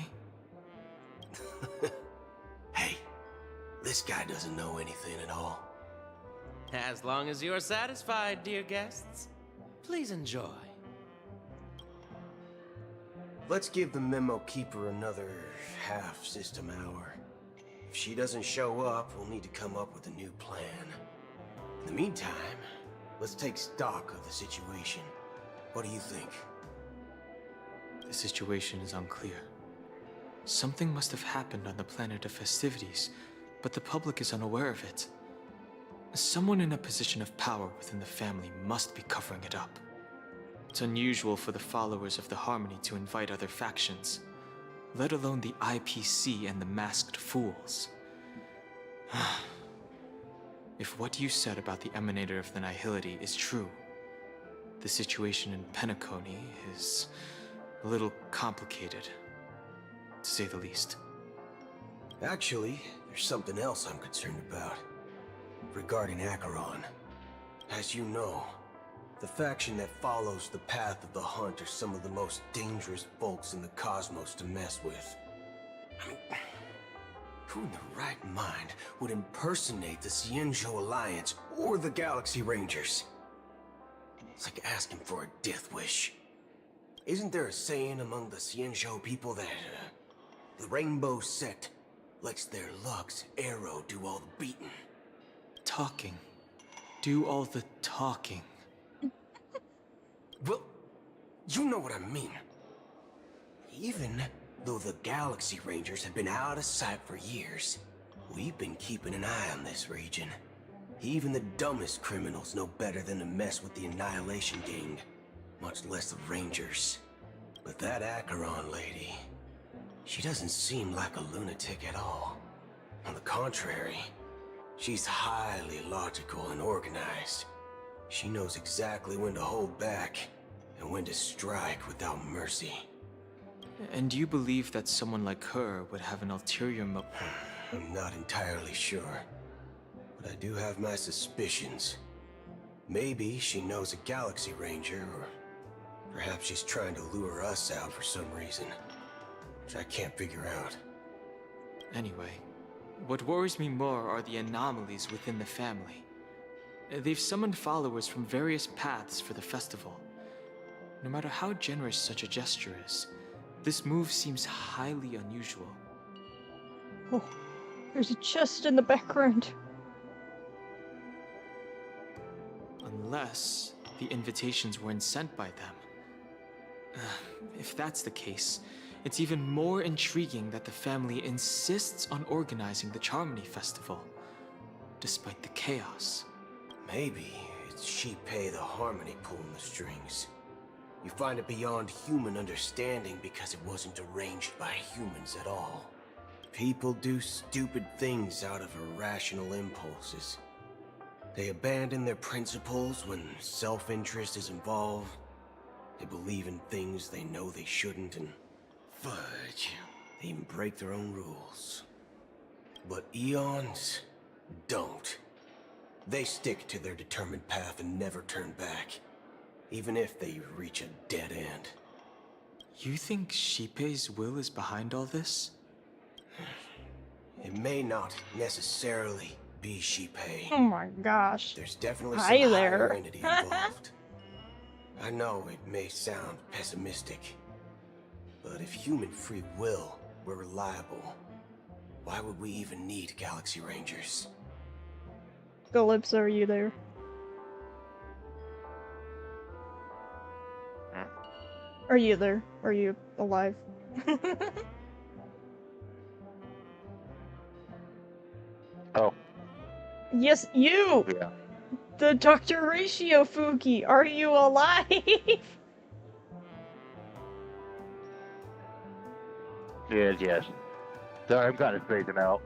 Hey, this guy doesn't know anything at all. As long as you're satisfied, dear guests, please enjoy. Let's give the memo keeper another half-system hour. If she doesn't show up, we'll need to come up with a new plan. In the meantime, let's take stock of the situation. What do you think? The situation is unclear. Something must have happened on the planet of festivities, but the public is unaware of it. Someone in a position of power within the family must be covering it up. It's unusual for the followers of the Harmony to invite other factions, let alone the IPC and the Masked Fools. If what you said about the Emanator of the Nihility is true, the situation in Penacony is a little complicated, to say the least. Actually, there's something else I'm concerned about. Regarding Acheron. As you know, the faction that follows the path of the Hunt are some of the most dangerous folks in the cosmos to mess with. I mean, who in their right mind would impersonate the Cienjo Alliance or the Galaxy Rangers? It's like asking for a death wish. Isn't there a saying among the Cienjo people that the Rainbow Sect lets their Lux arrow do all the beating? Talking. Do all the talking. Well, you know what I mean. Even though the Galaxy Rangers have been out of sight for years, we've been keeping an eye on this region. Even the dumbest criminals know better than to mess with the Annihilation Gang, much less the Rangers. But that Acheron lady, she doesn't seem like a lunatic at all. On the contrary, she's highly logical and organized. She knows exactly when to hold back and when to strike without mercy. And you believe that someone like her would have an ulterior motive? I'm not entirely sure, but I do have my suspicions. Maybe she knows a Galaxy Ranger, or perhaps she's trying to lure us out for some reason, which I can't figure out. Anyway, What worries me more are the anomalies within the family. They've summoned followers from various paths for the festival. No matter how generous such a gesture is, this move seems highly unusual. Oh, there's a chest in the background. Unless the invitations weren't sent by them. If that's the case, it's even more intriguing that the family insists on organizing the Charmony Festival, despite the chaos. Maybe it's Shipei the Harmony pulling the strings. You find it beyond human understanding because it wasn't arranged by humans at all. People do stupid things out of irrational impulses. They abandon their principles when self-interest is involved. They believe in things they know they shouldn't, and fudge, they even break their own rules. But Eons don't. They stick to their determined path and never turn back, even if they reach a dead end. You think Shipei's will is behind all this? It may not necessarily be Shipei. Oh my gosh. There's definitely some Hi higher there. entity involved. I know it may sound pessimistic, but if human free will were reliable, why would we even need Galaxy Rangers? Calypso, are you there? Are you there? Are you alive? Oh. Yes, you! Yeah. The Dr. Ratio Fuki, are you alive? Yes. Sorry, I'm kind of phasing out.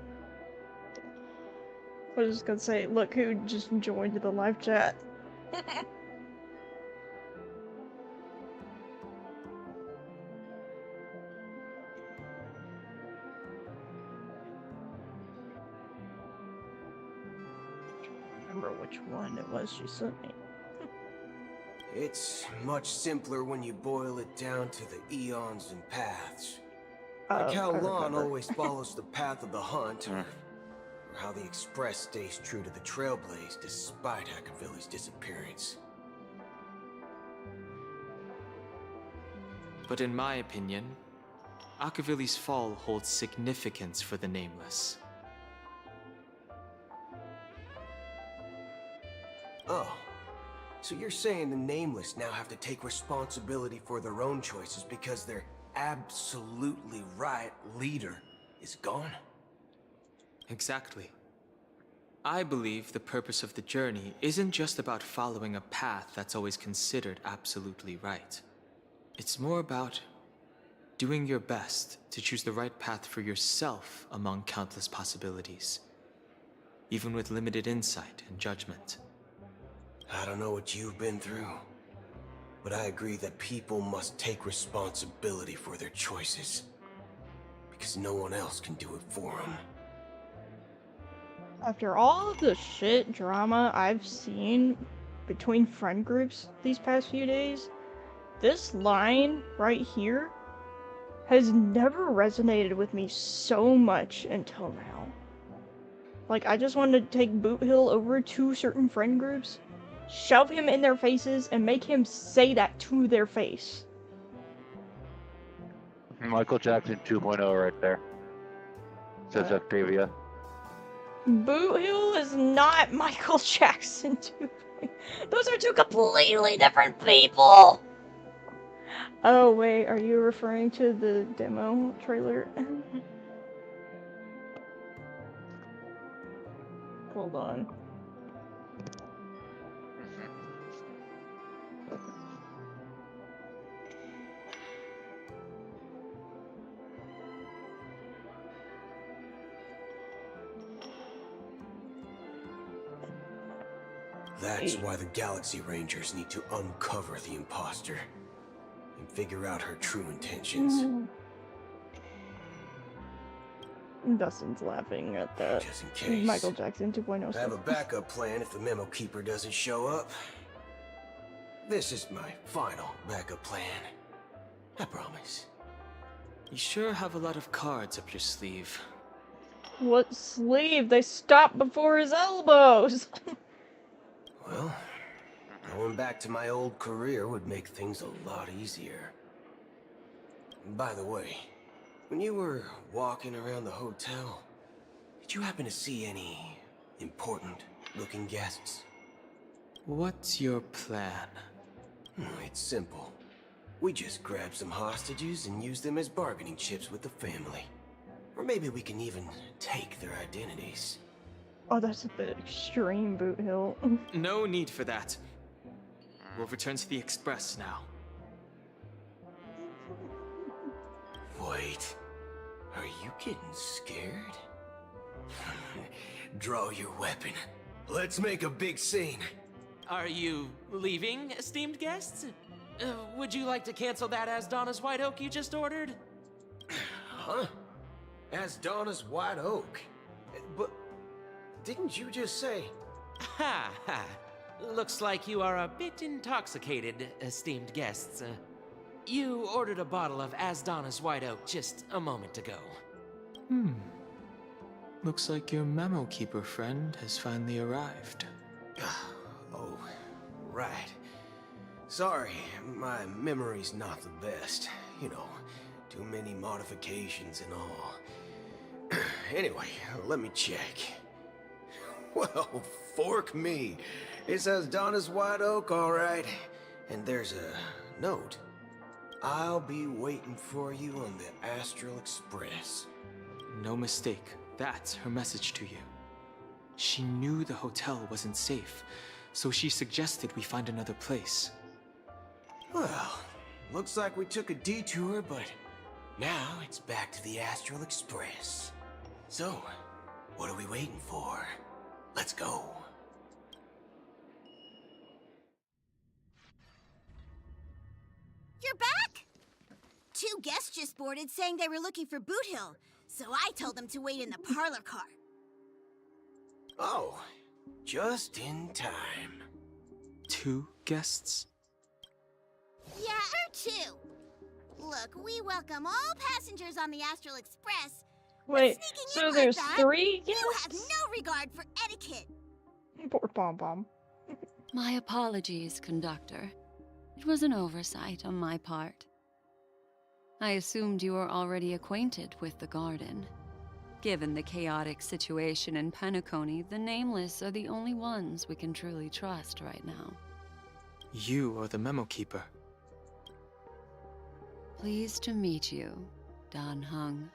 I was just gonna say, look who just joined the live chat. Remember which one it was she sent me. It's much simpler when you boil it down to the eons and paths. Like how I Lon remember. always follows the path of the hunt, or how the Express stays true to the Trailblaze despite Akavilli's disappearance. But in my opinion, Akavilli's fall holds significance for the Nameless. Oh, so you're saying the Nameless now have to take responsibility for their own choices because their absolutely right leader is gone? Exactly. I believe the purpose of the journey isn't just about following a path that's always considered absolutely right. It's more about doing your best to choose the right path for yourself among countless possibilities, even with limited insight and judgment. I don't know what you've been through, but I agree that people must take responsibility for their choices, because no one else can do it for them. After all the shit drama I've seen between friend groups these past few days, this line right here has never resonated with me so much until now. Like, I just wanted to take Boot Hill over to certain friend groups, shove him in their faces, and make him say that to their face. Michael Jackson 2.0 right there. Says Octavia. Boot Hill is not Michael Jackson 2.0. Those are two completely different people! Oh, wait, are you referring to the demo trailer? Hold on. That's why the Galaxy Rangers need to uncover the imposter and figure out her true intentions. Dustin's laughing at that. Just in case. Michael Jackson 2.0 I have a stuff. backup plan if the Memo Keeper doesn't show up. This is my final backup plan. I promise. You sure have a lot of cards up your sleeve. What sleeve? They stopped before his elbows. Well, going back to my old career would make things a lot easier. By the way, when you were walking around the hotel, did you happen to see any important-looking guests? What's your plan? It's simple. We just grab some hostages and use them as bargaining chips with the family. Or maybe we can even take their identities. Oh, that's a bit extreme, Boot Hill. No need for that. We'll return to the Express now. Wait, are you getting scared? Draw your weapon. Let's make a big scene. Are you leaving, esteemed guests? Would you like to cancel that Asdona's White Oak you just ordered? Huh? Asdona's White Oak? But didn't you just say... Ha ha. Looks like you are a bit intoxicated, esteemed guests. You ordered a bottle of Asdona's White Oak just a moment ago. Looks like your memo keeper friend has finally arrived. Oh, right. Sorry, my memory's not the best. You know, too many modifications and all. Anyway, let me check. Well, fork me. It says Donna's White Oak, all right. And there's a note. I'll be waiting for you on the Astral Express. No mistake. That's her message to you. She knew the hotel wasn't safe, so she suggested we find another place. Well, looks like we took a detour, but now it's back to the Astral Express. So, what are we waiting for? Let's go. You're back? 2 guests just boarded saying they were looking for Boot Hill, so I told them to wait in the parlor car. Oh, just in time. 2 guests? Yeah, or 2. Look, we welcome all passengers on the Astral Express. Wait, so there's 3 guests? You have no regard for etiquette. Poor Pom Pom. My apologies, conductor. It was an oversight on my part. I assumed you were already acquainted with the garden. Given the chaotic situation in Penacony, the Nameless are the only ones we can truly trust right now. You are the memo keeper. Pleased to meet you, Dan Hung.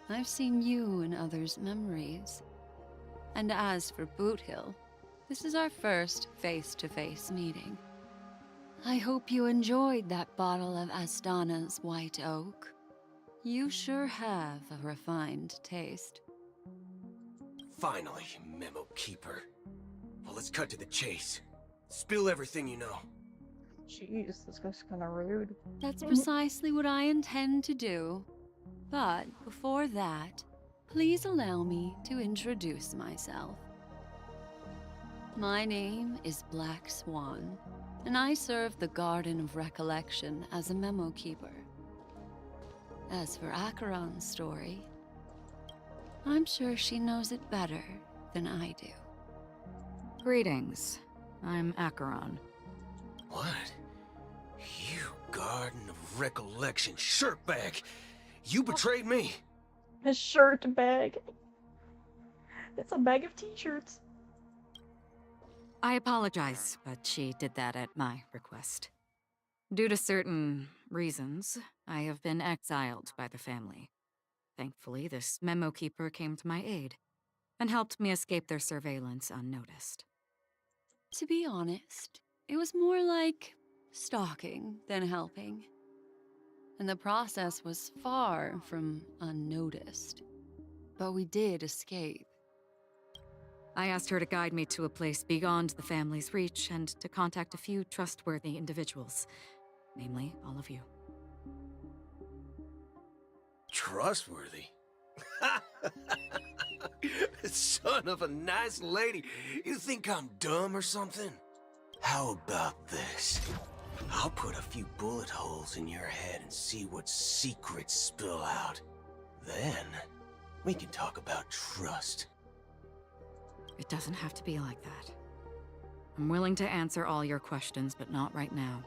I've seen you in others' memories. And as for Boot Hill, this is our first face-to-face meeting. I hope you enjoyed that bottle of Asdona's White Oak. You sure have a refined taste. Finally, memo keeper. Well, let's cut to the chase. Spill everything you know. Jeez, this guy's kinda rude. That's precisely what I intend to do. But before that, please allow me to introduce myself. My name is Black Swan, and I serve the Garden of Recollection as a memo keeper. As for Acheron's story, I'm sure she knows it better than I do. Greetings. I'm Acheron. What? You Garden of Recollection shirtbag! You betrayed me! A shirt bag. It's a bag of t-shirts. I apologize, but she did that at my request. Due to certain reasons, I have been exiled by the family. Thankfully, this memo keeper came to my aid and helped me escape their surveillance unnoticed. To be honest, it was more like stalking than helping. And the process was far from unnoticed. But we did escape. I asked her to guide me to a place beyond the family's reach and to contact a few trustworthy individuals, namely all of you. Trustworthy? Son of a nice lady. You think I'm dumb or something? How about this? I'll put a few bullet holes in your head and see what secrets spill out. Then, We can talk about trust. It doesn't have to be like that. I'm willing to answer all your questions, but not right now.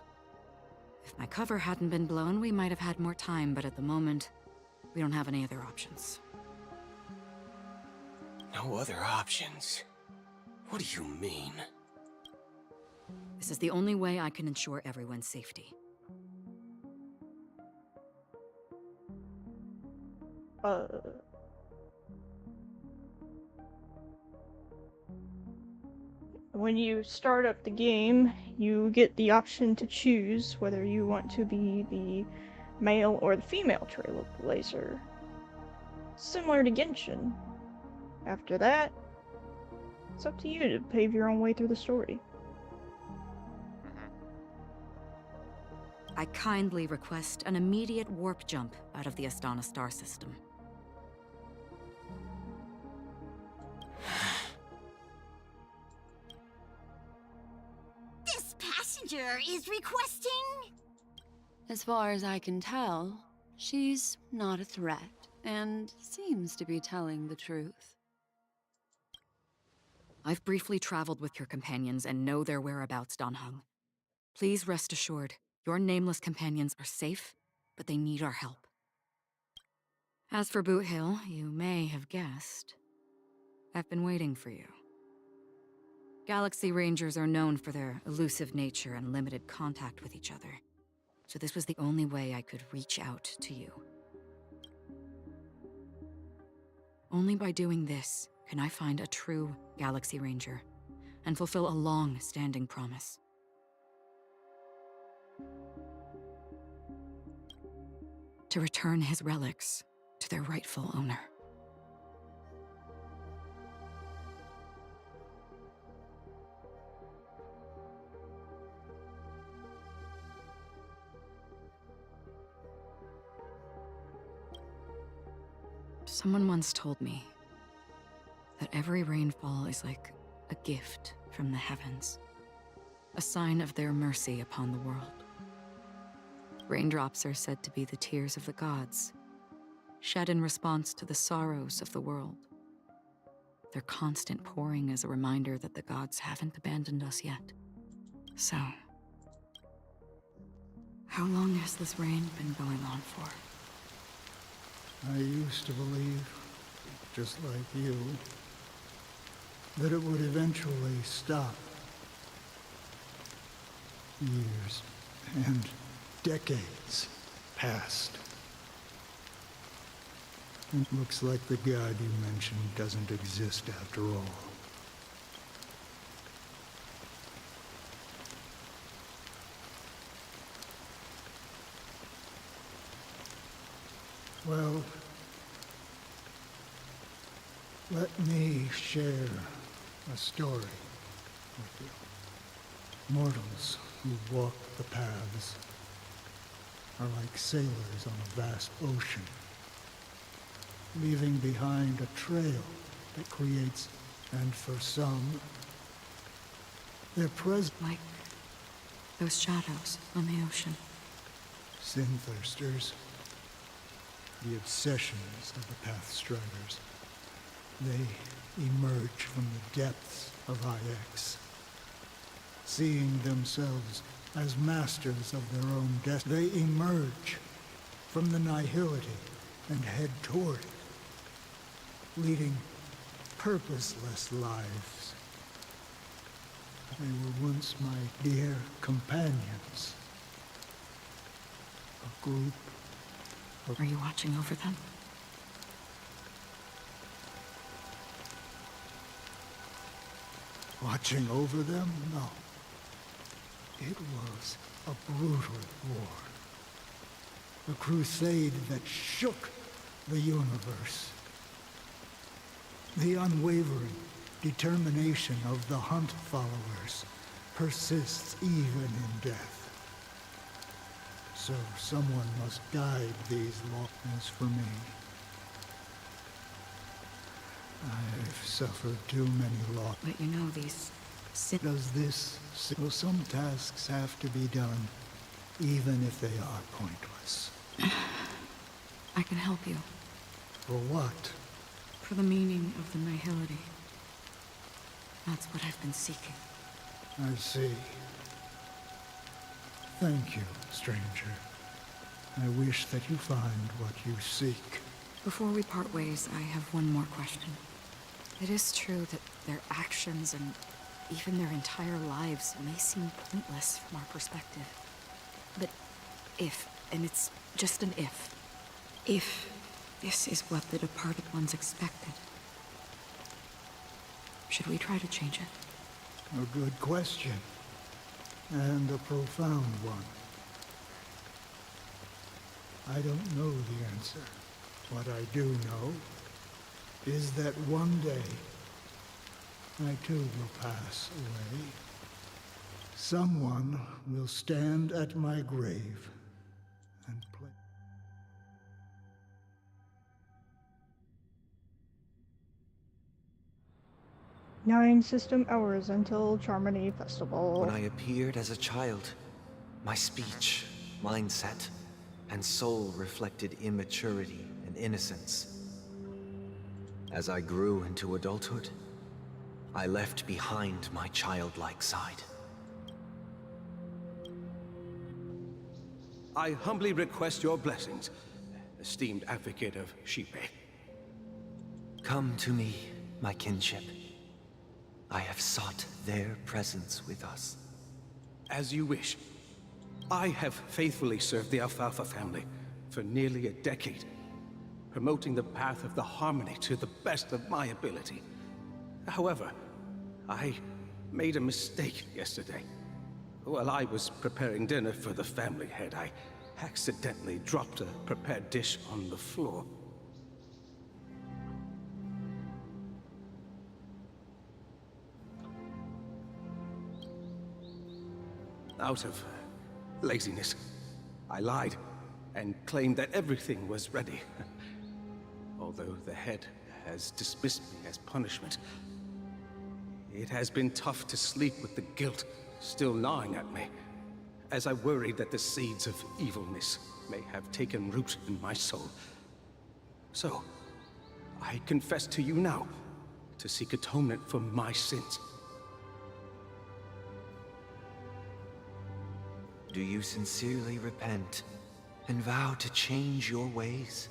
If my cover hadn't been blown, we might have had more time, but at the moment, we don't have any other options. No other options? What do you mean? This is the only way I can ensure everyone's safety. When you start up the game, you get the option to choose whether you want to be the male or the female trailblazer. Similar to Genshin. After that, it's up to you to pave your own way through the story. I kindly request an immediate warp jump out of the Astana star system. This passenger is requesting... As far as I can tell, she's not a threat, and seems to be telling the truth. I've briefly traveled with your companions and know their whereabouts, Danheng. Please rest assured, your nameless companions are safe, but they need our help. As for Boot Hill, you may have guessed. I've been waiting for you. Galaxy Rangers are known for their elusive nature and limited contact with each other, so this was the only way I could reach out to you. Only by doing this can I find a true Galaxy Ranger and fulfill a long-standing promise. To return his relics to their rightful owner. Someone once told me that every rainfall is like a gift from the heavens, a sign of their mercy upon the world. Raindrops are said to be the tears of the gods, shed in response to the sorrows of the world. Their constant pouring is a reminder that the gods haven't abandoned us yet. So, how long has this rain been going on for? I used to believe, just like you, that it would eventually stop. Years and decades passed. It looks like the god you mentioned doesn't exist after all. Well, let me share a story with you. Mortals who walk the paths are like sailors on a vast ocean, leaving behind a trail that creates, and for some, their presence. Like those shadows on the ocean. Sin-thirsters. The obsessions of the Pathstriders. They emerge from the depths of IX, seeing themselves as masters of their own destiny. They emerge from the nihility and head toward it, leading purposeless lives. They were once my dear companions. A group. Are you watching over them? Watching over them? No. It was a brutal war. A crusade that shook the universe. The unwavering determination of the Hunt followers persists even in death. So someone must guide these laws for me. I've suffered too many losses. But you know these... Does this... Well, some tasks have to be done, even if they are pointless. I can help you. For what? for the meaning of the nihility. That's what I've been seeking. I see. Thank you, stranger. I wish that you find what you seek. Before we part ways, I have one more question. It is true that their actions and even their entire lives may seem pointless from our perspective. But if, and it's just an if this is what the departed ones expected, should we try to change it? A good question. And a profound one. I don't know the answer. What I do know is that one day, I too will pass away. Someone will stand at my grave and play. 9 system hours until Charmony Festival. When I appeared as a child, my speech, mindset, and soul reflected immaturity and innocence. As I grew into adulthood, I left behind my childlike side. I humbly request your blessings, esteemed advocate of Shipe. Come to me, my kinship. I have sought their presence with us. As you wish. I have faithfully served the Alfalfa family for nearly a decade, promoting the path of the harmony to the best of my ability. However, I made a mistake yesterday. While I was preparing dinner for the family head, I accidentally dropped a prepared dish on the floor. Out of laziness, I lied and claimed that everything was ready. Although the head has dismissed me as punishment, it has been tough to sleep with the guilt still gnawing at me, as I worried that the seeds of evilness may have taken root in my soul. So, I confess to you now to seek atonement for my sins. Do you sincerely repent and vow to change your ways?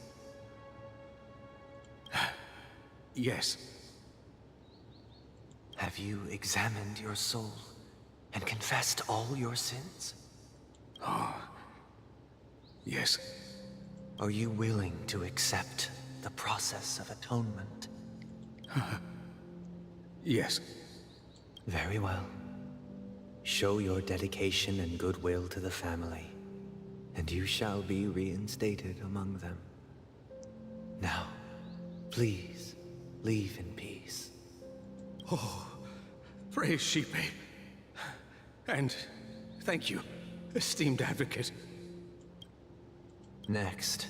Yes. Have you examined your soul and confessed all your sins? Oh, yes. Are you willing to accept the process of atonement? Yes. Very well. Show your dedication and goodwill to the family, and you shall be reinstated among them. Now, please, leave in peace. Oh, praise Shipe. And thank you, esteemed advocate. Next,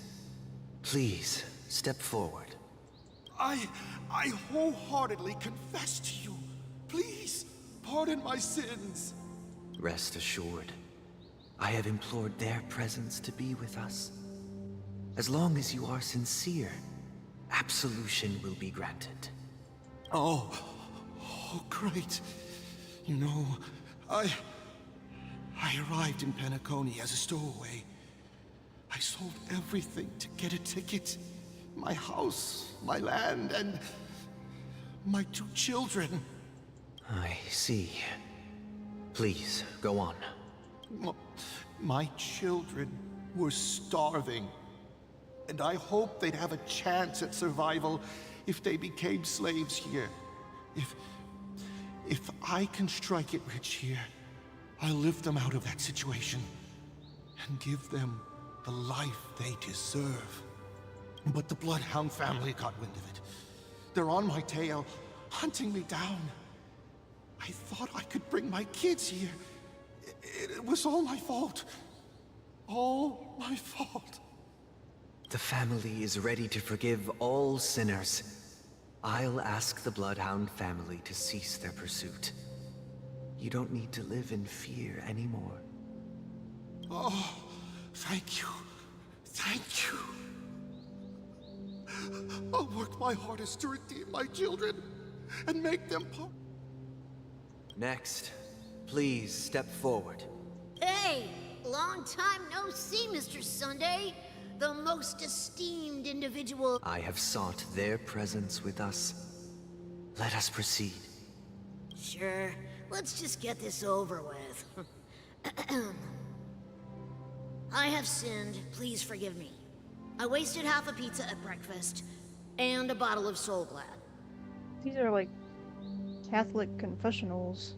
please step forward. I wholeheartedly confess to you. Please, pardon my sins. Rest assured, I have implored their presence to be with us. As long as you are sincere, absolution will be granted. Oh, great. You know, I arrived in Penacony as a stowaway. I sold everything to get a ticket. My house, my land, and my 2 children. I see. Please, go on. My children were starving, and I hoped they'd have a chance at survival if they became slaves here. If I can strike it rich here, I'll lift them out of that situation and give them the life they deserve. But the Bloodhound family got wind of it. They're on my tail, hunting me down. I thought I could bring my kids here. It was all my fault. All my fault. The family is ready to forgive all sinners. I'll ask the Bloodhound family to cease their pursuit. You don't need to live in fear anymore. Oh, thank you. Thank you. I'll work my hardest to redeem my children and make them part. Next, please step forward. Hey! Long time no see, Mr. Sunday. The most esteemed individual. I have sought their presence with us. Let us proceed. Sure. Let's just get this over with. I have sinned. Please forgive me. I wasted half a pizza at breakfast and a bottle of Soul Glad. These are like Catholic confessionals.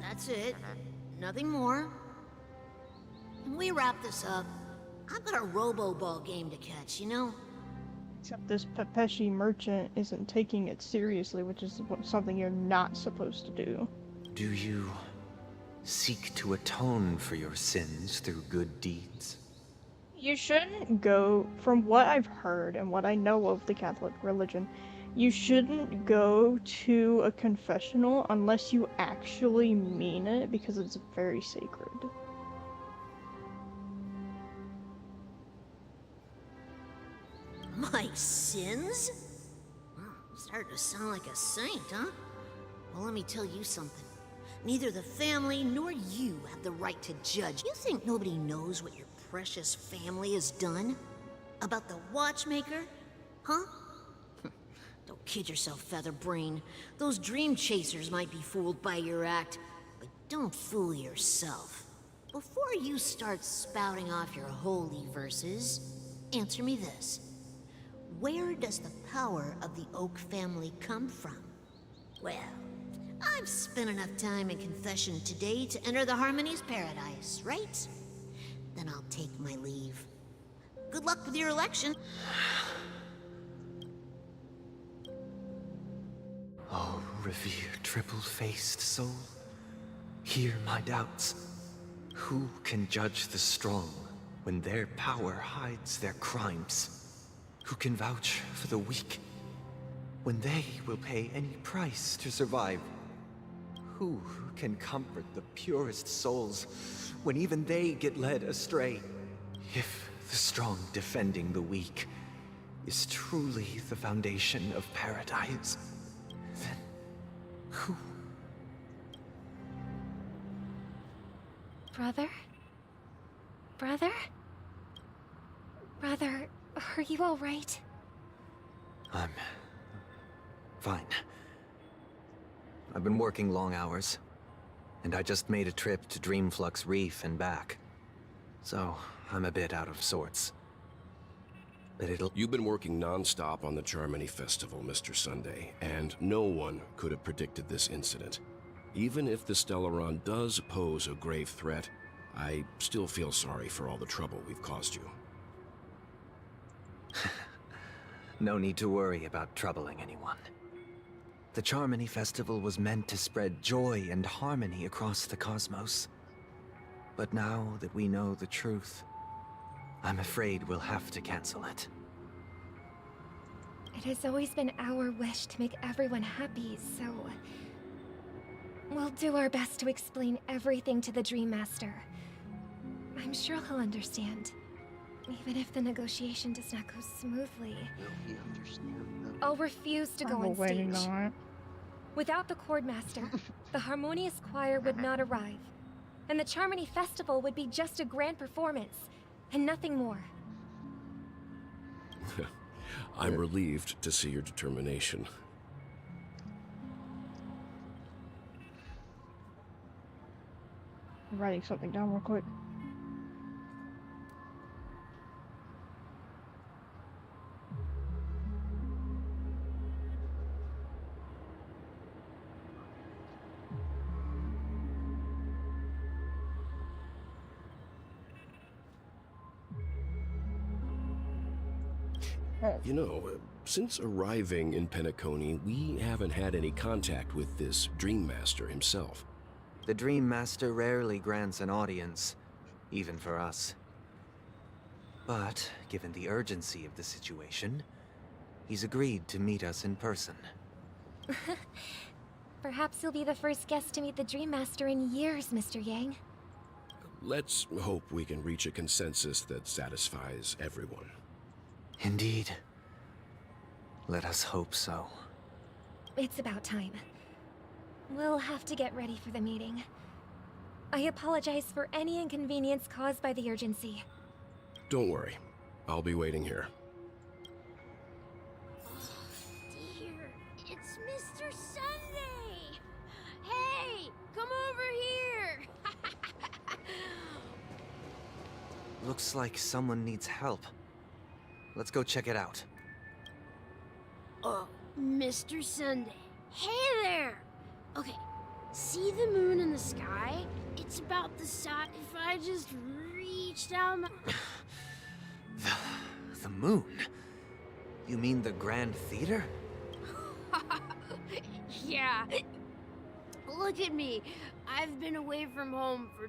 That's it. Nothing more. When we wrap this up, I've got a robo-ball game to catch, you know? Except this Pepeshi merchant isn't taking it seriously, which is something you're not supposed to do. Do you seek to atone for your sins through good deeds? You shouldn't go, from what I've heard and what I know of the Catholic religion, you shouldn't go to a confessional unless you actually mean it, because it's very sacred. My sins? Well, I'm starting to sound like a saint, huh? Well, let me tell you something. Neither the family nor you have the right to judge. You think nobody knows what your precious family has done? About the watchmaker? Huh? Don't kid yourself, Featherbrain. Those dream chasers might be fooled by your act, but don't fool yourself. Before you start spouting off your holy verses, answer me this. Where does the power of the Oak family come from? Well, I've spent enough time in confession today to enter the Harmony's paradise, right? Then I'll take my leave. Good luck with your election. Oh, revered triple-faced soul, hear my doubts. Who can judge the strong when their power hides their crimes? Who can vouch for the weak when they will pay any price to survive? Who can comfort the purest souls when even they get led astray? If the strong defending the weak is truly the foundation of paradise, then who? Brother? Brother? Brother, are you all right? I'm fine. I've been working long hours, and I just made a trip to Dreamflux Reef and back. So, I'm a bit out of sorts. But You've been working non-stop on the Charmony Festival, Mr. Sunday, and no one could have predicted this incident. Even if the Stellaron does pose a grave threat, I still feel sorry for all the trouble we've caused you. No need to worry about troubling anyone. The Charmony Festival was meant to spread joy and harmony across the cosmos. But now that we know the truth, I'm afraid we'll have to cancel it. It has always been our wish to make everyone happy, so... we'll do our best to explain everything to the Dream Master. I'm sure he'll understand. Even if the negotiation does not go smoothly. Will he understand? I'll refuse to go on stage. Without the Chord Master, the Harmonious Choir would not arrive. And the Charmony Festival would be just a grand performance, and nothing more. I'm relieved to see your determination. I'm writing something down real quick. You know, since arriving in Penacony, we haven't had any contact with this Dream Master himself. The Dream Master rarely grants an audience, even for us. But, given the urgency of the situation, he's agreed to meet us in person. Perhaps you'll be the first guest to meet the Dream Master in years, Mr. Yang. Let's hope we can reach a consensus that satisfies everyone. Indeed. Let us hope so. It's about time. We'll have to get ready for the meeting. I apologize for any inconvenience caused by the urgency. Don't worry. I'll be waiting here. Dear, it's Mr. Sunday! Hey, come over here! Looks like someone needs help. Let's go check it out. Oh, Mr. Sunday. Hey there! Okay, see the moon in the sky? It's about the size if I just reached out my... The moon? You mean the Grand Theater? Yeah. Look at me. I've been away from home for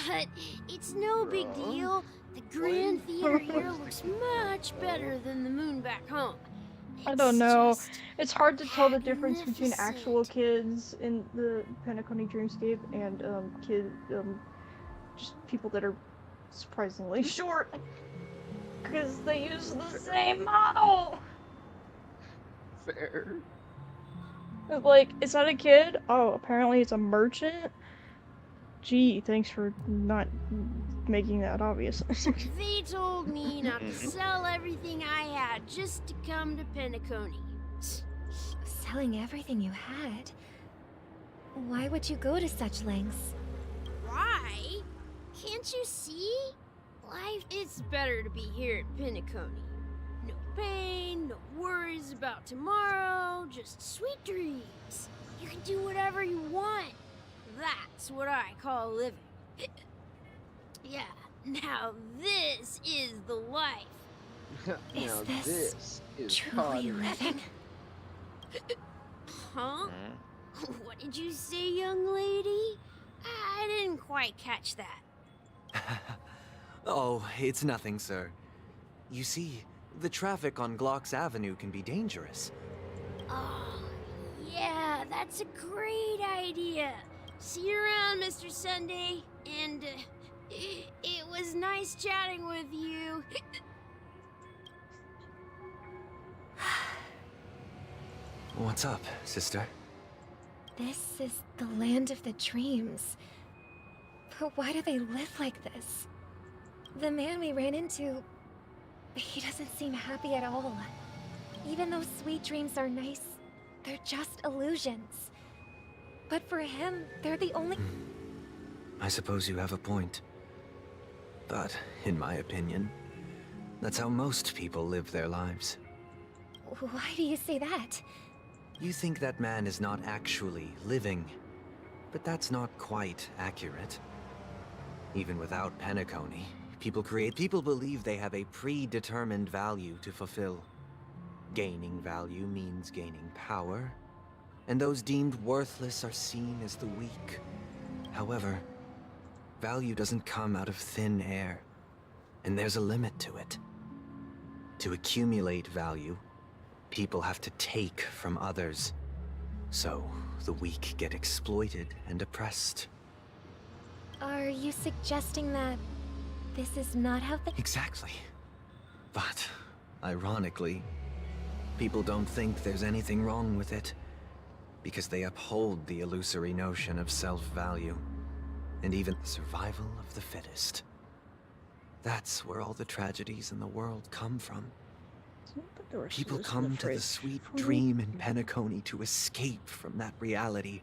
but it's no big deal. The Grand Theater here looks much better than the moon back home. I don't know. It's hard to tell the difference between actual kids in the Penacony Dreamscape and just people that are surprisingly short. Because they use the same model! Fair. Like, is that a kid? Oh, apparently it's a merchant? Gee, thanks for not making that obvious. They told me not to sell everything I had just to come to Penacony. Selling everything you had? Why would you go to such lengths? Why? Can't you see? Life is better to be here at Penacony. No pain, no worries about tomorrow, just sweet dreams. You can do whatever you want. That's what I call living. Yeah, now this is the life. Now this is truly living? Huh? What did you say, young lady? I didn't quite catch that. Oh, it's nothing, sir. You see, the traffic on Glock's Avenue can be dangerous. Oh, yeah, that's a great idea. See you around, Mr. Sunday. And it was nice chatting with you. What's up, sister? This is the land of the dreams. But why do they live like this? The man we ran into, he doesn't seem happy at all. Even though sweet dreams are nice, they're just illusions. But for him, they're the only... I suppose you have a point. But, in my opinion, that's how most people live their lives. Why do you say that? You think that man is not actually living, but that's not quite accurate. Even without Penacony, people believe they have a predetermined value to fulfill. Gaining value means gaining power, and those deemed worthless are seen as the weak. However, value doesn't come out of thin air, and there's a limit to it. To accumulate value, people have to take from others. So, the weak get exploited and oppressed. Are you suggesting that this is not how the... Exactly. But, ironically, people don't think there's anything wrong with it, because they uphold the illusory notion of self-value, and even the survival of the fittest. That's where all the tragedies in the world come from. People come to the sweet dream in Penacony to escape from that reality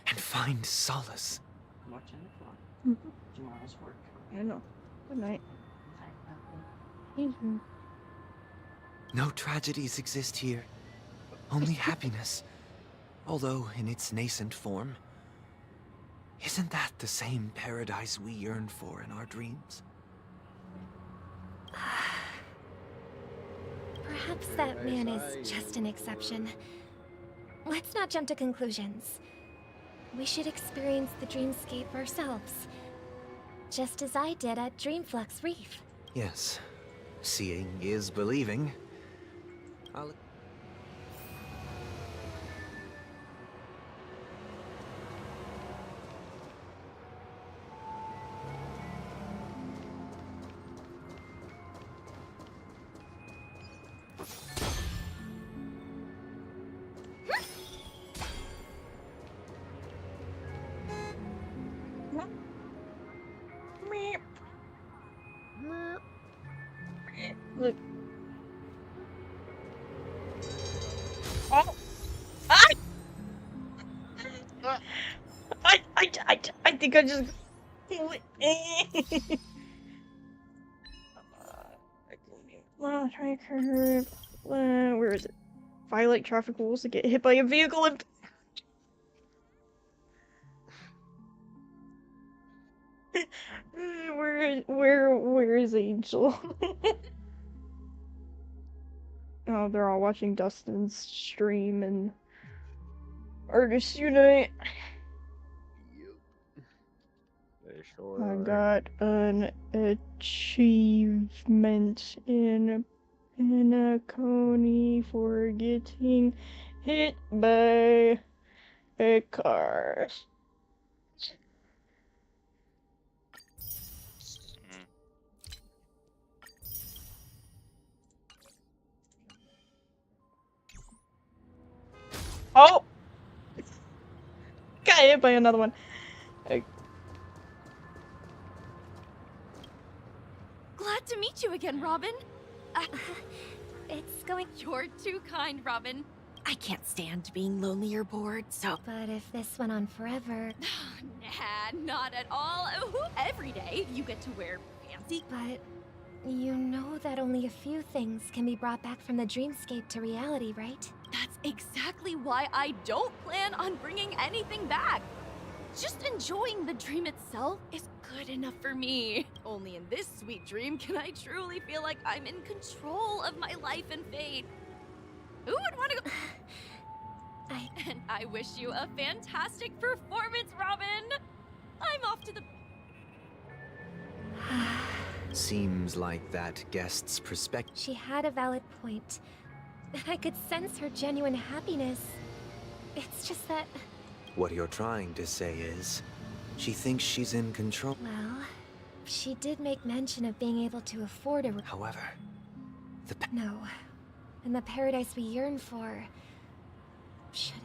and find solace. More 10 o'clock. Tomorrow's work. I know. Good night. No tragedies exist here. Only happiness. Although in its nascent form. Isn't that the same paradise we yearn for in our dreams? Perhaps that man is just an exception. Let's not jump to conclusions. We should experience the dreamscape ourselves. Just as I did at Dreamflux Reef. Yes. Seeing is believing. Look. Oh! I think I just. Tracker. Where is it? Violate traffic rules to get hit by a vehicle and. Where is Angel? Oh, they're all watching Dustin's stream and Artist Unite. They sure I are. got an achievement in Pinacone for getting hit by a car. Oh! Got hit by another one. Glad to meet you again, Robin. It's going. You're too kind, Robin. I can't stand being lonely or bored, so. But if this went on forever. Nah, not at all. Every day you get to wear fancy. But you know that only a few things can be brought back from the dreamscape to reality, right? That's exactly why I don't plan on bringing anything back. Just enjoying the dream itself is good enough for me. Only in this sweet dream can I truly feel like I'm in control of my life and fate. Who would want to go? And I wish you a fantastic performance, Robin. I'm off to the... Seems like that guest's perspective. She had a valid point. I could sense her genuine happiness. It's just that... What you're trying to say is, she thinks she's in control. Well, she did make mention of being able to afford a... However, No. And the paradise we yearn for... shouldn't...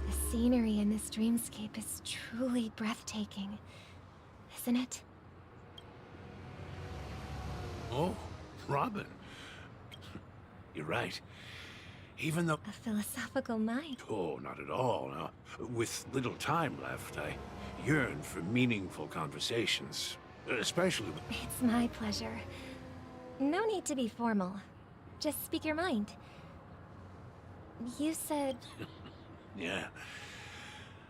The scenery in this dreamscape is truly breathtaking, isn't it? Oh, Robin. You're right. Even though... A philosophical mind. Oh, not at all. Now, with little time left, I yearn for meaningful conversations. Especially with... It's my pleasure. No need to be formal. Just speak your mind. You said... Yeah.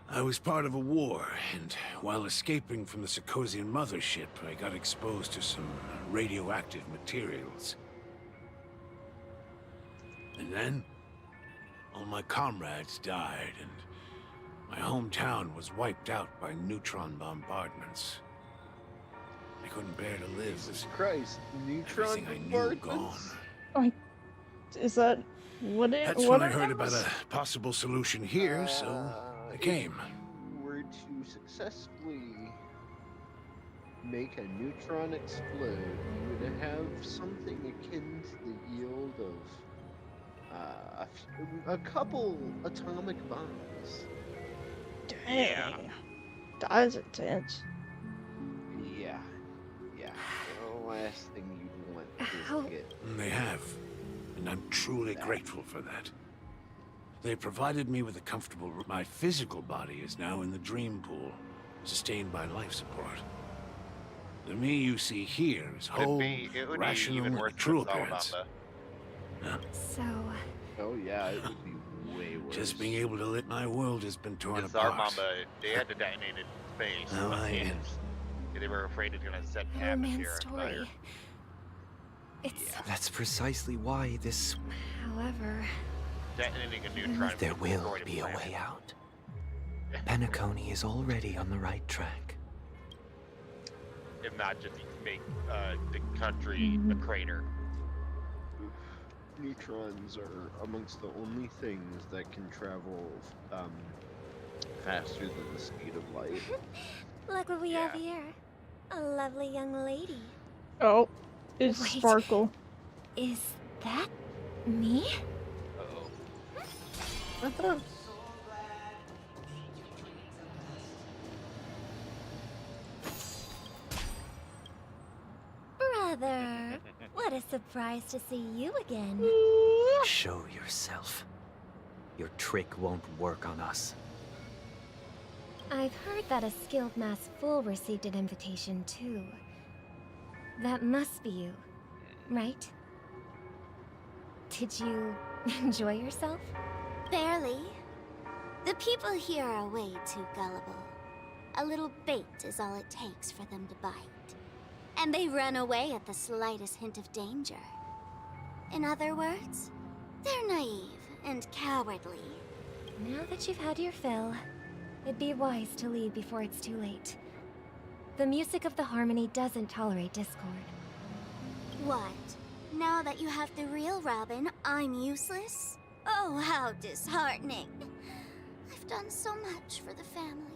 I was part of a war, and while escaping from the Sarkosian mothership, I got exposed to some radioactive materials. And then, all my comrades died, and my hometown was wiped out by neutron bombardments. I couldn't bear to live. Jesus Christ, neutron everything I knew gone. Is that what it? That's what when I it heard was? about a possible solution here, so I came. If you were to successfully make a neutron explode, you would have something akin to the yield of a couple atomic bombs. Dang. That is intense. Yeah. The last thing you'd want is to get... They have, and I'm truly grateful for that. They provided me with a comfortable room. My physical body is now in the dream pool, sustained by life support. The me you see here is whole, it would be rational, even and worse a true if it's all appearance. about So... Oh yeah, it would be way worse. Just being able to live my world has been torn It's our apart. Mamba. They had to detonate it in space. Now I am. They were afraid it's gonna set Poor man's atmosphere on fire. story. It's... That's precisely why this... However... Detonating a neutron. There will destroyed be a planet. way out. Penacony is already on the right track. If not, just make the country a crater. Neutrons are amongst the only things that can travel faster than the speed of light. Look what we have here. A lovely young lady. Oh, it's Wait. Sparkle. Is that me? Uh-oh. Brother, what a surprise to see you again. Show yourself. Your trick won't work on us. I've heard that a skilled mass fool received an invitation too. That must be you, right? Did you enjoy yourself? Barely. The people here are way too gullible. A little bait is all it takes for them to bite. And they run away at the slightest hint of danger. In other words, they're naive and cowardly. Now that you've had your fill, it'd be wise to leave before it's too late. The music of the harmony doesn't tolerate discord. What? Now that you have the real Robin, I'm useless? Oh, how disheartening. I've done so much for the family.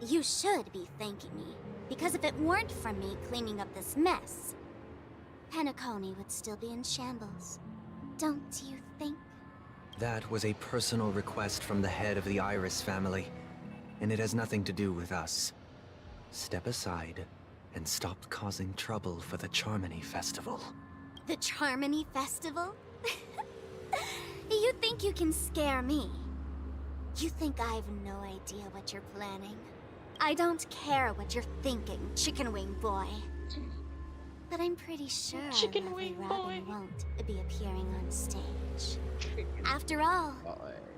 You should be thanking me, because if it weren't for me cleaning up this mess, Penacony would still be in shambles. Don't you think? That was a personal request from the head of the Iris family, and it has nothing to do with us. Step aside and stop causing trouble for the Charmony Festival. The Charmony Festival? You think you can scare me? You think I have no idea what you're planning? I don't care what you're thinking, Chicken Wing Boy. But I'm pretty sure Chicken lovely Wing Robin Boy. won't be appearing on stage. After all,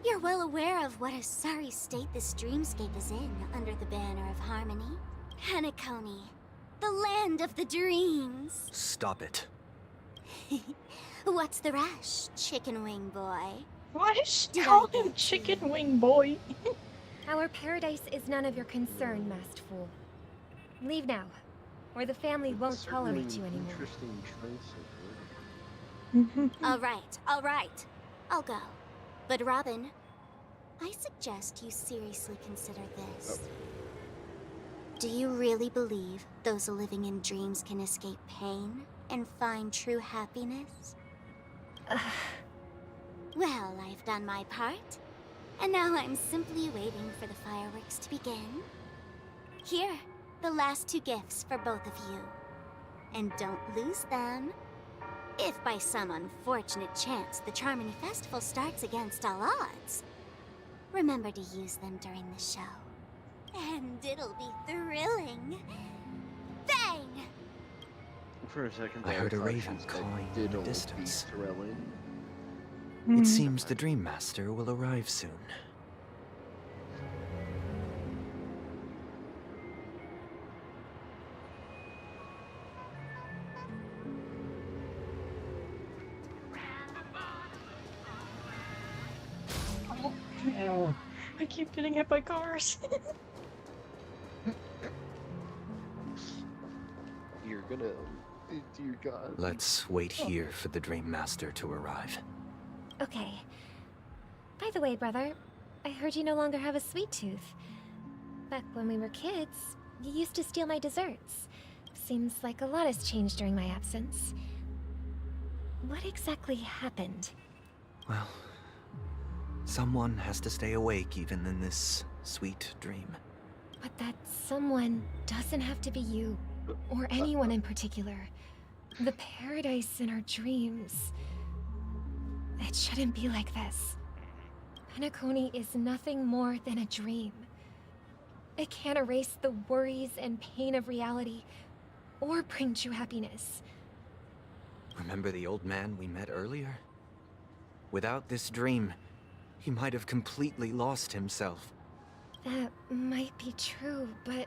you're well aware of what a sorry state this dreamscape is in under the banner of harmony. Penacony, the land of the dreams. Stop it. What's the rush, Chicken Wing Boy? Why is she call him Chicken Wing Boy? Our paradise is none of your concern, masked fool. Leave now, or the family won't tolerate you anymore. Interesting choice of word. All right. I'll go. But Robin, I suggest you seriously consider this. Do you really believe those living in dreams can escape pain and find true happiness? Well, I've done my part, and now I'm simply waiting for the fireworks to begin. Here, the last two gifts for both of you. And don't lose them. If by some unfortunate chance the Charmony Festival starts against all odds, remember to use them during the show. And it'll be thrilling. Bang! For a second, I heard a thought raven she said cawing in diddle the be distance. thrilling. It seems the Dream Master will arrive soon. Oh, I keep getting hit by cars. You're gonna... Dear God. Let's wait here for the Dream Master to arrive. Okay. By the way, brother, I heard you no longer have a sweet tooth. Back when we were kids, you used to steal my desserts. Seems like a lot has changed during my absence. What exactly happened? Well, someone has to stay awake even in this sweet dream. But that someone doesn't have to be you, or anyone in particular. The paradise in our dreams. It shouldn't be like this. Penacony is nothing more than a dream. It can't erase the worries and pain of reality, or bring true happiness. Remember the old man we met earlier? Without this dream, he might have completely lost himself. That might be true, but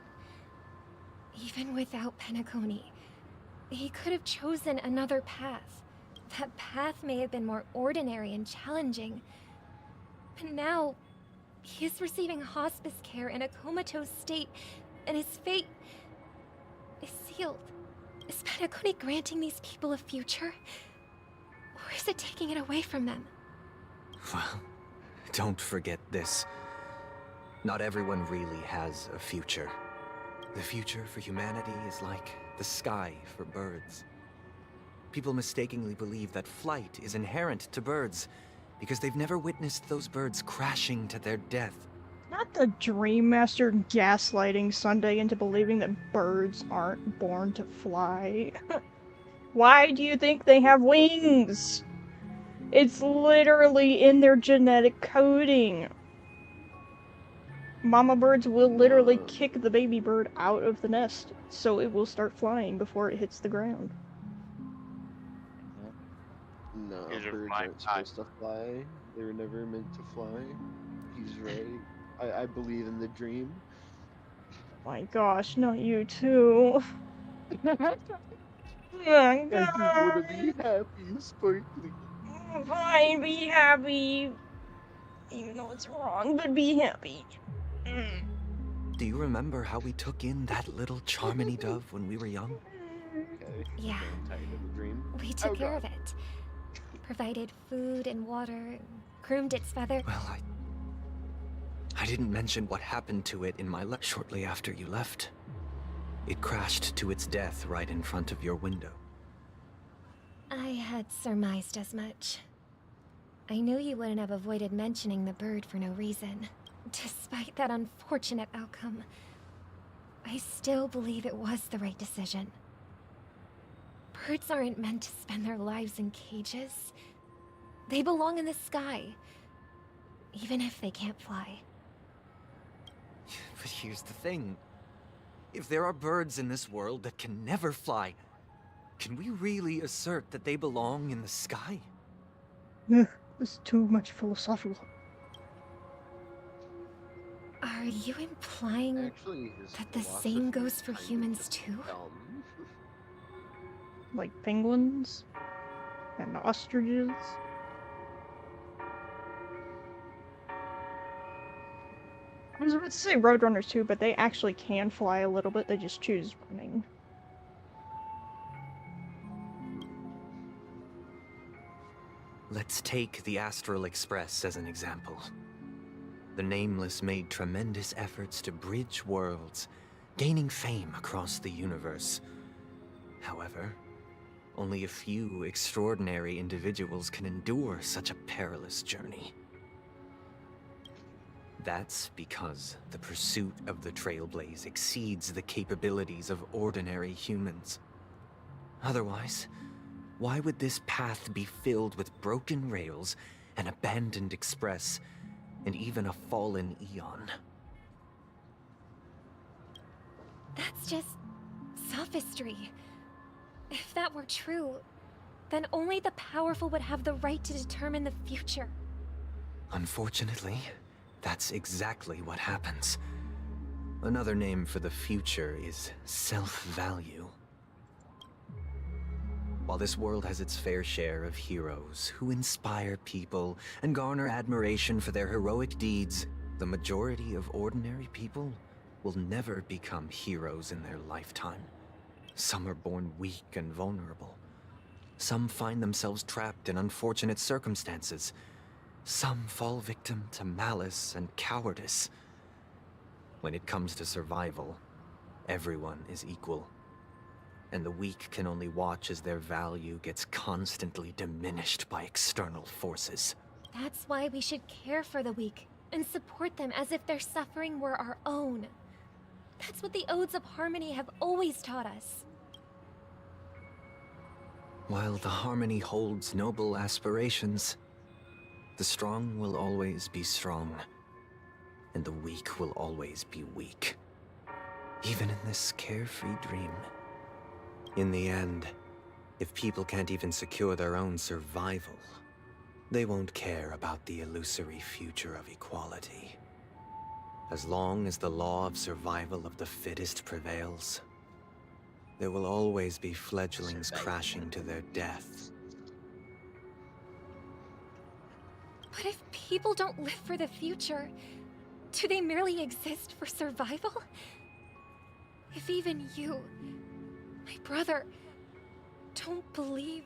even without Penacony, He could have chosen another path. That path may have been more ordinary and challenging. But now, he is receiving hospice care in a comatose state, and his fate is sealed. Is Penacony granting these people a future? Or is it taking it away from them? Well, don't forget this. Not everyone really has a future. The future for humanity is like the sky for birds. People mistakenly believe that flight is inherent to birds because they've never witnessed those birds crashing to their death. Not the Dream Master gaslighting Sunday into believing that birds aren't born to fly. Why do you think they have wings? It's literally in their genetic coding. Mama birds will literally kick the baby bird out of the nest, so it will start flying before it hits the ground. No, Is it birds aren't supposed to fly. They were never meant to fly. He's right. I believe in the dream. My gosh, not you too. I just want to be happy and sparkly. Fine, be happy. Even though it's wrong, but be happy. Do you remember how we took in that little Charmony dove when we were young? Yeah. We took care of it. Provided food and water, groomed its feather. Well, I didn't mention what happened to it in my shortly after you left. It crashed to its death right in front of your window. I had surmised as much. I knew you wouldn't have avoided mentioning the bird for no reason. Despite that unfortunate outcome, I still believe it was the right decision. Birds aren't meant to spend their lives in cages. They belong in the sky, even if they can't fly. But here's the thing. If there are birds in this world that can never fly, can we really assert that they belong in the sky? It's too much philosophical. Are you implying that the same goes for humans too? Like penguins? And ostriches? I was about to say roadrunners too, but they actually can fly a little bit, they just choose running. Let's take the Astral Express as an example. The Nameless made tremendous efforts to bridge worlds, gaining fame across the universe. However, only a few extraordinary individuals can endure such a perilous journey. That's because the pursuit of the Trailblaze exceeds the capabilities of ordinary humans. Otherwise, why would this path be filled with broken rails, an abandoned express, and even a fallen Eon? That's just sophistry. If that were true, then only the powerful would have the right to determine the future. Unfortunately, that's exactly what happens. Another name for the future is self-value. While this world has its fair share of heroes who inspire people and garner admiration for their heroic deeds, the majority of ordinary people will never become heroes in their lifetime. Some are born weak and vulnerable. Some find themselves trapped in unfortunate circumstances. Some fall victim to malice and cowardice. When it comes to survival, everyone is equal. And the weak can only watch as their value gets constantly diminished by external forces. That's why we should care for the weak and support them as if their suffering were our own. That's what the Odes of Harmony have always taught us. While the Harmony holds noble aspirations, the strong will always be strong, and the weak will always be weak. Even in this carefree dream. In the end, if people can't even secure their own survival, they won't care about the illusory future of equality. As long as the law of survival of the fittest prevails, There will always be fledglings crashing to their death. But if people don't live for the future, do they merely exist for survival? If even you, my brother, don't believe...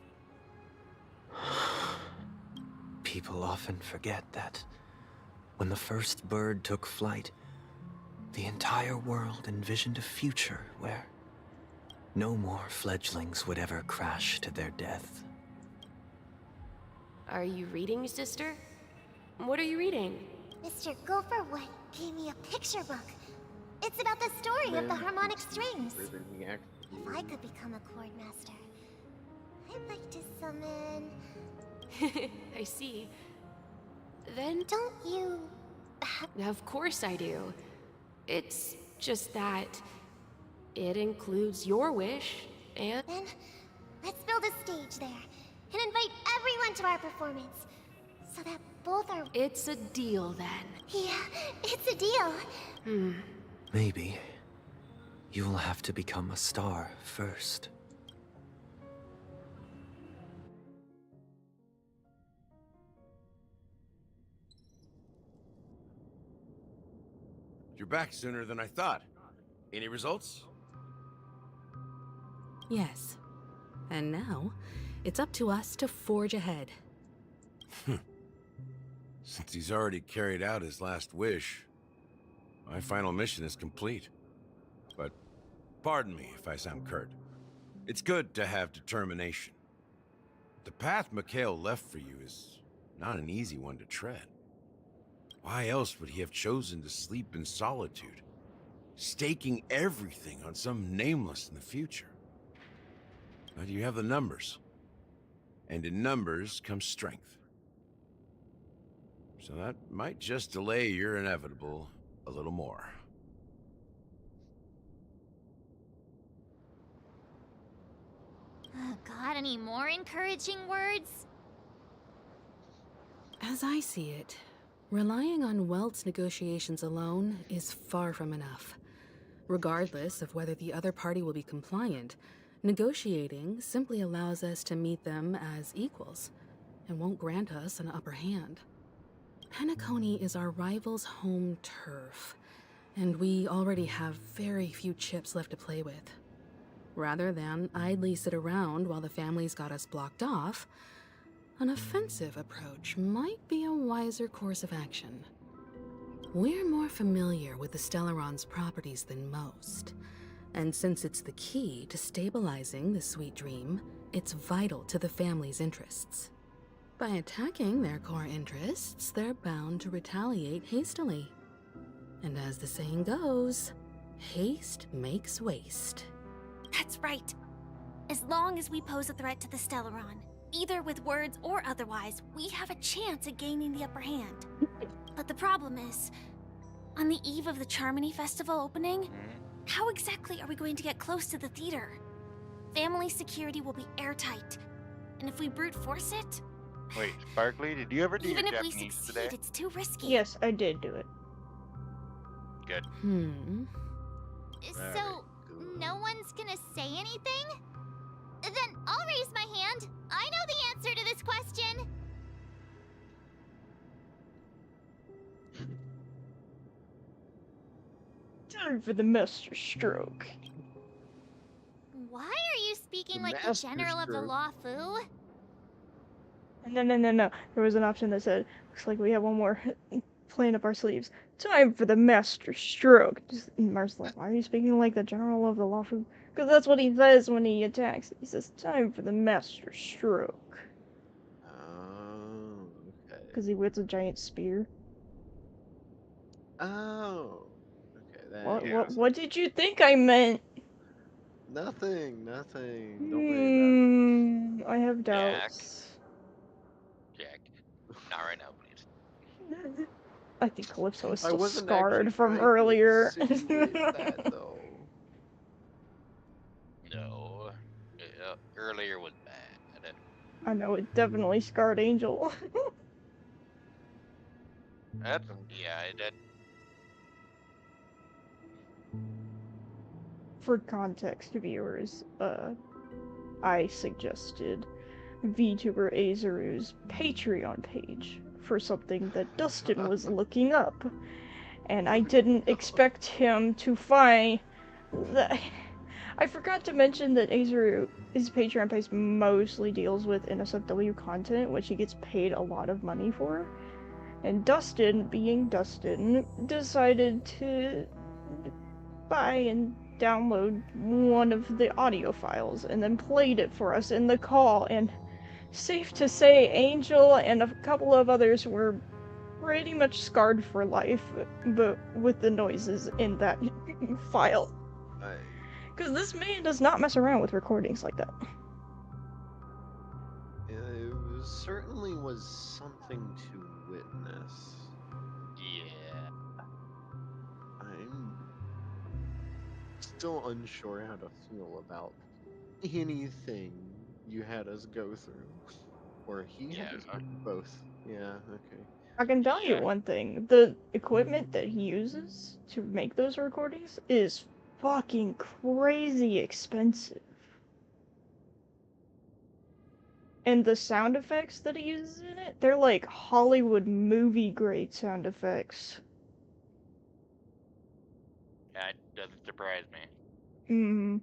People often forget that when the first bird took flight, the entire world envisioned a future where no more fledglings would ever crash to their death. Are you reading, sister? What are you reading? Mr. Gopherwood gave me a picture book. It's about the story of the harmonic strings. If I could become a chord master, I'd like to summon... I see. Then... Don't you... Of course I do. It's just that... it includes your wish, and... Then, let's build a stage there, and invite everyone to our performance, so that both are... It's a deal, then. Yeah, it's a deal. Maybe you will have to become a star first. You're back sooner than I thought. Any results? Yes. And now, it's up to us to forge ahead. Since he's already carried out his last wish, my final mission is complete. But pardon me if I sound curt. It's good to have determination. The path Mikhail left for you is not an easy one to tread. Why else would he have chosen to sleep in solitude, staking everything on some nameless in the future? But you have the numbers, and in numbers comes strength. So that might just delay your inevitable a little more. Got any more encouraging words? As I see it, relying on lewd's negotiations alone is far from enough. Regardless of whether the other party will be compliant, negotiating simply allows us to meet them as equals, and won't grant us an upper hand. Penacony is our rival's home turf, and we already have very few chips left to play with. Rather than idly sit around while the family's got us blocked off, an offensive approach might be a wiser course of action. We're more familiar with the Stellaron's properties than most, and since it's the key to stabilizing the sweet dream, it's vital to the family's interests. By attacking their core interests, they're bound to retaliate hastily. And as the saying goes, haste makes waste. That's right. As long as we pose a threat to the Stellaron, either with words or otherwise, we have a chance at gaining the upper hand. But the problem is, on the eve of the Charmony Festival opening, how exactly are we going to get close to the theater? Family security will be airtight, and if we brute force it... Wait, Sparkly, did you ever do Even your if we Japanese succeed, today? it's too risky. Yes, I did do it. Good. So, no one's gonna say anything? Then I'll raise my hand. I know the answer to this question. Time for the master stroke. Why are you speaking like the general of the law, Fu? No. There was an option that said, looks like we have one more playing up our sleeves. Time for the master stroke. Mar's like, why are you speaking like the general of the law? Because that's what he says when he attacks. He says, time for the master stroke. Oh, okay. Because he wields a giant spear. Oh, okay. What did you think I meant? Nothing. Don't worry about it. I have doubts. Jack. Not right now, please. I think Calypso is I still wasn't scarred actually from trying to earlier. insinuate that, though. No. Earlier was bad. I know, it definitely scarred Angel. That's, yeah, it did. for context, viewers, I suggested VTuber Azuru's Patreon page for something that Dustin was looking up. And I didn't expect him to find that. I forgot to mention that Azuru, his Patreon page mostly deals with NSFW content, which he gets paid a lot of money for. And Dustin, being Dustin, decided to buy and download one of the audio files and then played it for us in the call. And safe to say, Angel and a couple of others were pretty much scarred for life, but with the noises in that file. Because this man does not mess around with recordings like that. It certainly was something to witness. Yeah. I'm still unsure how to feel about anything you had us go through. Or he had us go through, both. Yeah, okay. I can tell you one thing, the equipment that he uses to make those recordings is fucking crazy expensive. And the sound effects that he uses in it, they're like Hollywood movie grade sound effects. Yeah, it doesn't surprise me.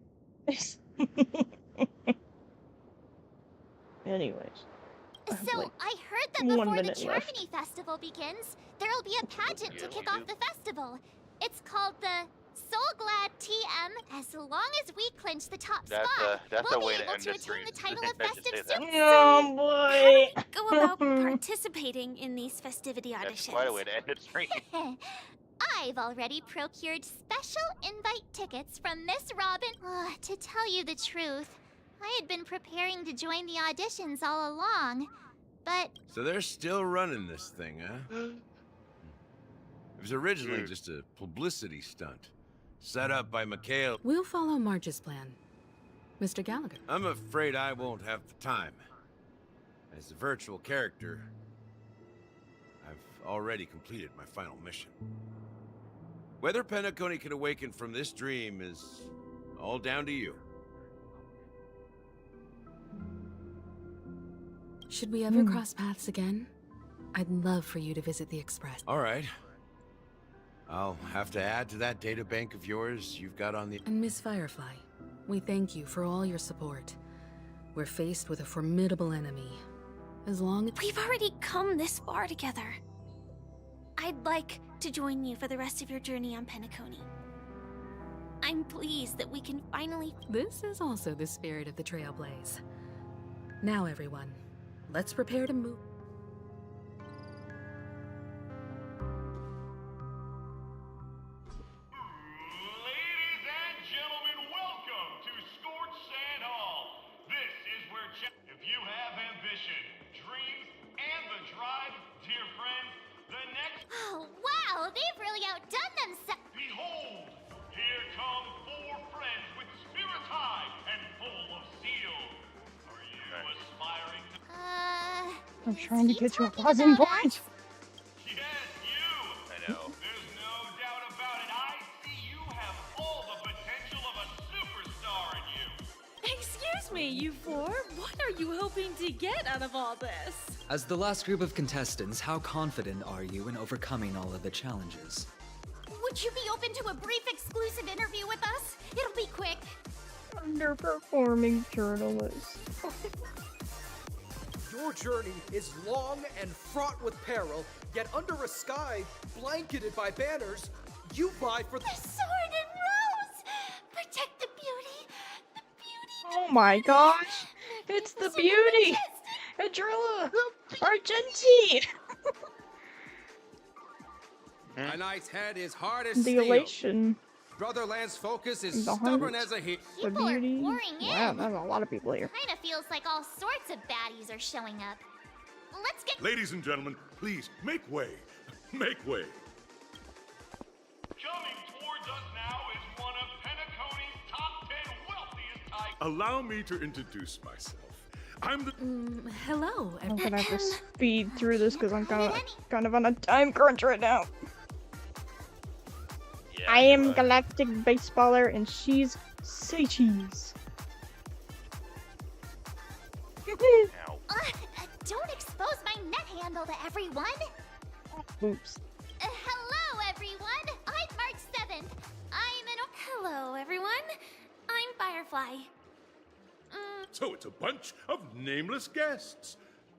Anyways. So, I heard that before the Charmony Festival begins, there'll be a pageant to kick off the festival. It's called the Soul Glad TM. As long as we clinch the top spot, we'll be able to attain the title of Festive Soup. Oh boy! How do we go about participating in these festivity auditions? That's quite a way to end a stream. I've already procured special invite tickets from Miss Robin. To tell you the truth, I had been preparing to join the auditions all along, but... So they're still running this thing, huh? It was originally just a publicity stunt, set up by Mikhail. We'll follow Marge's plan. Mr. Gallagher. I'm afraid I won't have the time. As a virtual character, I've already completed my final mission. Whether Penacony can awaken from this dream is all down to you. Should we ever cross paths again? I'd love for you to visit the Express. All right. I'll have to add to that data bank of yours you've got on the... And Miss Firefly, we thank you for all your support. We're faced with a formidable enemy. As long as... We've already come this far together. I'd like to join you for the rest of your journey on Penacony. I'm pleased that we can finally... This is also the spirit of the Trailblaze. Now, everyone, let's prepare to move... Oh, wow! They've really outdone themselves! Behold! Here come 4 friends with spirits high and full of zeal. Are you aspiring to... I'm trying to get to a pausing point. Yes, you! I know. There's no doubt about it. I see you have all the potential of a superstar in you. Excuse me, you 4. What are you hoping to get out of all this? As the last group of contestants, how confident are you in overcoming all of the challenges? Would you be open to a brief exclusive interview with us? It'll be quick. Underperforming journalist. Your journey is long and fraught with peril, yet under a sky blanketed by banners, you vie for the sword and rose! Protect the beauty! The beauty! Oh my gosh! It's the beauty! Adrilla! Argenti! A knight's head is hard as The steel. elation. Brother Lance's focus is The stubborn heart. as a heat. The People are beauty. pouring in. Wow, there's a lot of people here. Kinda feels like all sorts of baddies are showing up. Let's get... Ladies and gentlemen, please, make way. Make way. Coming towards us now is one of Penacony's top 10 wealthiest types. Allow me to introduce myself. I'm the... hello. I'm gonna have to speed through this because I'm kind of on a time crunch right now. I am Galactic Baseballer and she's Say cheese. Don't expose my net handle to everyone! Oops. Hello, everyone! I'm March 7th. Hello, everyone. I'm Firefly. So it's a bunch of nameless guests.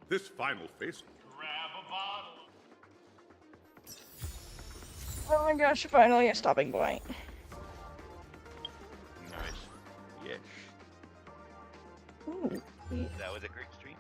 This final face. Grab a bottle. Oh my gosh, finally a stopping point. Nice. Yes. Ooh. That was a great stream.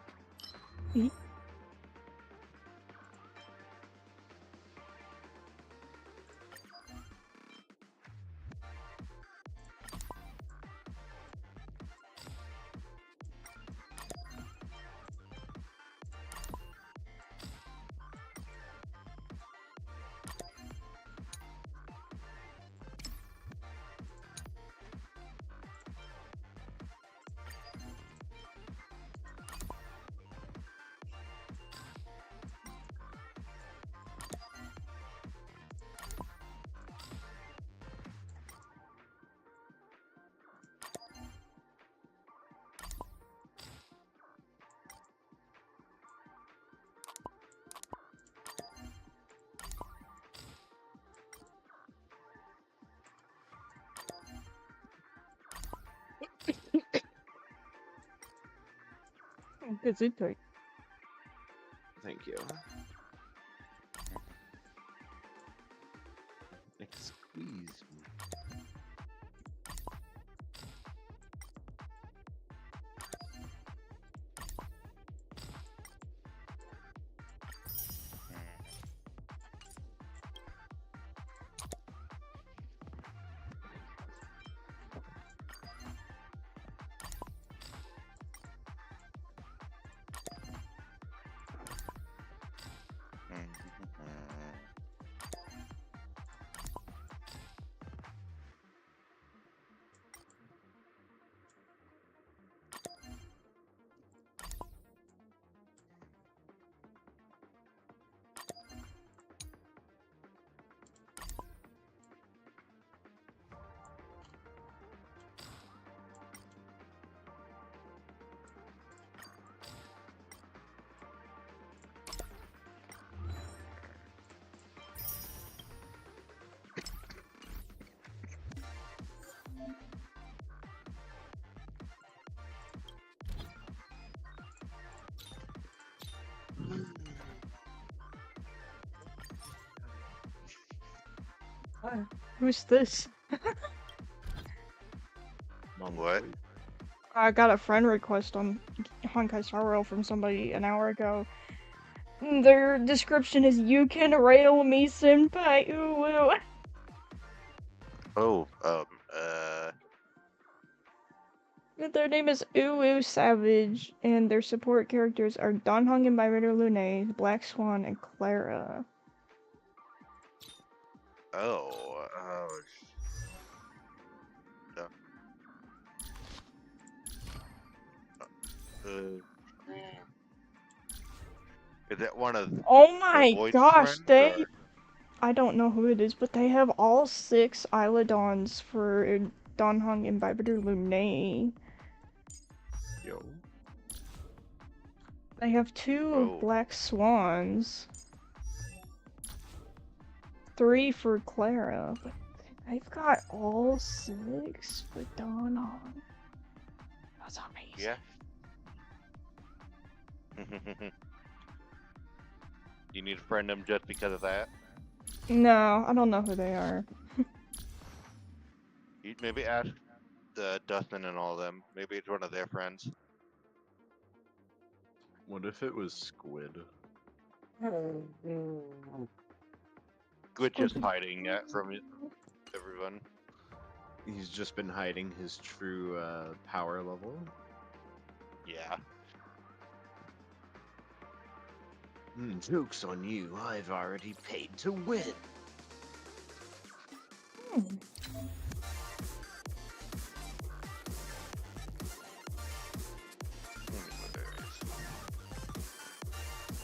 Good intake. Thank you. Squeeze me. Who's this? What? I got a friend request on Honkai Star Rail from somebody an hour ago. Their description is "You can rail me, senpai." Ooh, ooh. Oh, Their name is Ooh Savage, and their support characters are Donhong and Byrider Lune, Black Swan, and Clara. Is that one of Oh my voice gosh, friends, or- I don't know who it is, but they have all 6 Isladons for Donhong and Byrider Lune. Yo. They have 2 Black Swans. 3 for Clara, but they've got all 6 for Donhong. That's amazing. Yeah. You need to friend them just because of that? No, I don't know who they are. You maybe ask Dustin and all of them. Maybe it's one of their friends. What if it was Squid? Squid just hiding that from everyone. He's just been hiding his true power level. Yeah. Joke's on you. I've already paid to win.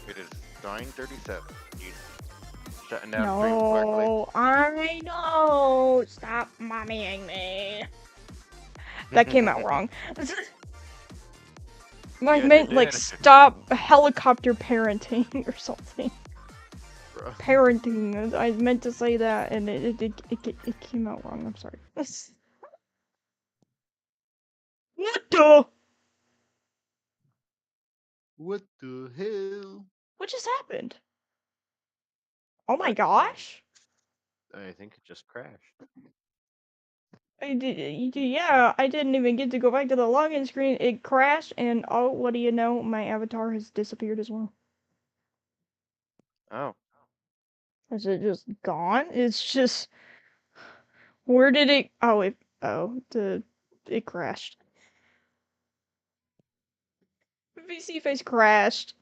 It is 9:37. You shutting down stream correctly? No, I know. Stop mommying me. That came out wrong. I Yeah, meant they like did. stop helicopter parenting or something. Bruh. Parenting. I meant to say that, and it came out wrong. I'm sorry. What the? What the hell? What just happened? Oh my gosh! I think it just crashed. Yeah, I didn't even get to go back to the login screen. It crashed, and oh, what do you know? My avatar has disappeared as well. Oh. Is it just gone? It's just... Where did it... Oh, it crashed. VC face crashed.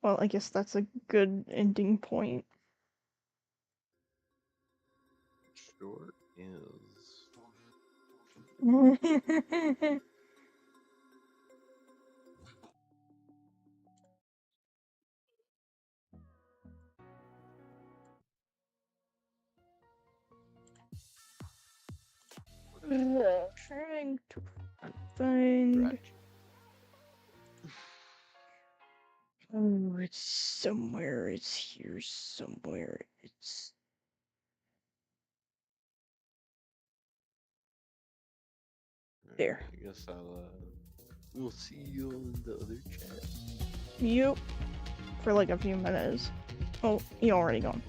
Well, I guess that's a good ending point. Sure is. Trying to find... Oh, it's somewhere. It's here somewhere. It's... There. I guess we'll see you in the other chat. You for like a few minutes. Oh, you already gone.